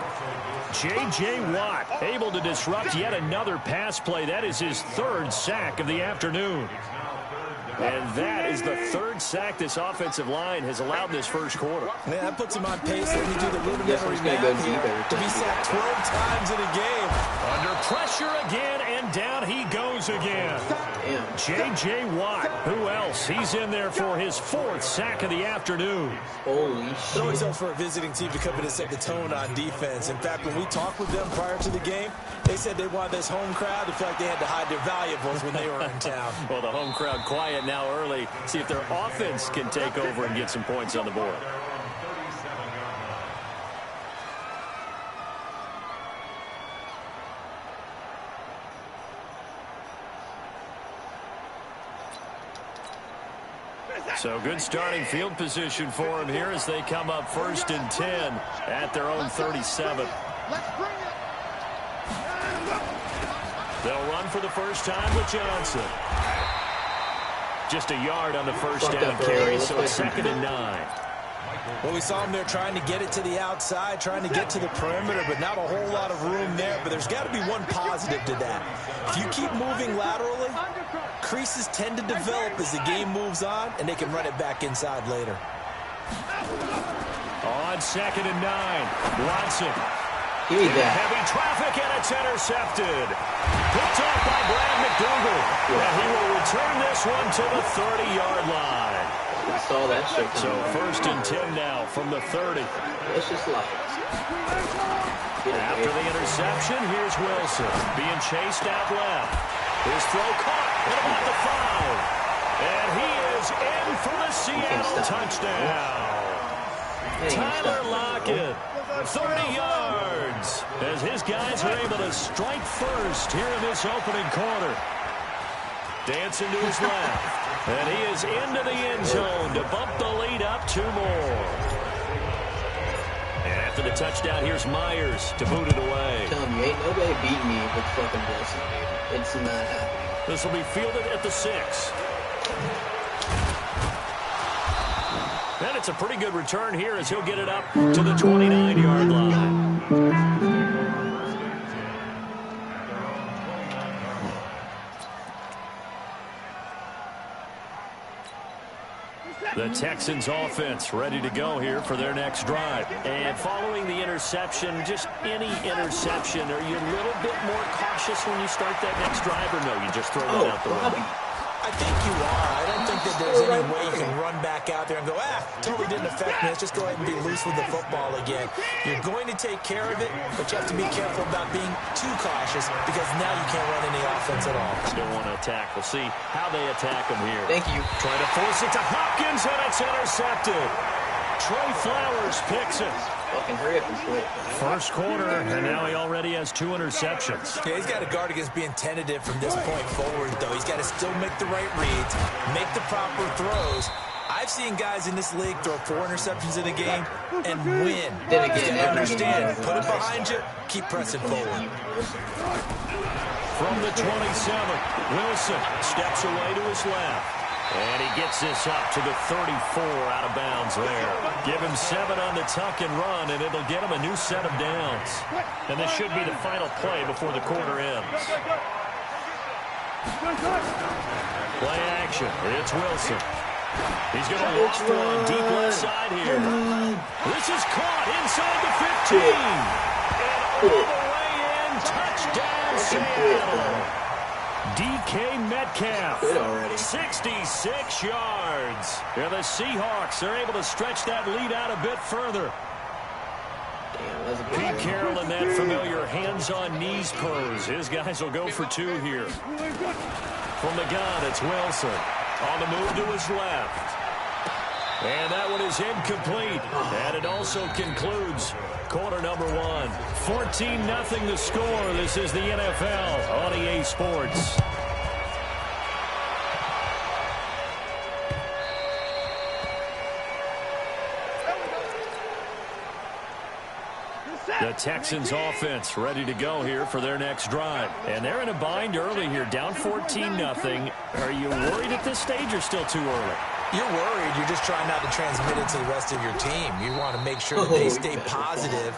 J.J. Watt able to disrupt yet another pass play. That is his 3rd sack of the afternoon. And that is the 3rd sack this offensive line has allowed in this first quarter. Man, that puts him on pace. Let me do the rudimentary math here to be sacked 12 times in a game. Under pressure again, and down he goes again. J.J. Watt, who else? He's in there for his 4th sack of the afternoon. Holy It shit. always helps for a visiting team to come in and set the tone on defense. In fact, when we talked with them prior to the game, they said they wanted this home crowd to feel like they had to hide their valuables when they were in town. Well, the home crowd quiet now early. See if their offense can take over and get some points on the board. So good starting field position for him here as they come up 1st and 10 at their own 37. They'll run for the first time with Johnson. Just a yard on the first down carry, so it's 2nd and 9. Well, we saw him there trying to get it to the outside, trying to get to the perimeter, but not a whole lot of room there. But there's got to be one positive to that. If you keep moving laterally, creases tend to develop as the game moves on, and they can run it back inside later. On 2nd and 9, Watson. Give me that. Heavy traffic, and it's intercepted. Picked off by Brad McDougal. And he will return this one to the 30-yard line. I saw that shit. So 1st and 10 now from the 30. It's just like. After the interception, here's Wilson being chased out left. His throw caught at about the 5. And he is in for the Seattle touchdown. Tyler Lockett, 30 yards, as his guys are able to strike first here in this opening quarter. Dancing to his left, and he is into the end zone to bump the lead up 2 more. And after the touchdown, here's Myers to boot it away. I'm telling you, ain't nobody beating me with fucking Wilson, dude. It's not happening. This will be fielded at the 6. And it's a pretty good return here as he'll get it up to the 29-yard line. The Texans offense ready to go here for their next drive. And following the interception, just any interception, are you a little bit more cautious when you start that next drive, or no, you just throw it out the window? I think you are. I don't think that there's any way you can run back out there and go, totally didn't affect me. Let's just go ahead and be loose with the football again. You're going to take care of it, but you have to be careful about being too cautious because now you can't run any offense at all. Still want to attack. We'll see how they attack him here. Thank you. Trying to force it to Hopkins, and it's intercepted. Trey Flowers picks it. Fucking hurry up and quit. First quarter, and now he already has 2 interceptions. Yeah, he's got to guard against being tentative from this point forward, though. He's got to still make the right reads, make the proper throws. I've seen guys in this league throw 4 interceptions in a game and win. Then again, you understand, put it behind you, keep pressing forward. From the 27, Wilson steps away to his left. And he gets this up to the 34 out of bounds there. Give him 7 on the tuck and run, and it'll get him a new set of downs. And this should be the final play before the quarter ends. Play action. It's Wilson. He's going to loft one deep left side here. This is caught inside the 15. And all the way in, touchdown Seattle. DK Metcalf, 66 yards. And the Seahawks are able to stretch that lead out a bit further. was a good Pete one. Carroll in that familiar hands-on knees pose. His guys will go for two here. From the gun, it's Wilson. On the move to his left. And that one is incomplete. And it also concludes quarter number one. 14-0 the score. This is the NFL on EA Sports. The Texans offense ready to go here for their next drive. And they're in a bind early here, down 14-0. Are you worried at this stage or still too early? You're worried. You're just trying not to transmit it to the rest of your team. You want to make sure that they stay positive.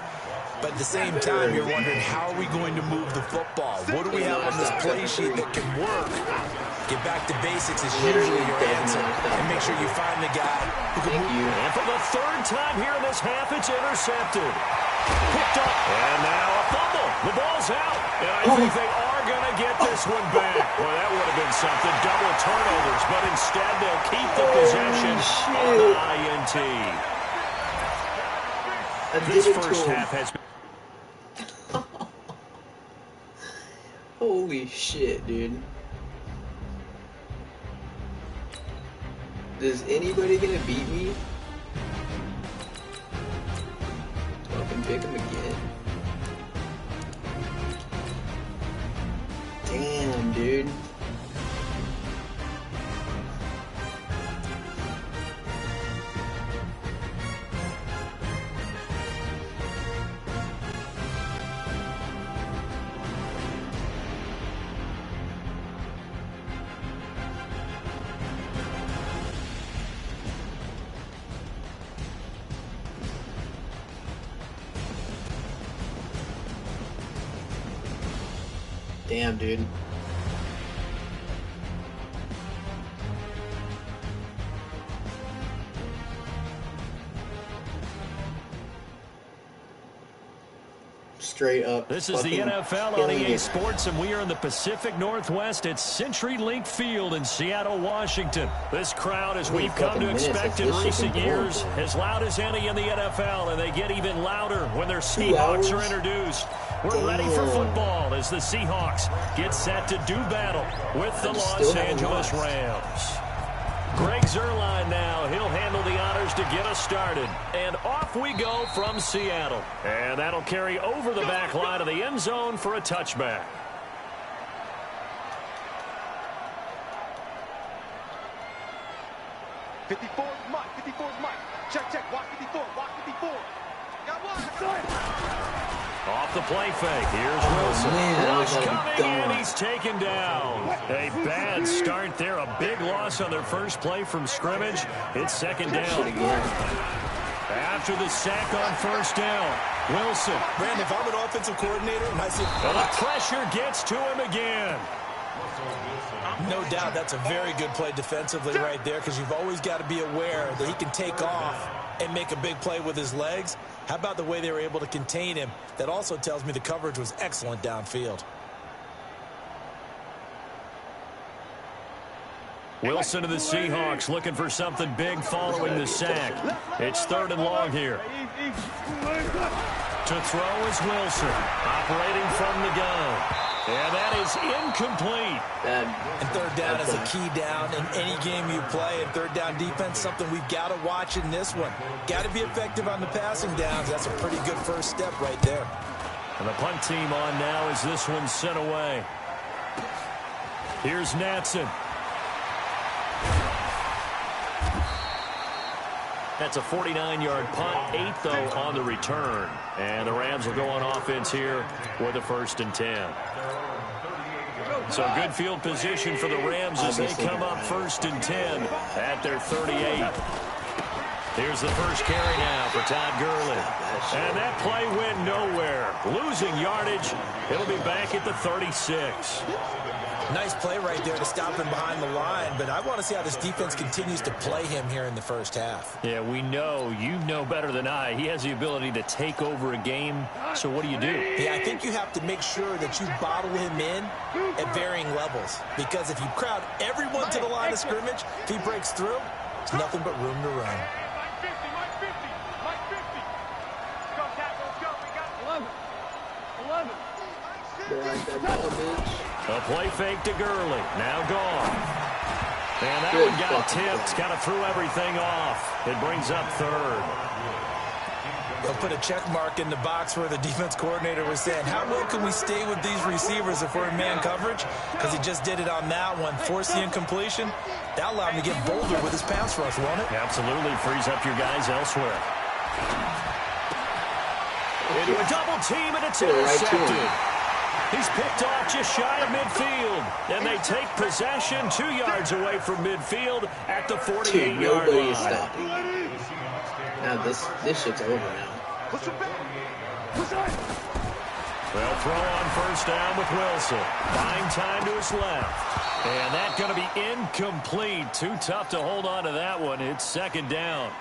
But at the same time, you're wondering, how are we going to move the football? What do we have on this play sheet that can work? Get back to basics is usually your answer. And make sure you find the guy who can move. And for the third time here in this half, it's intercepted. Picked up. And now a fumble. The ball's out. And I think they are going to get this one back. Well, that would have been something. Double turnovers. But instead, they'll keep the possession on the INT. This first half has been... Holy shit, dude. Is anybody gonna beat me? Fucking pick him again. Damn, dude. Damn, dude. Straight up. This is the NFL on EA Sports, and we are in the Pacific Northwest at CenturyLink Field in Seattle, Washington. This crowd, as we've come to expect in recent years, as loud as any in the NFL, and they get even louder when their Seahawks are introduced. We're ready for football as the Seahawks get set to do battle with the Los Angeles Rams. Greg Zuerlein now. He'll handle the honors to get us started. And off we go from Seattle. And that'll carry over the back line of the end zone for a touchback. Mike. 54 is Mike. Check. Watch 54. Watch 54. Got one. Off the play fake. Here's Wilson. Rush coming, and he's taken down. A bad start there. A big loss on their first play from scrimmage. It's second down. After the sack on first down, Wilson. Brandon, if I'm an offensive coordinator and I see... And the pressure gets to him again. No doubt that's a very good play defensively right there, because you've always got to be aware that he can take off and make a big play with his legs. How about the way they were able to contain him? That also tells me the coverage was excellent downfield. Wilson of the Seahawks looking for something big following the sack. It's third and long here. To throw is Wilson, operating from the gun. And that is incomplete. And third down is a key down in any game you play. And third down defense, something we've got to watch in this one. Got to be effective on the passing downs. That's a pretty good first step right there. And the punt team on now as this one's sent away. Here's Natson. That's a 49-yard punt, 8 though on the return. And the Rams will go on offense here with a 1st and 10. So good field position for the Rams as they come up 1st and 10 at their 38. Here's the first carry now for Todd Gurley. And that play went nowhere. Losing yardage. He'll be back at the 36. Nice play right there to stop him behind the line, but I want to see how this defense continues to play him here in the first half. Yeah, we know, you know better than I, he has the ability to take over a game. So what do? Yeah, I think you have to make sure that you bottle him in at varying levels, because if you crowd everyone to the line of scrimmage, if he breaks through, it's nothing but room to run. Mike 50. Go, tackle, let's go. We got A play fake to Gurley. Now gone. And that Good one got fucking tipped. Kind of threw everything off. It brings up third. They'll put a check mark in the box where the defense coordinator was saying, how well can we stay with these receivers if we're in man coverage? Because he just did it on that one. Force the incompletion. That allowed him to get bolder with his pass rush, won't it? Absolutely. Frees up your guys elsewhere. Into a double team, and it's intercepted. He's picked off just shy of midfield. And they take possession 2 yards away from midfield at the 48-yard line. Is stopping. Now this shit's over now. They'll throw on first down with Wilson. Buying time to his left. And that's going to be incomplete. Too tough to hold on to that one. It's second down.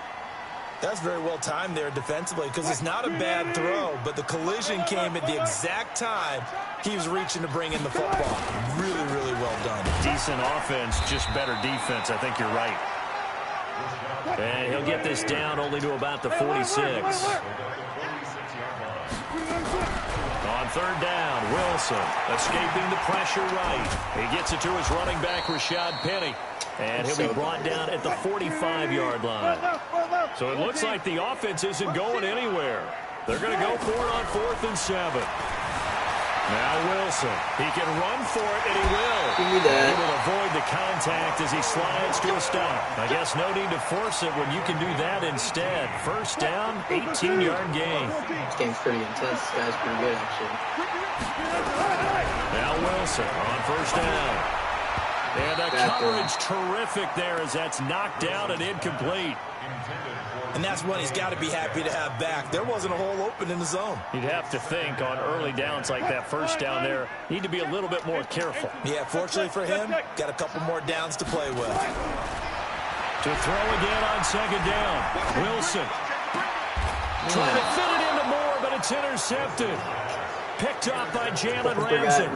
That's very well timed there defensively because it's not a bad throw, but the collision came at the exact time he was reaching to bring in the football. Really, really well done. Decent offense, just better defense. I think you're right. And he'll get this down only to about the 46. On third down, Wilson escaping the pressure right. He gets it to his running back, Rashad Penny. And he'll be brought down at the 45-yard line. So it looks like the offense isn't going anywhere. They're going to go for it on 4th and 7. Now Wilson. He can run for it, and he will. He will avoid the contact as he slides to a stop. I guess no need to force it when you can do that instead. First down, 18-yard gain. This game's pretty intense. This guy's pretty good, actually. Now Wilson on first down. And the coverage terrific there as that's knocked down and incomplete. And that's one he's got to be happy to have back. There wasn't a hole open in the zone. You'd have to think on early downs like that first down there, need to be a little bit more careful. Yeah, fortunately for him, got a couple more downs to play with. To throw again on second down. Wilson. Trying to fit it into Moore, but it's intercepted. Picked up by Jalen Ramsey.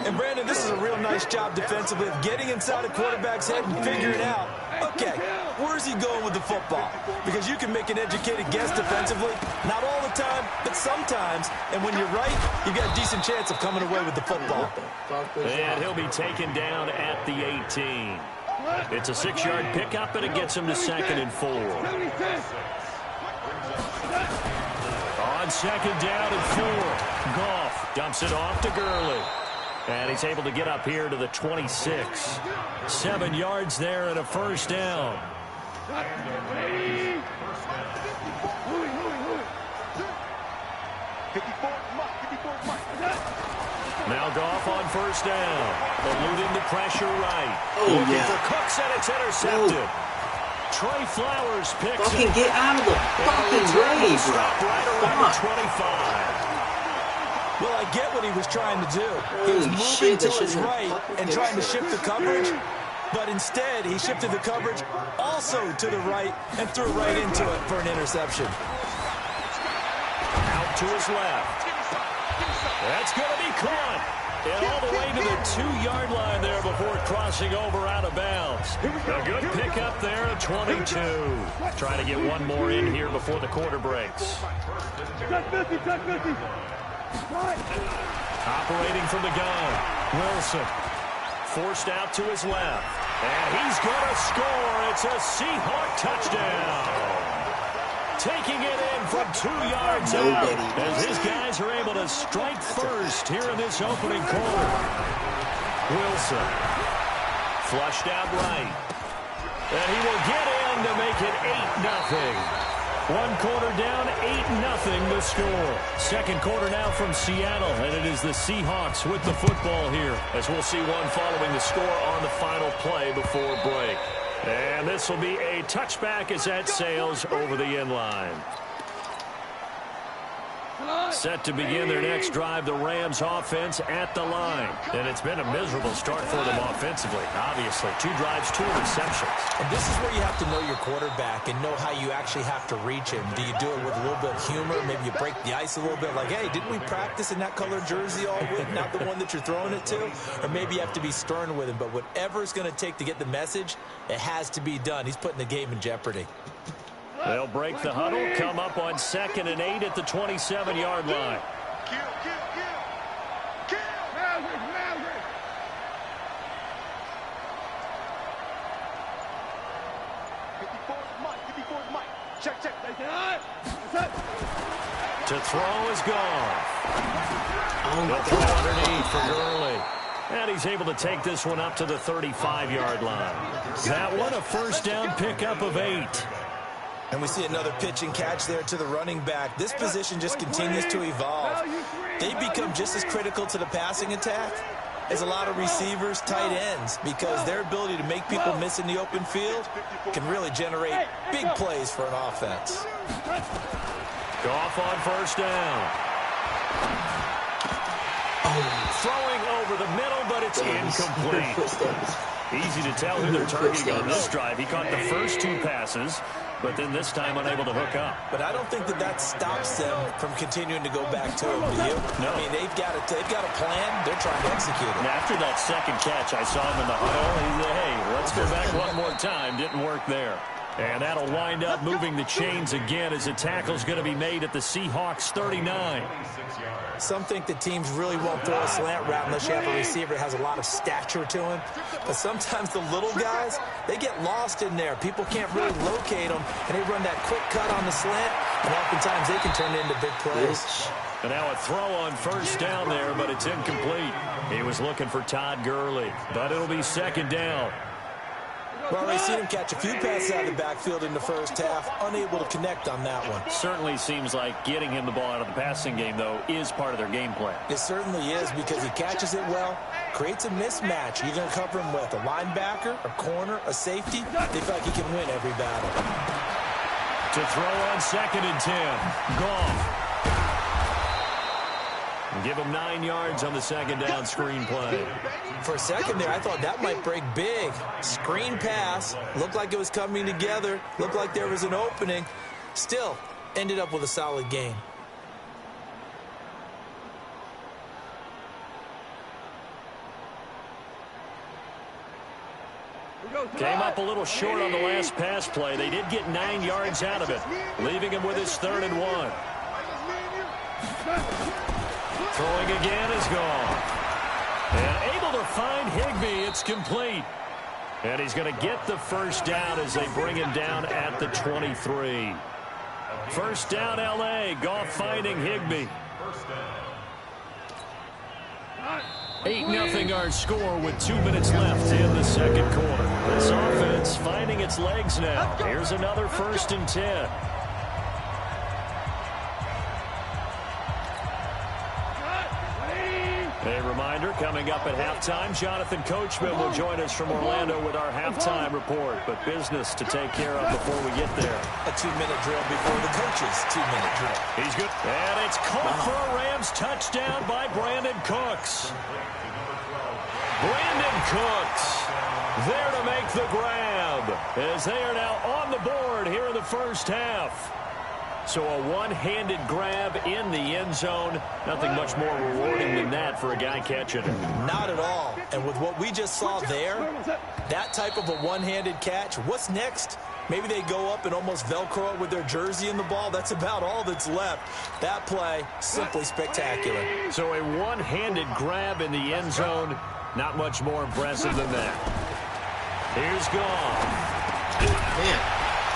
And Brandon, this is a real nice job defensively of getting inside a quarterback's head and figuring out, okay, where's he going with the football? Because you can make an educated guess defensively, not all the time, but sometimes. And when you're right, you've got a decent chance of coming away with the football. And he'll be taken down at the 18. It's a 6-yard pickup, and it gets him to 2nd and 4. On second down and 4. Goff dumps it off to Gurley. And he's able to get up here to the 26. 7 yards there and a first down. Now Goff on first down. Eluding the pressure right. Looking for Cooks, and it's intercepted. Trey Flowers picks fucking it. Get out of the fucking way, bro. Right around the 25. Well, I get what he was trying to do. He was moving to his right and trying to shift the coverage, but instead he shifted the coverage also to the right and threw right into it for an interception. Out to his left. That's going to be caught. And all the way to the 2-yard line there before crossing over out of bounds. A good pickup there at 22. Trying to get one more in here before the quarter breaks. Operating from the gun. Wilson. Forced out to his left. And he's going to score. It's a Seahawks touchdown. Taking it in from 2 yards out as his guys are able to strike first here in this opening quarter. Wilson flushed out right. And he will get in to make it 8-0. 1 quarter down, 8-0 the score. Second quarter now from Seattle, and it is the Seahawks with the football here as we'll see one following the score on the final play before break. And this will be a touchback as that sails over the end line. Set to begin their next drive, the Rams offense at the line. And it's been a miserable start for them offensively, obviously. 2 drives, 2 interceptions. And this is where you have to know your quarterback and know how you actually have to reach him. Do you do it with a little bit of humor? Maybe you break the ice a little bit like, hey, didn't we practice in that color jersey all week? Not the one that you're throwing it to? Or maybe you have to be stern with him. But whatever it's going to take to get the message, it has to be done. He's putting the game in jeopardy. They'll break the huddle, come up on 2nd and 8 at the 27-yard line. Check. To throw is gone. Oh, They'll throw underneath for Gurley. And he's able to take this one up to the 35-yard line. That one a first down pickup of 8. And we see another pitch and catch there to the running back. This position just continues to evolve. They become just as critical to the passing attack as a lot of receivers, tight ends, because their ability to make people miss in the open field can really generate big plays for an offense. Goff on first down. Throwing over the middle, but it's incomplete. Easy to tell who they're targeting on this drive. He caught the first 2 passes, but then this time unable to hook up. But I don't think that stops them from continuing to go back to him, do you? No. I mean, they've got a plan. They're trying to execute it. And after that second catch, I saw him in the huddle. He said, hey, let's go back one more time. Didn't work there. And that'll wind up moving the chains again as a tackle's going to be made at the Seahawks 39. Some think that teams really won't throw a slant route unless you have a receiver that has a lot of stature to him. But sometimes the little guys, they get lost in there. People can't really locate them, and they run that quick cut on the slant, and oftentimes they can turn it into big plays. And now a throw on first down there, but it's incomplete. He was looking for Todd Gurley, but it'll be second down. Well, they've seen him catch a few passes out of the backfield in the first half, unable to connect on that one. Certainly seems like getting him the ball out of the passing game, though, is part of their game plan. It certainly is, because he catches it well, creates a mismatch. You're going to cover him with a linebacker, a corner, a safety. They feel like he can win every battle. To throw on 2nd and 10. Goff. Give him 9 yards on the second down screen play. For a second there, I thought that might break big. Screen pass. Looked like it was coming together. Looked like there was an opening. Still, ended up with a solid gain. Came up a little short on the last pass play. They did get 9 yards out of it, leaving him with his 3rd and 1. Throwing again is gone. And able to find Higbee. It's complete. And he's going to get the first down as they bring him down at the 23. First down, L.A. Goff finding Higbee. 8-0 our score with 2 minutes left in the second quarter. This offense finding its legs now. Here's another 1st and 10. A reminder, coming up at halftime, Jonathan Coachman will join us from Orlando with our halftime report. But business to take care of before we get there. A 2-minute drill before the coach's 2-minute drill. He's good. And it's caught for a Rams touchdown by Brandon Cooks. Brandon Cooks there to make the grab as they are now on the board here in the first half. So a one-handed grab in the end zone. Nothing much more rewarding than that for a guy catching it. Not at all. And with what we just saw there, that type of a one-handed catch, what's next? Maybe they go up and almost Velcro it with their jersey in the ball. That's about all that's left. That play, simply spectacular. So a one-handed grab in the end zone. Not much more impressive than that. Here's Goff. Man.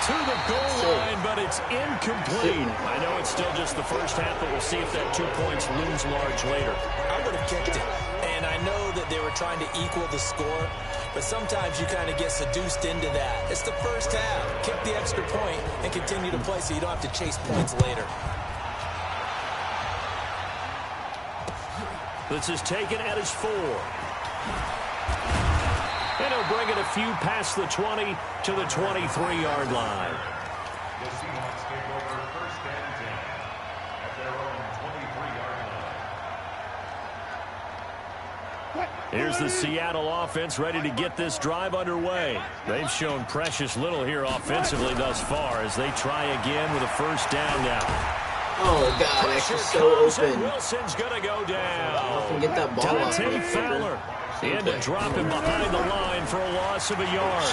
To the goal line, but it's incomplete. I know it's still just the first half, but we'll see if that 2 points looms large later. I would have kicked it. And I know that they were trying to equal the score, but sometimes you kind of get seduced into that. It's the first half. Kick the extra point and continue to play so you don't have to chase points later. This is taken at his 4. And he'll bring it a few past the 20 to the 23-yard line. The Seahawks take over 1st and 10 at their own 23-yard line. Here's the Seattle offense ready to get this drive underway. They've shown precious little here offensively thus far as they try again with a first down now. Oh, God, that's just so open. Wilson's going to go down. Get that ball off. Dante Fowler in to drop him behind the line for a loss of a yard.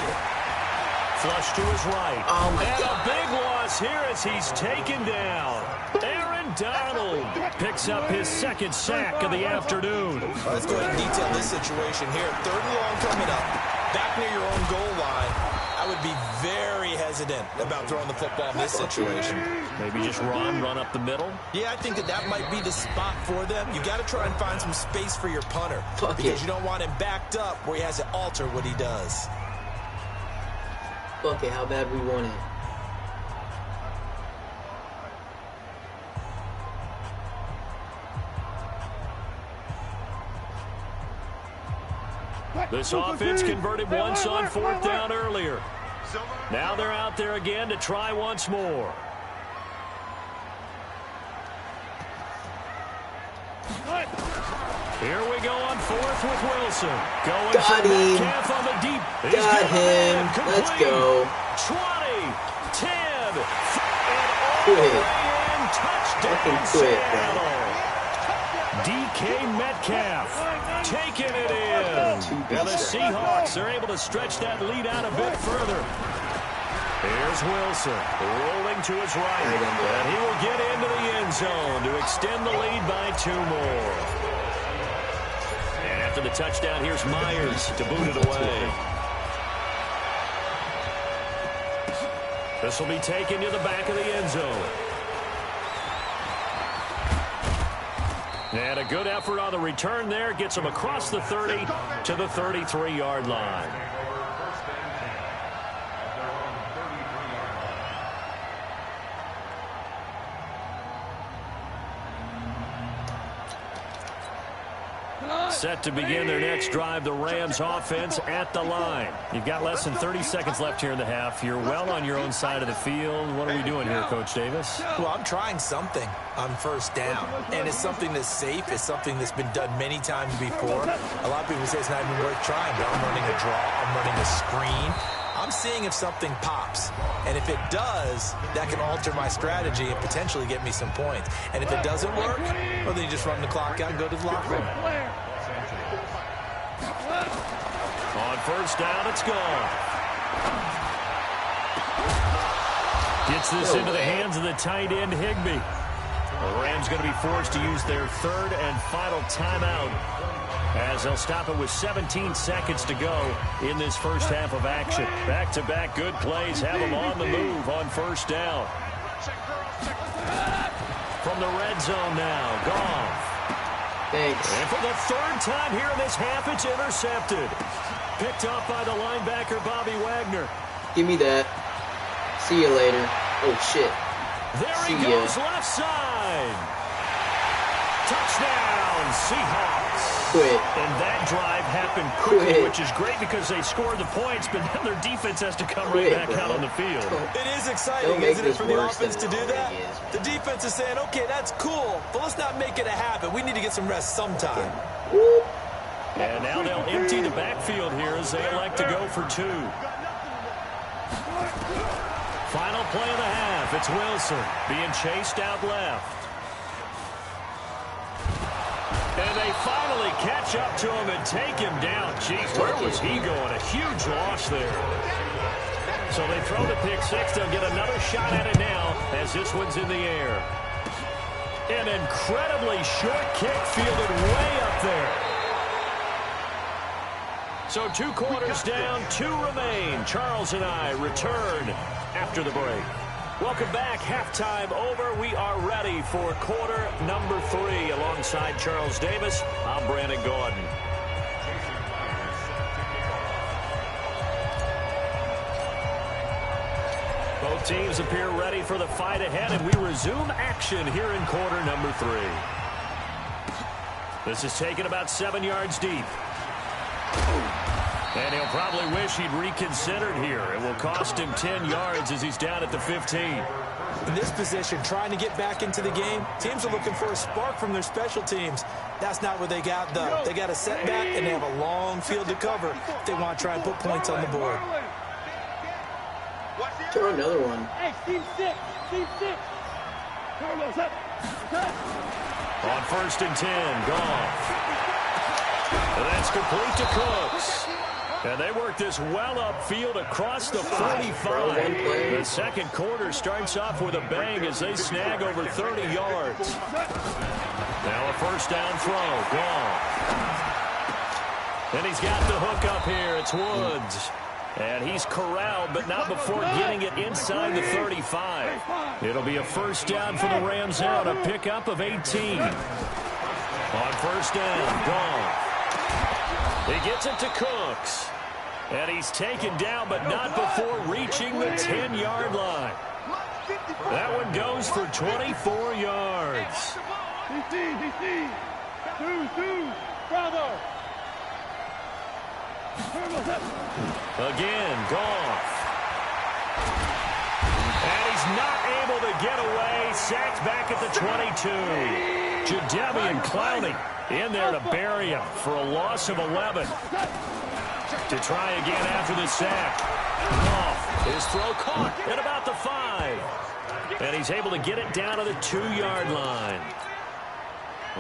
Flush to his right. Oh, my and God. A big loss here as he's taken down. Aaron Donald picks up his 2nd sack of the afternoon. Let's go ahead and detail this situation here. 3rd and long coming up. Back near your own goal line. I would be very hesitant about throwing the football in this situation. Maybe just run up the middle. Yeah, I think that might be the spot for them. You got to try and find some space for your punter because you don't want him backed up where he has to alter what he does. Fuck it, how bad we want it. This offense converted once on 4th down earlier. Now they're out there again to try once more. Here we go on 4th with Wilson. Going Got for him. Metcalf on the deep. Got him. Let's go. 20, 10, and all Quit. the way in. Touchdown, Quit, bro. Seattle. DK Metcalf taking it in. Now the Seahawks are able to stretch that lead out a bit further. Here's Wilson rolling to his right. And he will get into the end zone to extend the lead by 2 more. And after the touchdown, here's Myers to boot it away. This will be taken to the back of the end zone. And a good effort on the return there. Gets him across the 30 to the 33-yard line. Set to begin their next drive, the Rams offense at the line. You've got less than 30 seconds left here in the half. You're well on your own side of the field. What are we doing here, Coach Davis? Well, I'm trying something on 1st down, and it's something that's safe. It's something that's been done many times before. A lot of people say it's not even worth trying, but I'm running a draw. I'm running a screen. I'm seeing if something pops, and if it does, that can alter my strategy and potentially get me some points. And if it doesn't work, well, then you just run the clock out and go to the locker room. On 1st down, it's gone. Gets this into the hands of the tight end, Higbee. The Rams going to be forced to use their 3rd and final timeout as they'll stop it with 17 seconds to go in this first half of action. Back-to-back good plays have them on the move on 1st down. From the red zone now, Goff. Thanks. And for the 3rd time here in this half, it's intercepted. Picked up by the linebacker, Bobby Wagner. Give me that. See you later. Oh, shit. There he goes, left side. Touchdown, Seahawks. Quit. And that drive happened quickly, Quit. which is great because they scored the points, but then their defense has to come right back out on the field. It is exciting, isn't it, for the offense to do that? The defense is saying, okay, that's cool, but let's not make it a habit. We need to get some rest sometime. And now they'll empty the backfield here as they elect to go for 2. Final play of the half. It's Wilson being chased out left. And they finally catch up to him and take him down. Jeez, where was he going? A huge loss there. So they throw the pick 6. They'll get another shot at it now as this one's in the air. An incredibly short kick fielded way up there. So 2 quarters down, 2 remain. Charles and I return after the break. Welcome back. Halftime over. We are ready for quarter number 3. Alongside Charles Davis, I'm Brandon Gordon. Both teams appear ready for the fight ahead, and we resume action here in quarter number 3. This is taken about 7 yards deep. And he'll probably wish he'd reconsidered here. It will cost him 10 yards as he's down at the 15. In this position, trying to get back into the game, teams are looking for a spark from their special teams. That's not what they got, though. They got a setback, and they have a long field to cover if they want to try and put points on the board. Throw another one. Hey, team 6. Team 6. Carlos up. On 1st and 10, Goff. And that's complete to Cooks. And they work this well upfield across the 45. The second quarter starts off with a bang as they snag over 30 yards. Now a 1st down throw. Goff. And he's got the hook up here. It's Woods. And he's corralled, but not before getting it inside the 35. It'll be a first down for the Rams out, a pickup of 18. On first down, Goff. He gets it to Cooks. And he's taken down, but not before reaching the 10-yard line. That one goes for 24 yards. Bravo. Again, Goff. And he's not able to get away. Sacked back at the 22. Jadeveon Clowney in there to bury him for a loss of 11. To try again after the sack. Goff, his throw caught at about the 5. And he's able to get it down to the 2-yard line.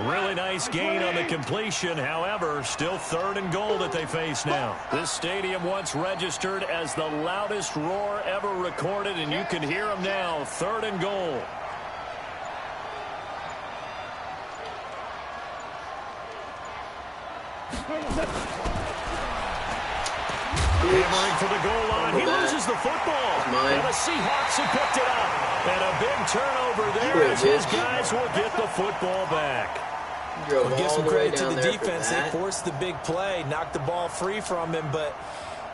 Really nice gain on the completion. However, still 3rd and goal that they face now. This stadium once registered as the loudest roar ever recorded, and you can hear them now. 3rd and goal. Hammering for the goal line. He loses the football. And the Seahawks have picked it up. And a big turnover there as his guys will get the football back. We'll give some credit to the defense. They forced the big play, knocked the ball free from him, but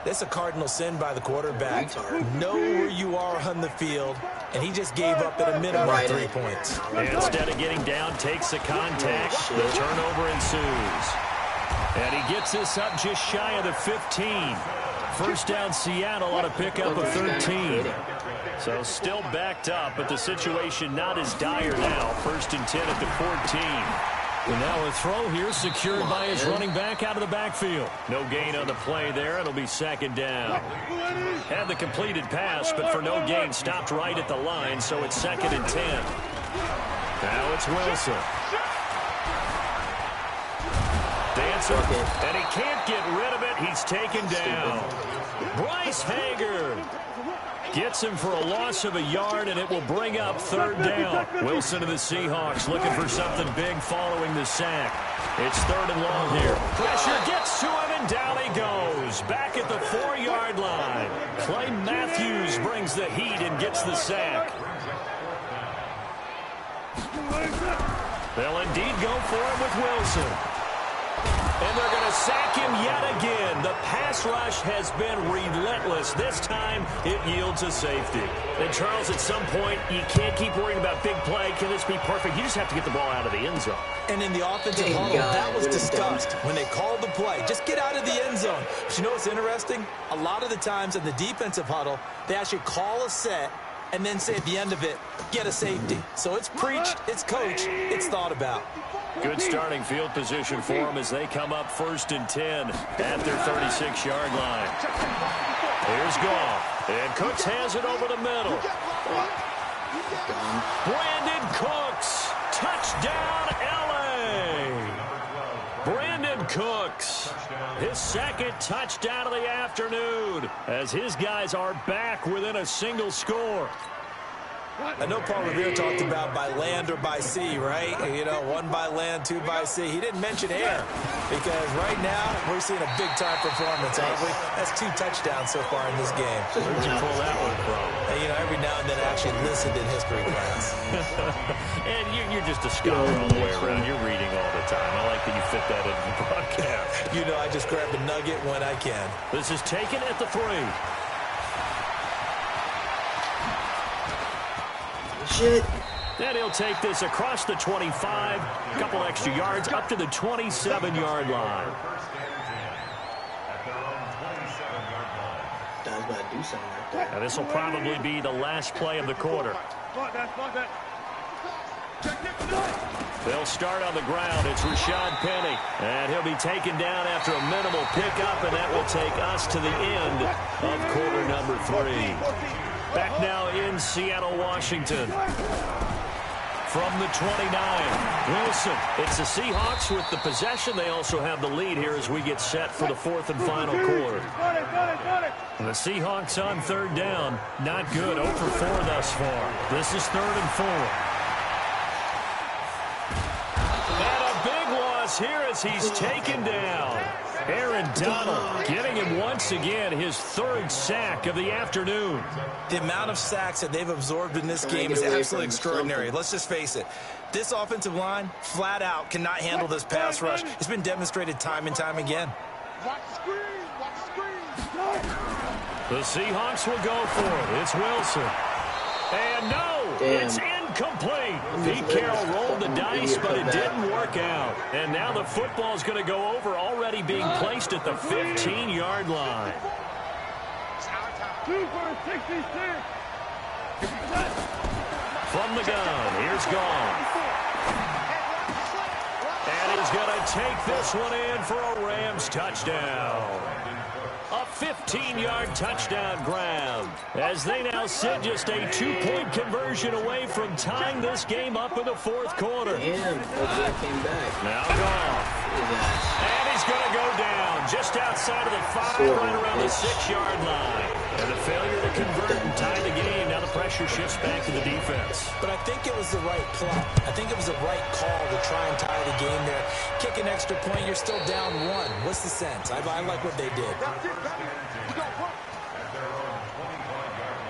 that's a cardinal sin by the quarterback. Know where you are on the field, and he just gave up at a minimum 3 points. And instead of getting down, takes the contact. The turnover ensues. And he gets this up just shy of the 15. First down Seattle on a pickup of 13. So still backed up, but the situation not as dire now. 1st and 10 at the 14. And now a throw here secured by his running back out of the backfield. No gain on the play there. It'll be 2nd down. Had the completed pass, but for no gain, stopped right at the line, so it's 2nd and 10. Now it's Wilson. Dancer, and he can't get rid of it. He's taken down. Bryce Hager gets him for a loss of a yard, and it will bring up 3rd down. Wilson of the Seahawks looking for something big following the sack. It's 3rd and long here. Pressure gets to him, and down he goes. Back at the 4-yard line. Clay Matthews brings the heat and gets the sack. They'll indeed go for him with Wilson. And they're going to sack him yet again. The pass rush has been relentless. This time, it yields a safety. And, Charles, at some point, you can't keep worrying about big play. Can this be perfect? You just have to get the ball out of the end zone. And in the offensive huddle, that was discussed when they called the play. Just get out of the end zone. But you know what's interesting? A lot of the times in the defensive huddle, they actually call a set and then say at the end of it, get a safety. So it's preached, it's coached, it's thought about. Good starting field position for them as they come up 1st and 10 at their 36-yard line. Here's Goff. And Cooks has it over the middle. Brandon Cooks. Touchdown, L.A. Brandon Cooks. His 2nd touchdown of the afternoon as his guys are back within a single score. I know Paul Revere talked about by land or by sea, right? You know, 1 by land, 2 by sea. He didn't mention air because right now we're seeing a big-time performance, aren't we? That's 2 touchdowns so far in this game. Where'd you pull that one from? And, you know, every now and then I actually listened in history class. And you're just a scholar all the way around. You're reading all the time. I like that you fit that into the broadcast. You know, I just grab a nugget when I can. This is taken at the 3. Shit. And he'll take this across the 25, a couple extra yards, up to the 27-yard line. I was about to do something like that. Now this will probably be the last play of the quarter. They'll start on the ground. It's Rashad Penny. And he'll be taken down after a minimal pickup, and that will take us to the end of quarter number 3. Back now in Seattle, Washington. From the 29, Wilson. It's the Seahawks with the possession. They also have the lead here as we get set for the 4th and final quarter. And the Seahawks on 3rd down. Not good. 0 for 4 thus far. This is 3rd and 4. And a big loss here as he's taken down. Aaron Donald getting him once again his third sack of the afternoon. The amount of sacks that they've absorbed in this game is absolutely extraordinary. Let's just face it. This offensive line, flat out, cannot handle this pass rush. It's been demonstrated time and time again. Watch the screen. Watch the screen. The Seahawks will go for it. It's Wilson. And no, it's incomplete. Pete Carroll rolled the dice, but it didn't work out. And now the football's going to go over, already being placed at the 15-yard line. 2 for 66. From the gun, here's Goff. And he's going to take this one in for a Rams touchdown. A 15-yard touchdown grab as they now sit just a 2-point conversion away from tying this game up in the fourth quarter. Damn, that came back. Now Goff. And he's going to go down just outside of the 5, right around the 6-yard line. And the failure to convert and tie the game. Now the pressure shifts back to the defense. But I think it was the right play. I think it was the right call to try and tie the game there. Kick an extra point, you're still down 1. What's the sense? I like what they did. That's it, baby. We got one. At their own 25-yard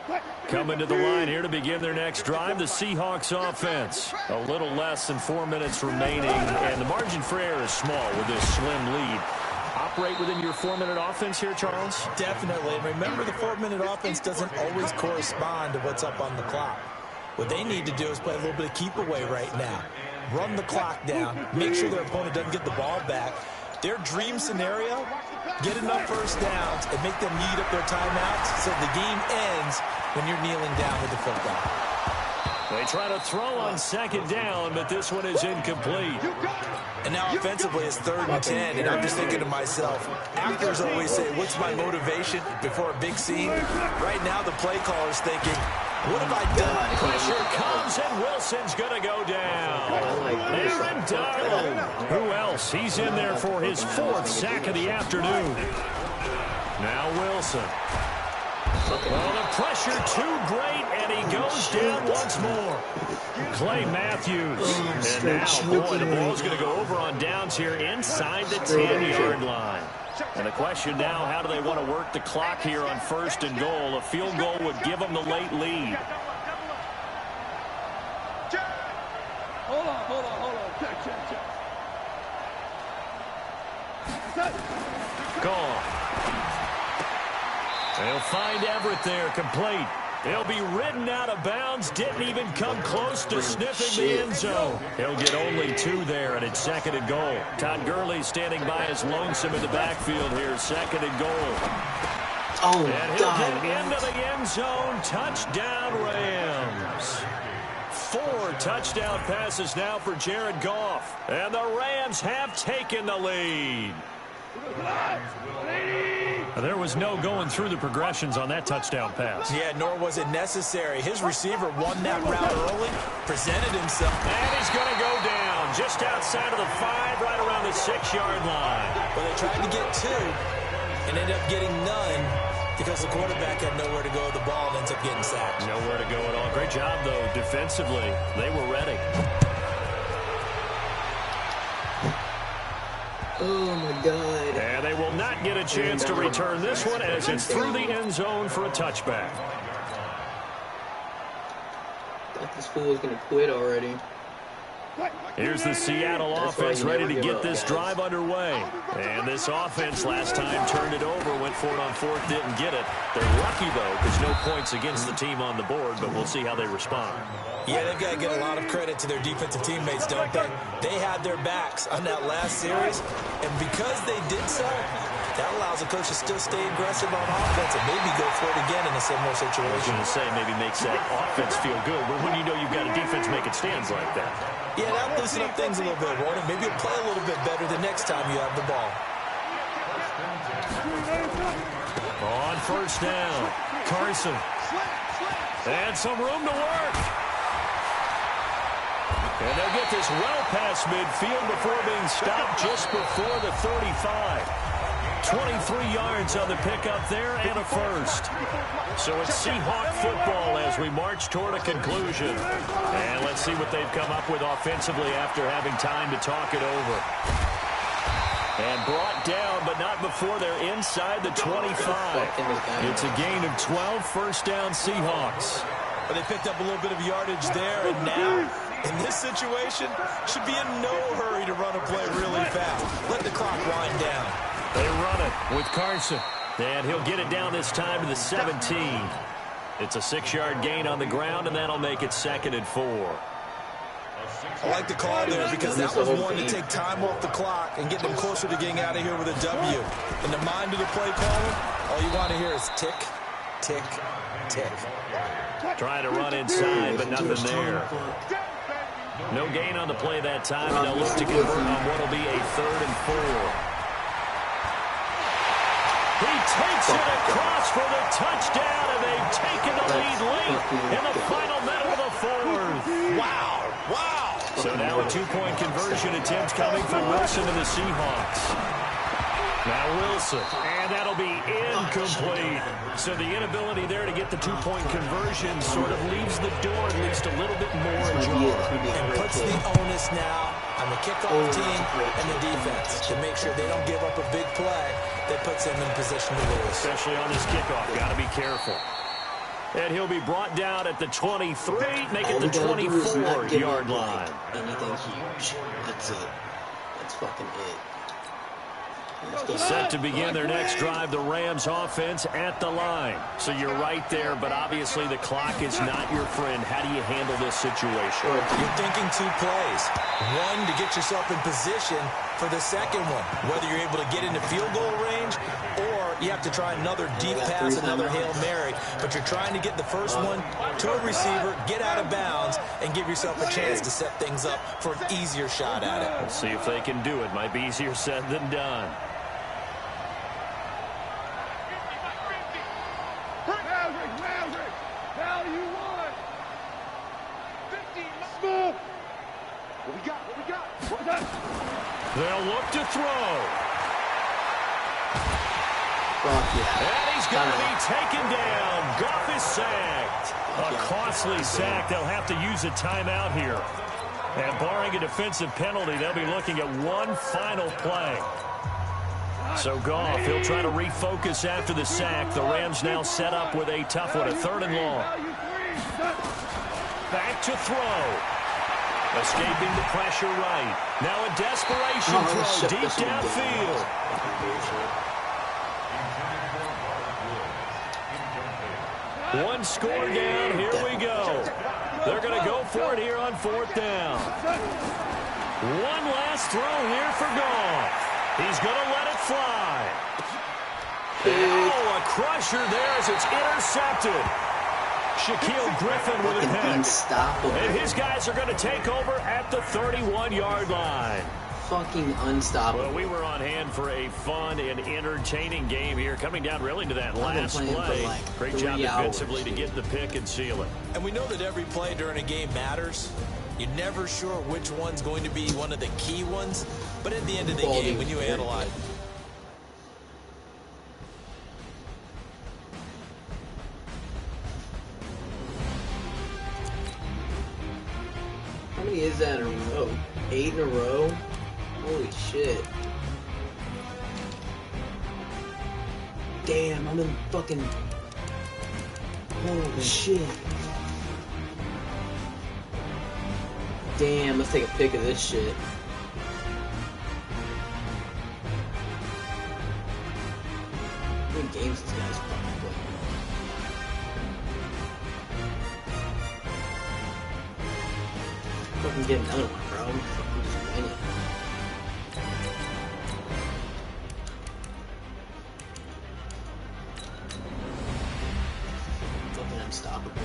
line. Coming to the line here to begin their next drive, the Seahawks offense. A little less than 4 minutes remaining, and the margin for error is small with this slim lead. Operate within your 4-minute offense here, Charles? Definitely. And remember, the 4-minute offense doesn't always correspond to what's up on the clock. What they need to do is play a little bit of keep away right now. Run the clock down. Make sure their opponent doesn't get the ball back. Their dream scenario, get enough first downs and make them eat up their timeouts so the game ends when you're kneeling down with the football. They try to throw on second down, but this one is incomplete. And now offensively it's 3rd and 10, and I'm just thinking to myself, actors always say, what's my motivation before a big scene? Right now the play caller's thinking, what have I done? Pressure comes, and Wilson's going to go down. Aaron Donald. Who else? He's in there for his 4th sack of the afternoon. Now Wilson. Well, the pressure too great, and he goes down once more. Clay Matthews. And now, boy, the ball's going to go over on downs here inside the 10-yard line. And the question now, how do they want to work the clock here on 1st and goal? A field goal would give them the late lead. Hold on. Check. Gone. They'll find Everett there, complete. He'll be ridden out of bounds. Didn't even come close to sniffing the end zone. He'll get only 2 there, and it's 2nd and goal. Todd Gurley standing by as lonesome in the backfield here, 2nd and goal. Oh, and he'll get into the end zone. Touchdown, Rams. 4 touchdown passes now for Jared Goff. And the Rams have taken the lead. There was no going through the progressions on that touchdown pass. Yeah, nor was it necessary. His receiver won that route early, presented himself. And he's going to go down just outside of the 5, right around the 6-yard line. Well, they tried to get 2 and ended up getting none because the quarterback had nowhere to go with the ball and ends up getting sacked. Nowhere to go at all. Great job, though, defensively. They were ready. Oh, my God. And they will not get a chance to return this one as it's through the end zone for a touchback. Thought this fool was going to quit already. Here's the Seattle offense ready to get this drive underway. And this offense last time turned it over, went for it on 4th, didn't get it. They're lucky, though, because no points against the team on the board, but we'll see how they respond. Yeah, they've got to get a lot of credit to their defensive teammates, don't they? They had their backs on that last series, and because they did so, that allows the coach to still stay aggressive on offense and maybe go for it again in a similar situation. I was going to say maybe makes that offense feel good, but when you know you've got a defense making stands like that. Yeah, that'll loosen up things a little bit, won't it? Maybe you'll play a little bit better the next time you have the ball. On 1st down, Carson. And some room to work. And they'll get this well past midfield before being stopped just before the 35. 23 yards on the pickup there and a first. So it's Seahawk football as we march toward a conclusion. And let's see what they've come up with offensively after having time to talk it over. And brought down, but not before they're inside the 25. It's a gain of 12, first down Seahawks. But they picked up a little bit of yardage there, and now, in this situation, should be in no hurry to run a play really fast. Let the clock wind down. They run it with Carson. And he'll get it down this time to the 17. It's a 6-yard gain on the ground, and that'll make it 2nd and 4. I like the call there because that was one to take time off the clock and get them closer to getting out of here with a W. In the mind of the play caller, all you want to hear is tick, tick, tick. Trying to run inside, but nothing there. No gain on the play that time, and they'll look to convert on what will be a 3rd and 4. He takes it across for the touchdown, and they've taken the lead late in the final minute of the 4th. Wow, wow. So now a 2-point conversion attempt coming from Wilson and the Seahawks. Now Wilson, and that'll be incomplete. So the inability there to get the 2-point conversion sort of leaves the door at least a little bit more ajar. And puts the onus now on the kickoff team and the defense to make sure they don't give up a big play that puts them in position to lose. Especially on this kickoff, got to be careful. And he'll be brought down at the 23, make it the 24-yard line. Anything huge. That's it. That's fucking it. Set to begin their next drive, the Rams offense at the line. So you're right there, but obviously the clock is not your friend. How do you handle this situation? You're thinking 2 plays. One, to get yourself in position for the second one, whether you're able to get into field goal range or you have to try another deep pass, another Hail Mary. But you're trying to get the first one to a receiver, get out of bounds, and give yourself a chance to set things up for an easier shot at it. Let's see if they can do it. Might be easier said than done. They'll look to throw. And he's going to be taken down. Goff is sacked. A costly sack. They'll have to use a timeout here. And barring a defensive penalty, they'll be looking at one final play. So Goff, he'll try to refocus after the sack. The Rams now set up with a tough one, a 3rd and long. Back to throw. Escaping the pressure right. Now a desperation throw deep downfield. One score down. Here we go. They're going to go for it here on 4th down. One last throw here for Goff. He's going to let it fly. Oh, a crusher there as it's intercepted. Shaquille Griffin with a pick. And his guys are going to take over at the 31-yard line. Fucking unstoppable. Well, we were on hand for a fun and entertaining game here, coming down really to that last play. Like Great job defensively to get the pick and seal it. And we know that every play during a game matters. You're never sure which one's going to be one of the key ones. But at the end of the game, when you analyze... How many is that in a row? 8 in a row? Holy shit. Damn, I'm in fucking... Holy shit. Damn, let's take a pic of this shit. How many games this guy's fucking playing? Fucking get another one, bro. Fucking just win it. Fucking unstoppable.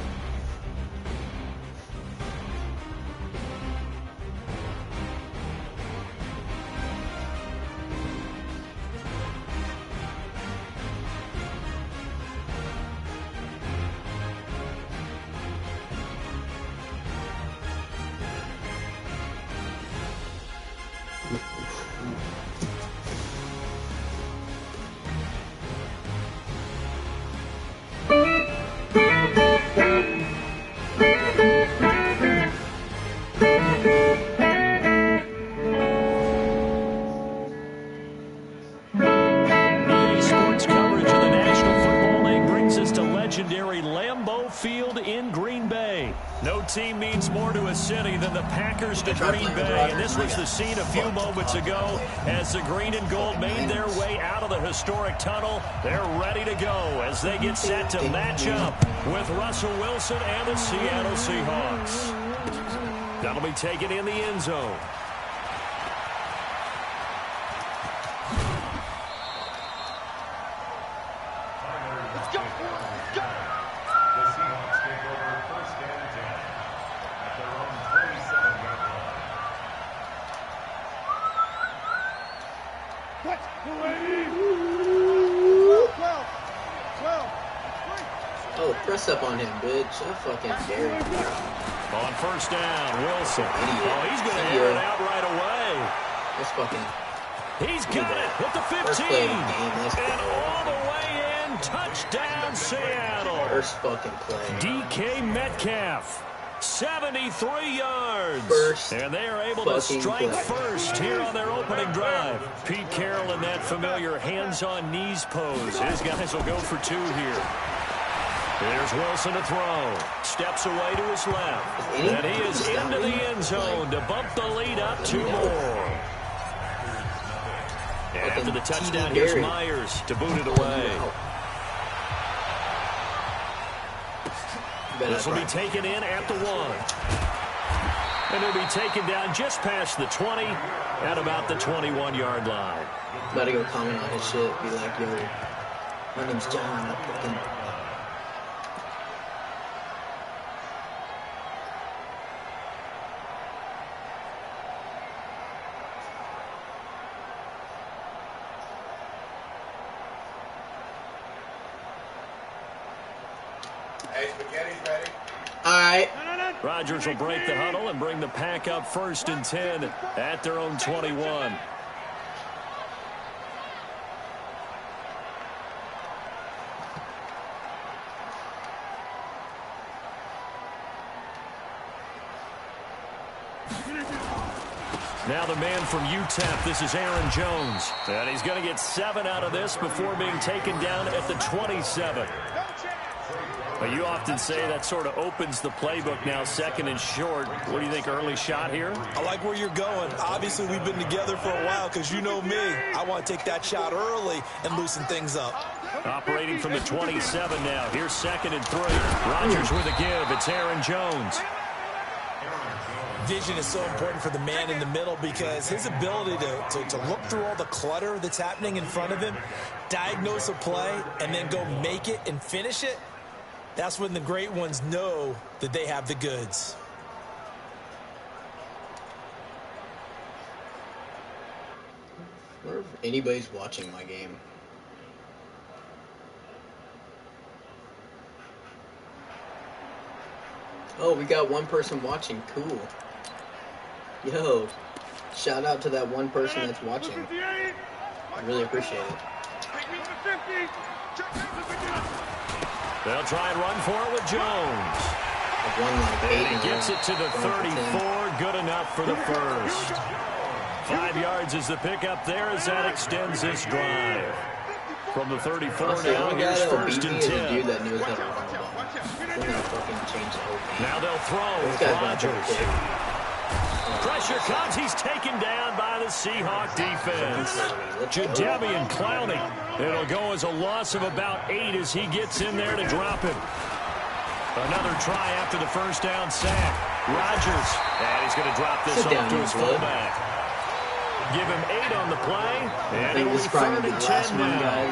City than the Packers to Green Bay. And this was the scene a few moments ago as the green and gold made their way out of the historic tunnel. They're ready to go as they get set to match up with Russell Wilson and the Seattle Seahawks. That'll be taken in the end zone. Oh, press up on him, bitch. I fucking dare you. On first down, Wilson. Idiot. Oh, he's going to air it out right away. That's fucking... He's got it with the 15. First play of the game. Let's And go. all the way in. Touchdown, Seattle. First fucking play. DK Metcalf. 73 yards. First and they are able to strike first here on their opening drive. Pete Carroll in that familiar hands-on knees pose. His guys will go for 2 here. There's Wilson to throw. Steps away to his left. And he is into the end zone to bump the lead up 2 more. And after the touchdown, here's Myers to boot it away. This will be taken in at the 1. And it'll be taken down just past the 20 at about the 21-yard line. About to go comment on his shit. Be like, yo, my name's John. I fucking... Hey, spaghetti's ready. All right. Rodgers will break the huddle and bring the pack up 1st and 10 at their own 21. Now the man from UTEP, this is Aaron Jones. And he's going to get 7 out of this before being taken down at the 27. But you often say that sort of opens the playbook now, 2nd and short. What do you think, early shot here? I like where you're going. Obviously, we've been together for a while because you know me. I want to take that shot early and loosen things up. Operating from the 27 now. Here's 2nd and 3. Rodgers with a give. It's Aaron Jones. Vision is so important for the man in the middle because his ability to look through all the clutter that's happening in front of him, diagnose a play, and then go make it and finish it, that's when the great ones know that they have the goods. I wonder if anybody's watching my game. Oh, we got one person watching. Cool. Yo, shout out to that one person that's watching. I really appreciate it. They'll try and run for it with Jones. And he gets it to the 34. Good enough for the first. 5 yards is the pickup there as that extends this drive. From the 34 now, here's 1st and 10. Dude that knows how to run the ball. Now they'll throw. Rodgers. Pressure comes. He's taken down by the Seahawk defense. Jadeveon Clowney. It'll go as a loss of about 8 as he gets in there to drop him. Another try after the first down sack. Rodgers. And he's going to drop this off to his fullback. Give him 8 on the play. And it will be 3rd and 10 now.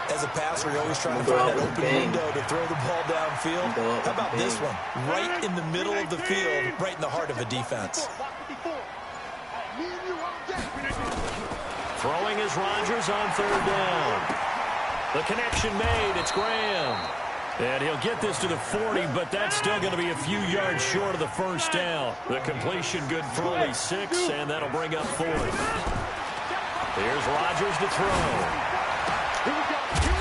As a passer, you're always trying to find that open window to throw the ball downfield. How about this one? Right in the middle of the field, right in the heart of a defense. Throwing is Rodgers on 3rd down. The connection made. It's Graham. And he'll get this to the 40, but that's still going to be a few yards short of the first down. The completion good for only 6, and that'll bring up 4th. Here's Rodgers to throw.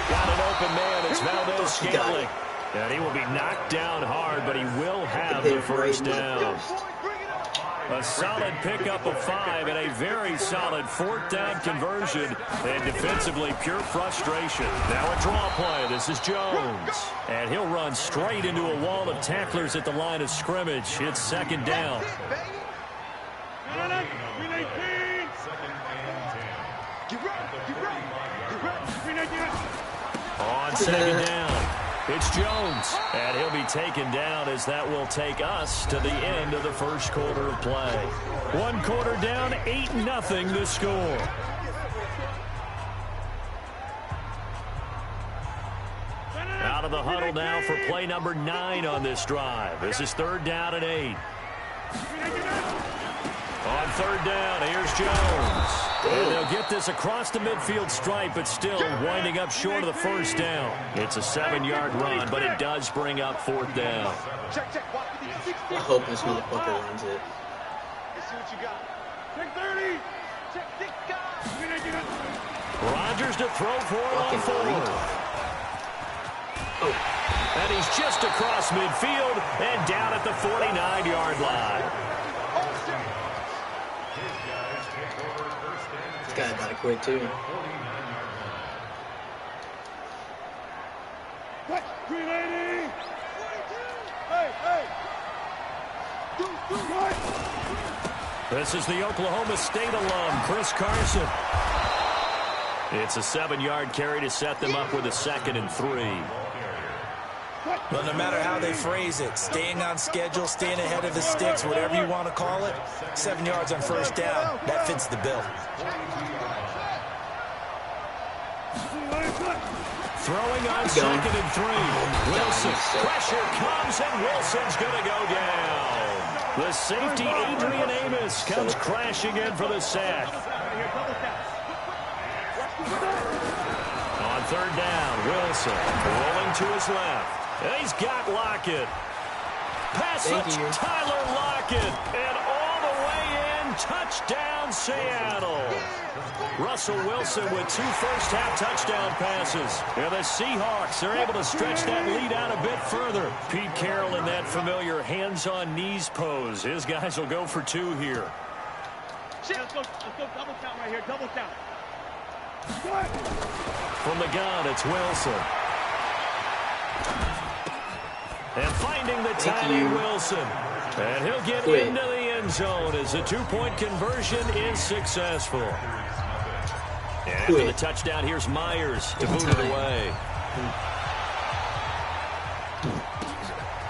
Got an open man. It's Valdez-Scantling. And he will be knocked down hard, but he will have the first down. A solid pickup of 5 and a very solid 4th down conversion. And defensively, pure frustration. Now a draw play. This is Jones. And he'll run straight into a wall of tacklers at the line of scrimmage. It's 2nd down. On 2nd down, it's Jones. And he'll be taken down as that will take us to the end of the first quarter of play. 1 quarter down, 8-0 the score. Out of the huddle now for play number 9 on this drive. This is 3rd down and 8. On 3rd down, here's Jones. And they'll get this across the midfield stripe, but still winding up short of the 1st down. It's a 7-yard run, but it does bring up 4th down. I hope this motherfucker runs it. Rodgers to throw for it on 4th. And he's just across midfield and down at the 49-yard line. This guy got it quick, too. This is the Oklahoma State alum, Chris Carson. It's a 7-yard carry to set them up with a 2nd and 3. Well, no matter how they phrase it, staying on schedule, staying ahead of the sticks, whatever you want to call it, 7 yards on 1st down, that fits the bill. Throwing on 2nd and 3. Wilson, pressure comes, and Wilson's going to go down. The safety, Adrian Amos, comes crashing in for the sack. On 3rd down, Wilson rolling to his left. And he's got Lockett. Passage, Tyler Lockett. And all the way in, touchdown Seattle. Russell Wilson with 2 first-half touchdown passes. And the Seahawks are able to stretch that lead out a bit further. Pete Carroll in that familiar hands-on-knees pose. His guys will go for 2 here. Let's go double count right here, double count. From the gun, it's Wilson. And finding the tight end, Wilson. And he'll get into the end zone as the 2-point conversion is successful. And after the touchdown, here's Myers to boot it away.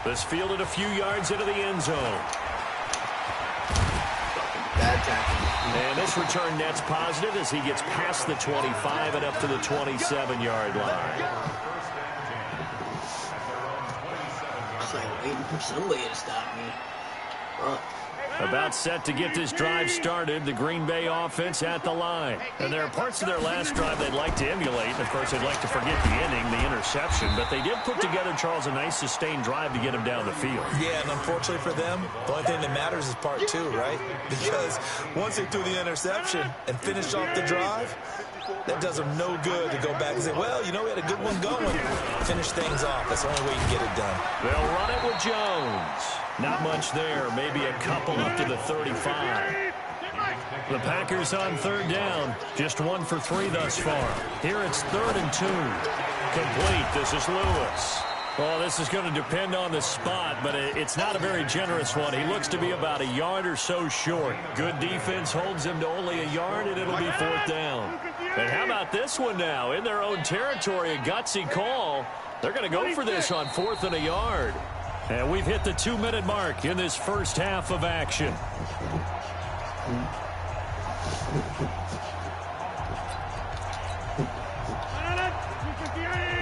This fielded a few yards into the end zone. Bad tackle. And this return net's positive as he gets past the 25 and up to the 27-yard line. It's like waiting for somebody to stop me. Fuck. About set to get this drive started, the Green Bay offense at the line. And there are parts of their last drive they'd like to emulate. Of course, they'd like to forget the ending, the interception. But they did put together, Charles, a nice sustained drive to get them down the field. Yeah, and unfortunately for them, the only thing that matters is part 2, right? Because once they threw the interception and finished off the drive, that does them no good to go back and say, well, you know, we had a good one going. Finish things off. That's the only way you can get it done. They'll run it with Jones. Not much there. Maybe a couple up to the 35. The Packers on 3rd down. Just 1 for 3 thus far. Here it's 3rd and 2. Complete. This is Lewis. Well, this is going to depend on the spot, but it's not a very generous one. He looks to be about a yard or so short. Good defense holds him to only a yard, and it'll be 4th down. And how about this one now? In their own territory, a gutsy call. They're going to go for this on 4th and a yard. And we've hit the 2-minute mark in this first half of action.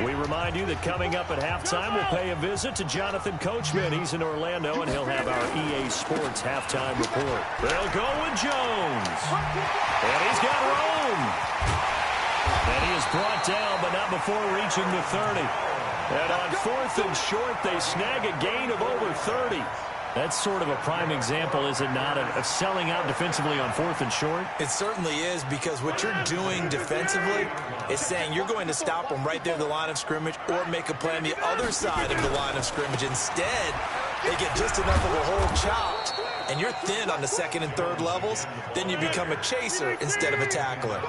We remind you that coming up at halftime, we'll pay a visit to Jonathan Coachman. He's in Orlando, and he'll have our EA Sports halftime report. They'll go with Jones. And he's got Rome. And he is brought down, but not before reaching the 30. And on 4th and short, they snag a gain of over 30. That's sort of a prime example, is it not, of selling out defensively on 4th and short? It certainly is, because what you're doing defensively is saying you're going to stop them right there at the line of scrimmage or make a play on the other side of the line of scrimmage. Instead, they get just enough of a hole chopped, and you're thin on the second and third levels, then you become a chaser instead of a tackler.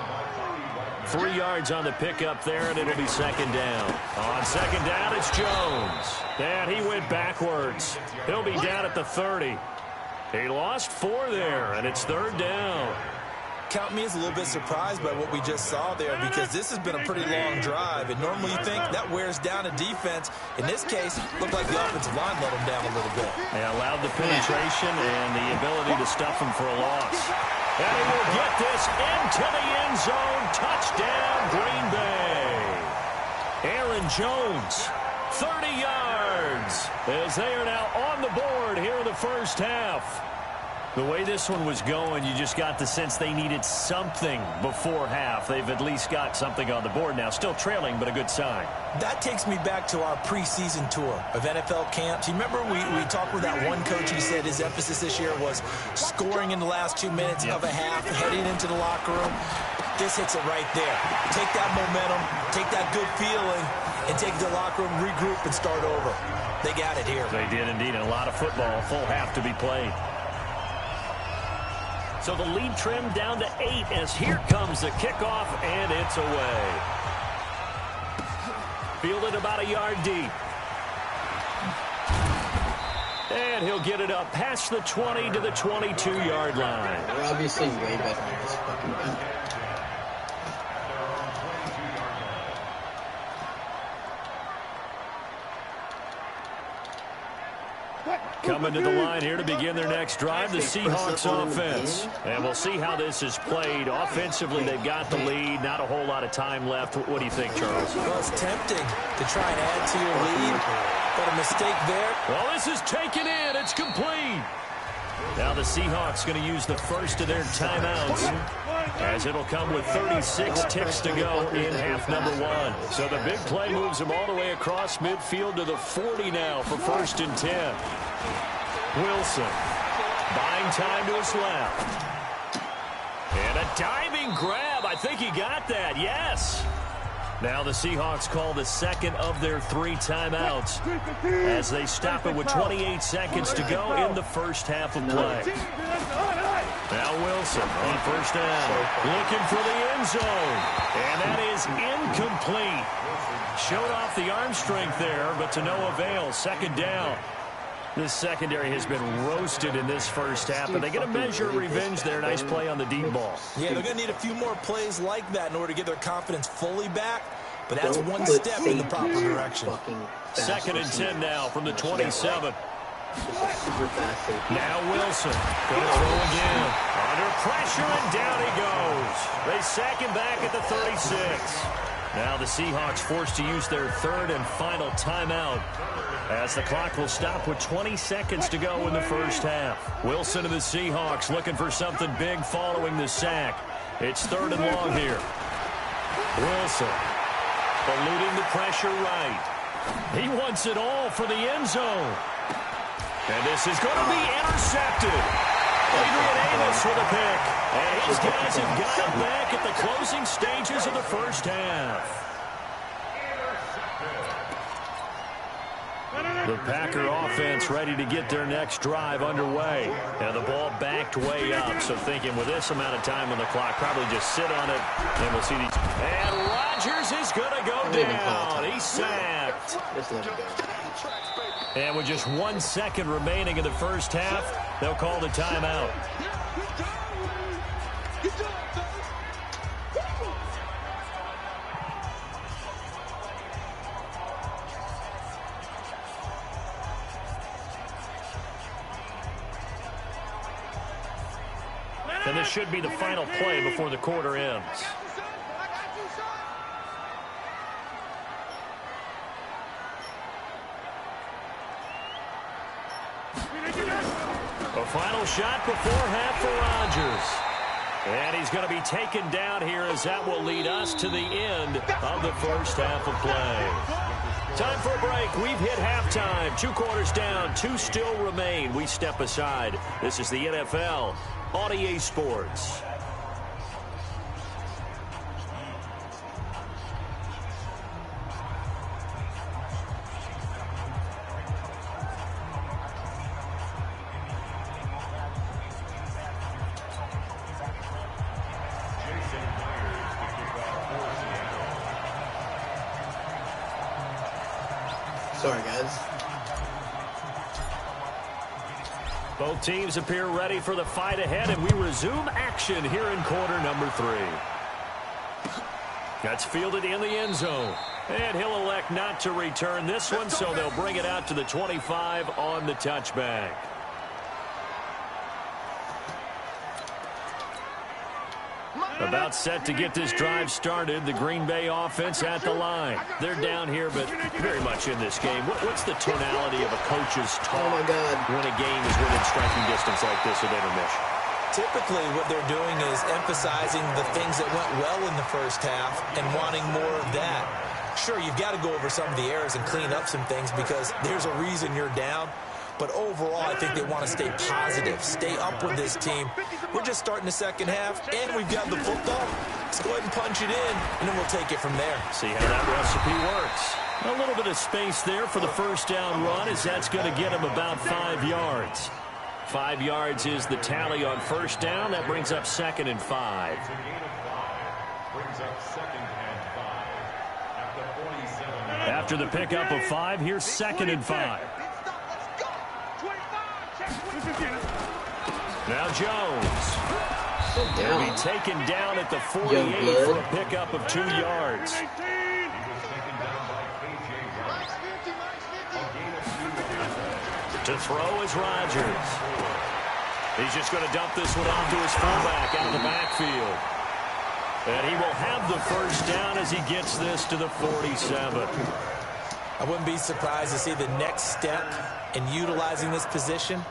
3 yards on the pickup there, and it'll be second down. On second down, it's Jones. And he went backwards. He'll be down at the 30. He lost 4 there, and it's third down. Count me as a little bit surprised by what we just saw there, because this has been a pretty long drive, and normally you think that wears down a defense. In this case, looked like the offensive line let him down a little bit. They allowed the penetration and the ability to stuff him for a loss. And he will get this into the end zone. Touchdown, Green Bay. Aaron Jones, 30 yards, as they are now on the board here in the first half. The way this one was going, you just got the sense they needed something before half. They've at least got something on the board now. Still trailing, but a good sign. That takes me back to our preseason tour of NFL camps. You remember we talked with that one coach who said his emphasis this year was scoring in the last 2 minutes of a half, heading into the locker room. This hits it right there. Take that momentum, take that good feeling, and take the locker room, regroup, and start over. They got it here. They did indeed. A lot of football, full half to be played. So the lead trimmed down to 8 as here comes the kickoff, and it's away. Fielded about a yard deep. And he'll get it up past the 20 to the 22-yard line. We're obviously way better than this fucking guy. Coming to the line here to begin their next drive, the Seahawks offense. And we'll see how this is played. Offensively, they've got the lead. Not a whole lot of time left. What do you think, Charles? Well, it's tempting to try and add to your lead, but a mistake there. Well, this is taken in. It's complete. Now the Seahawks going to use the first of their timeouts, as it'll come with 36 ticks to go in half number 1. So the big play moves them all the way across midfield to the 40 now for 1st and 10. Wilson buying time to his left. And a diving grab. I think he got that. Yes. Now the Seahawks call the second of their 3 timeouts as they stop it with 28 seconds to go in the first half of play. Now Wilson on first down, looking for the end zone. And that is incomplete. Showed off the arm strength there, but to no avail. Second down. This secondary has been roasted in this first half, but they get a measure of revenge there. Nice play on the deep ball. Yeah, they're going to need a few more plays like that in order to get their confidence fully back, but that's one step in the proper direction. 2nd and 10 now from the 27. Now Wilson going to throw again. Under pressure, and down he goes. They sack him back at the 36. Now the Seahawks forced to use their 3rd and final timeout, as the clock will stop with 20 seconds to go in the first half. Wilson and the Seahawks looking for something big following the sack. It's 3rd and long here. Wilson eluding the pressure right. He wants it all for the end zone. And this is going to be intercepted. Adrian Amos with a pick. And his guys have got him back at the closing stages of the first half. The Packer offense ready to get their next drive underway. And the ball backed way up. So thinking with this amount of time on the clock, probably just sit on it. And we'll see these. And Rodgers is going to go down. He's sacked. And with just 1 second remaining in the first half, they'll call the timeout. And this should be the final play before the quarter ends. A final shot before half for Rodgers. And he's going to be taken down here, as that will lead us to the end of the first half of play. Time for a break. We've hit halftime. 2 quarters down. 2 still remain. We step aside. This is the NFL on EA Sports. Sorry, guys. Both teams appear ready for the fight ahead, and we resume action here in quarter number 3. That's fielded in the end zone. And he'll elect not to return this one, so they'll bring it out to the 25 on the touchback. About set to get this drive started. The Green Bay offense at the line. They're down here, but very much in this game. What's the tonality of a coach's talk when a game is within striking distance like this with intermission? Typically, what they're doing is emphasizing the things that went well in the first half and wanting more of that. Sure, you've got to go over some of the errors and clean up some things because there's a reason you're down. But overall, I think they want to stay positive, stay up with this team. We're just starting the second half, and we've got the football. Let's go ahead and punch it in, and then we'll take it from there. See how that recipe works. A little bit of space there for the first down run, as that's going to get him about 5 yards. 5 yards is the tally on first down. That brings up 2nd and 5. After the pickup of 5, here's 2nd and 5. Now Jones. He'll be taken down at the 48 for a pickup of 2 yards. To throw is Rodgers. He's just going to dump this one off to his fullback out of the backfield. And he will have the first down as he gets this to the 47. I wouldn't be surprised to see the next step in utilizing this position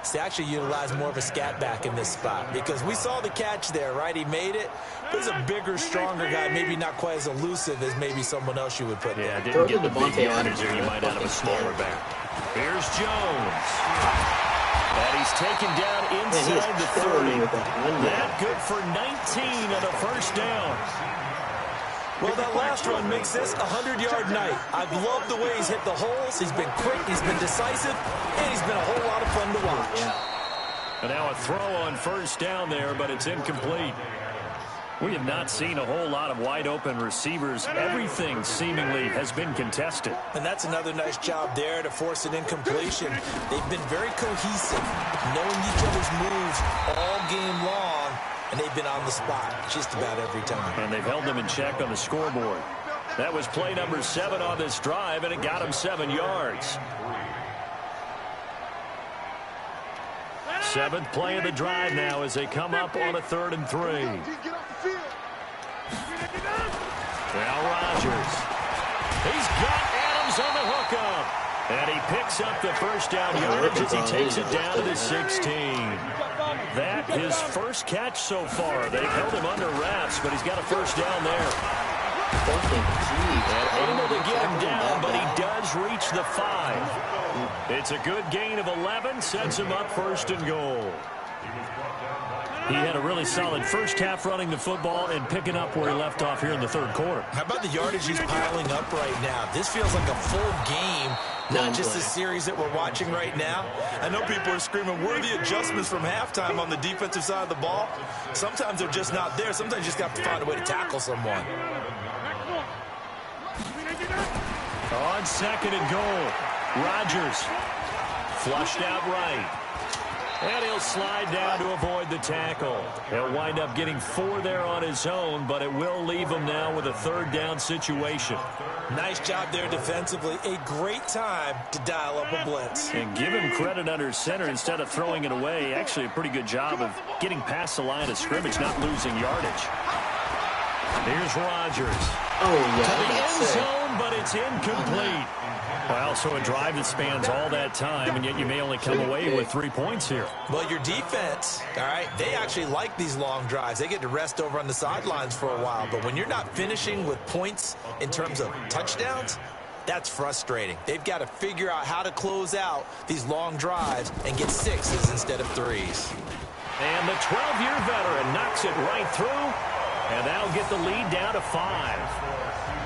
is to actually utilize more of a scat back in this spot, because we saw the catch there, right? He made it, but he's a bigger, stronger guy, maybe not quite as elusive as maybe someone else you would put there. Yeah, didn't get the big yardage there. You might out of a smaller back. Here's Jones. And he's taken down inside the 30. That good for 19 and a first down. Well, that last run makes this a 100-yard night. I've loved the way he's hit the holes. He's been quick, he's been decisive, and he's been a whole lot of fun to watch. And now a throw on first down there, but it's incomplete. We have not seen a whole lot of wide-open receivers. Everything seemingly has been contested. And that's another nice job there to force an incompletion. They've been very cohesive, knowing each other's moves all game long, and they've been on the spot just about every time. And they've held them in check on the scoreboard. That was play number 7 on this drive, and it got him 7 yards. 7th play of the drive now as they come up on a 3rd and 3. Now Rodgers. He's got Adams on the hookup. And he picks up the first down yardage as he takes it down to the 16. That his first catch so far. They've held him under wraps, but he's got a first down there. And able to get him down, but he does reach the 5. It's a good gain of 11, sets him up 1st and goal. He had a really solid first half running the football and picking up where he left off here in the 3rd quarter. How about the yardage he's piling up right now? This feels like a full game, not just a series that we're watching right now. I know people are screaming, where are the adjustments from halftime on the defensive side of the ball? Sometimes they're just not there. Sometimes you just have to find a way to tackle someone. On 2nd and goal, Rodgers flushed out right. And he'll slide down to avoid the tackle. He'll wind up getting 4 there on his own, but it will leave him now with a 3rd down situation. Nice job there defensively. A great time to dial up a blitz. And give him credit under center instead of throwing it away. Actually a pretty good job of getting past the line of scrimmage, not losing yardage. Here's Rodgers. Oh, yeah. To the end zone, but it's incomplete. Well, so a drive that spans all that time, and yet you may only come away with 3 points here. Well, your defense, all right, they actually like these long drives. They get to rest over on the sidelines for a while. But when you're not finishing with points in terms of touchdowns, that's frustrating. They've got to figure out how to close out these long drives and get 6s instead of 3s. And the 12-year veteran knocks it right through, and that'll get the lead down to 5.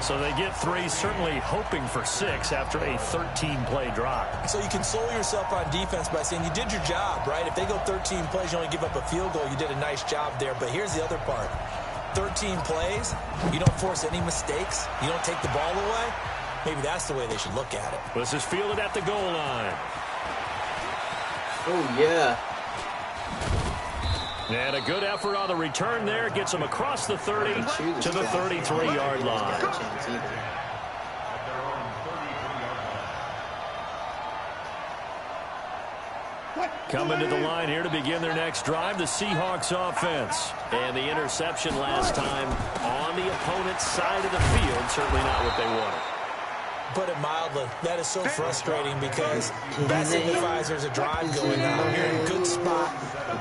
So they get 3, certainly hoping for 6 after a 13-play drive. So you console yourself on defense by saying you did your job, right? If they go 13 plays, you only give up a field goal, you did a nice job there. But here's the other part. 13 plays, you don't force any mistakes, you don't take the ball away, Maybe that's the way they should look at it. This is fielded at the goal line. Oh, yeah. And a good effort on the return there. Gets him across the 30 to the 33-yard line. Coming to the line here to begin their next drive, the Seahawks offense. And the interception last time on the opponent's side of the field. Certainly not what they wanted. Put it mildly, that is so frustrating because that signifies there's a drive going on. You're in a good spot,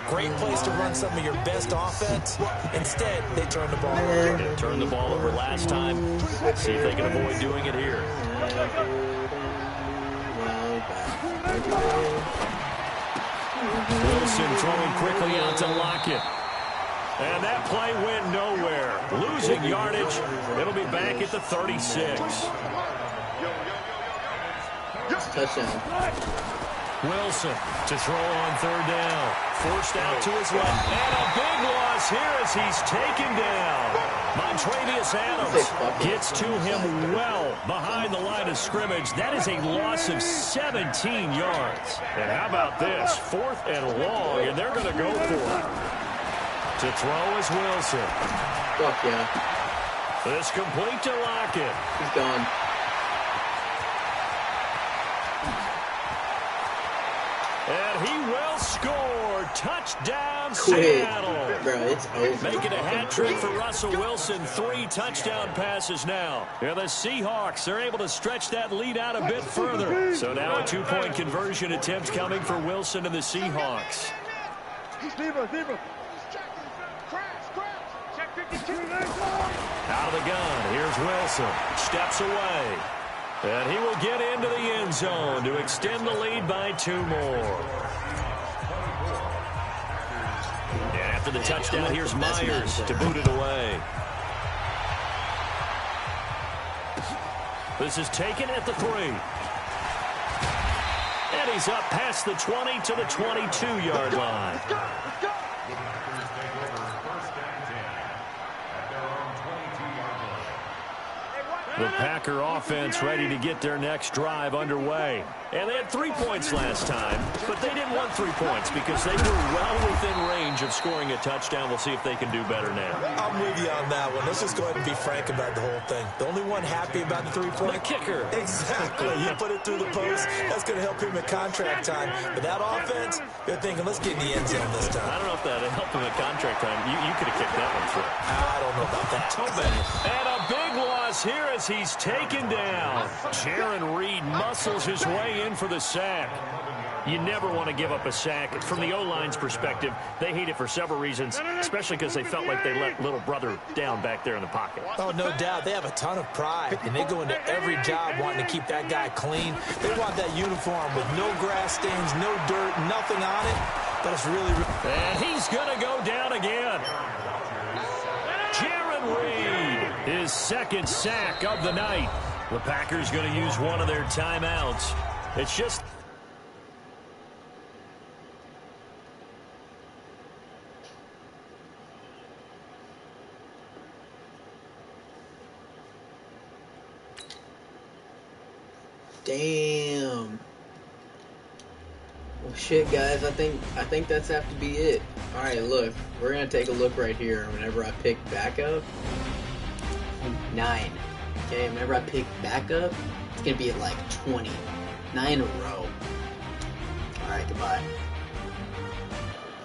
great place to run some of your best offense. Instead, they turn the ball over. They turned the ball over last time. See if they can avoid doing it here. Wilson throwing quickly out to Lockett. And that play went nowhere. Losing yardage. It'll be back at the 36. Touchdown. Wilson to throw on third down. Forced out to his left. And a big loss here as he's taken down. Montravius Adams gets to him well behind the line of scrimmage. That is a loss of 17 yards. And how about this? 4th and long, and they're going to go for it. To throw is Wilson. Fuck yeah. This complete to Lockett. He's gone. And he will score. Touchdown, Quick. Seattle. Bro, it's over. Making a hat trick for Russell Wilson. 3 touchdown passes now. And the Seahawks are able to stretch that lead out a bit further. So now a 2-point conversion attempt coming for Wilson and the Seahawks. Out of the gun. Here's Wilson. Steps away. And he will get into the end zone to extend the lead by 2 more. And after the touchdown, here's Myers to boot it away. This is taken at the 3. And he's up past the 20 to the 22-yard line. The Packer offense ready to get their next drive underway. And they had 3 points last time, but they didn't want 3 points because they were well within range of scoring a touchdown. We'll see if they can do better now. I'm with you on that one. Let's just go ahead and be frank about the whole thing. The only one happy about the 3-point? The kicker. Exactly. You put it through the post. That's going to help him at contract time. But that offense, they're thinking, let's get in the end zone this time. I don't know if that helped him at contract time. You could have kicked that one through. I don't know about that. And a big loss here as he's taken down. Jaron Reed muscles his way in for the sack. You never want to give up a sack. From the O-line's perspective, they hate it for several reasons, especially because they felt like they let little brother down back there in the pocket. Oh, no doubt. They have a ton of pride, and they go into every job wanting to keep that guy clean. They want that uniform with no grass stains, no dirt, nothing on it. But it's really... And he's going to go down again. Jaron Reed, his second sack of the night. The Packers going to use one of their timeouts. It's just... Damn. Well, shit, guys. I think that's have to be it. All right, look. We're gonna take a look right here. Whenever I pick backup, 9. Okay. Whenever I pick backup, it's gonna be at like 20. 9 in a row. All right. Goodbye.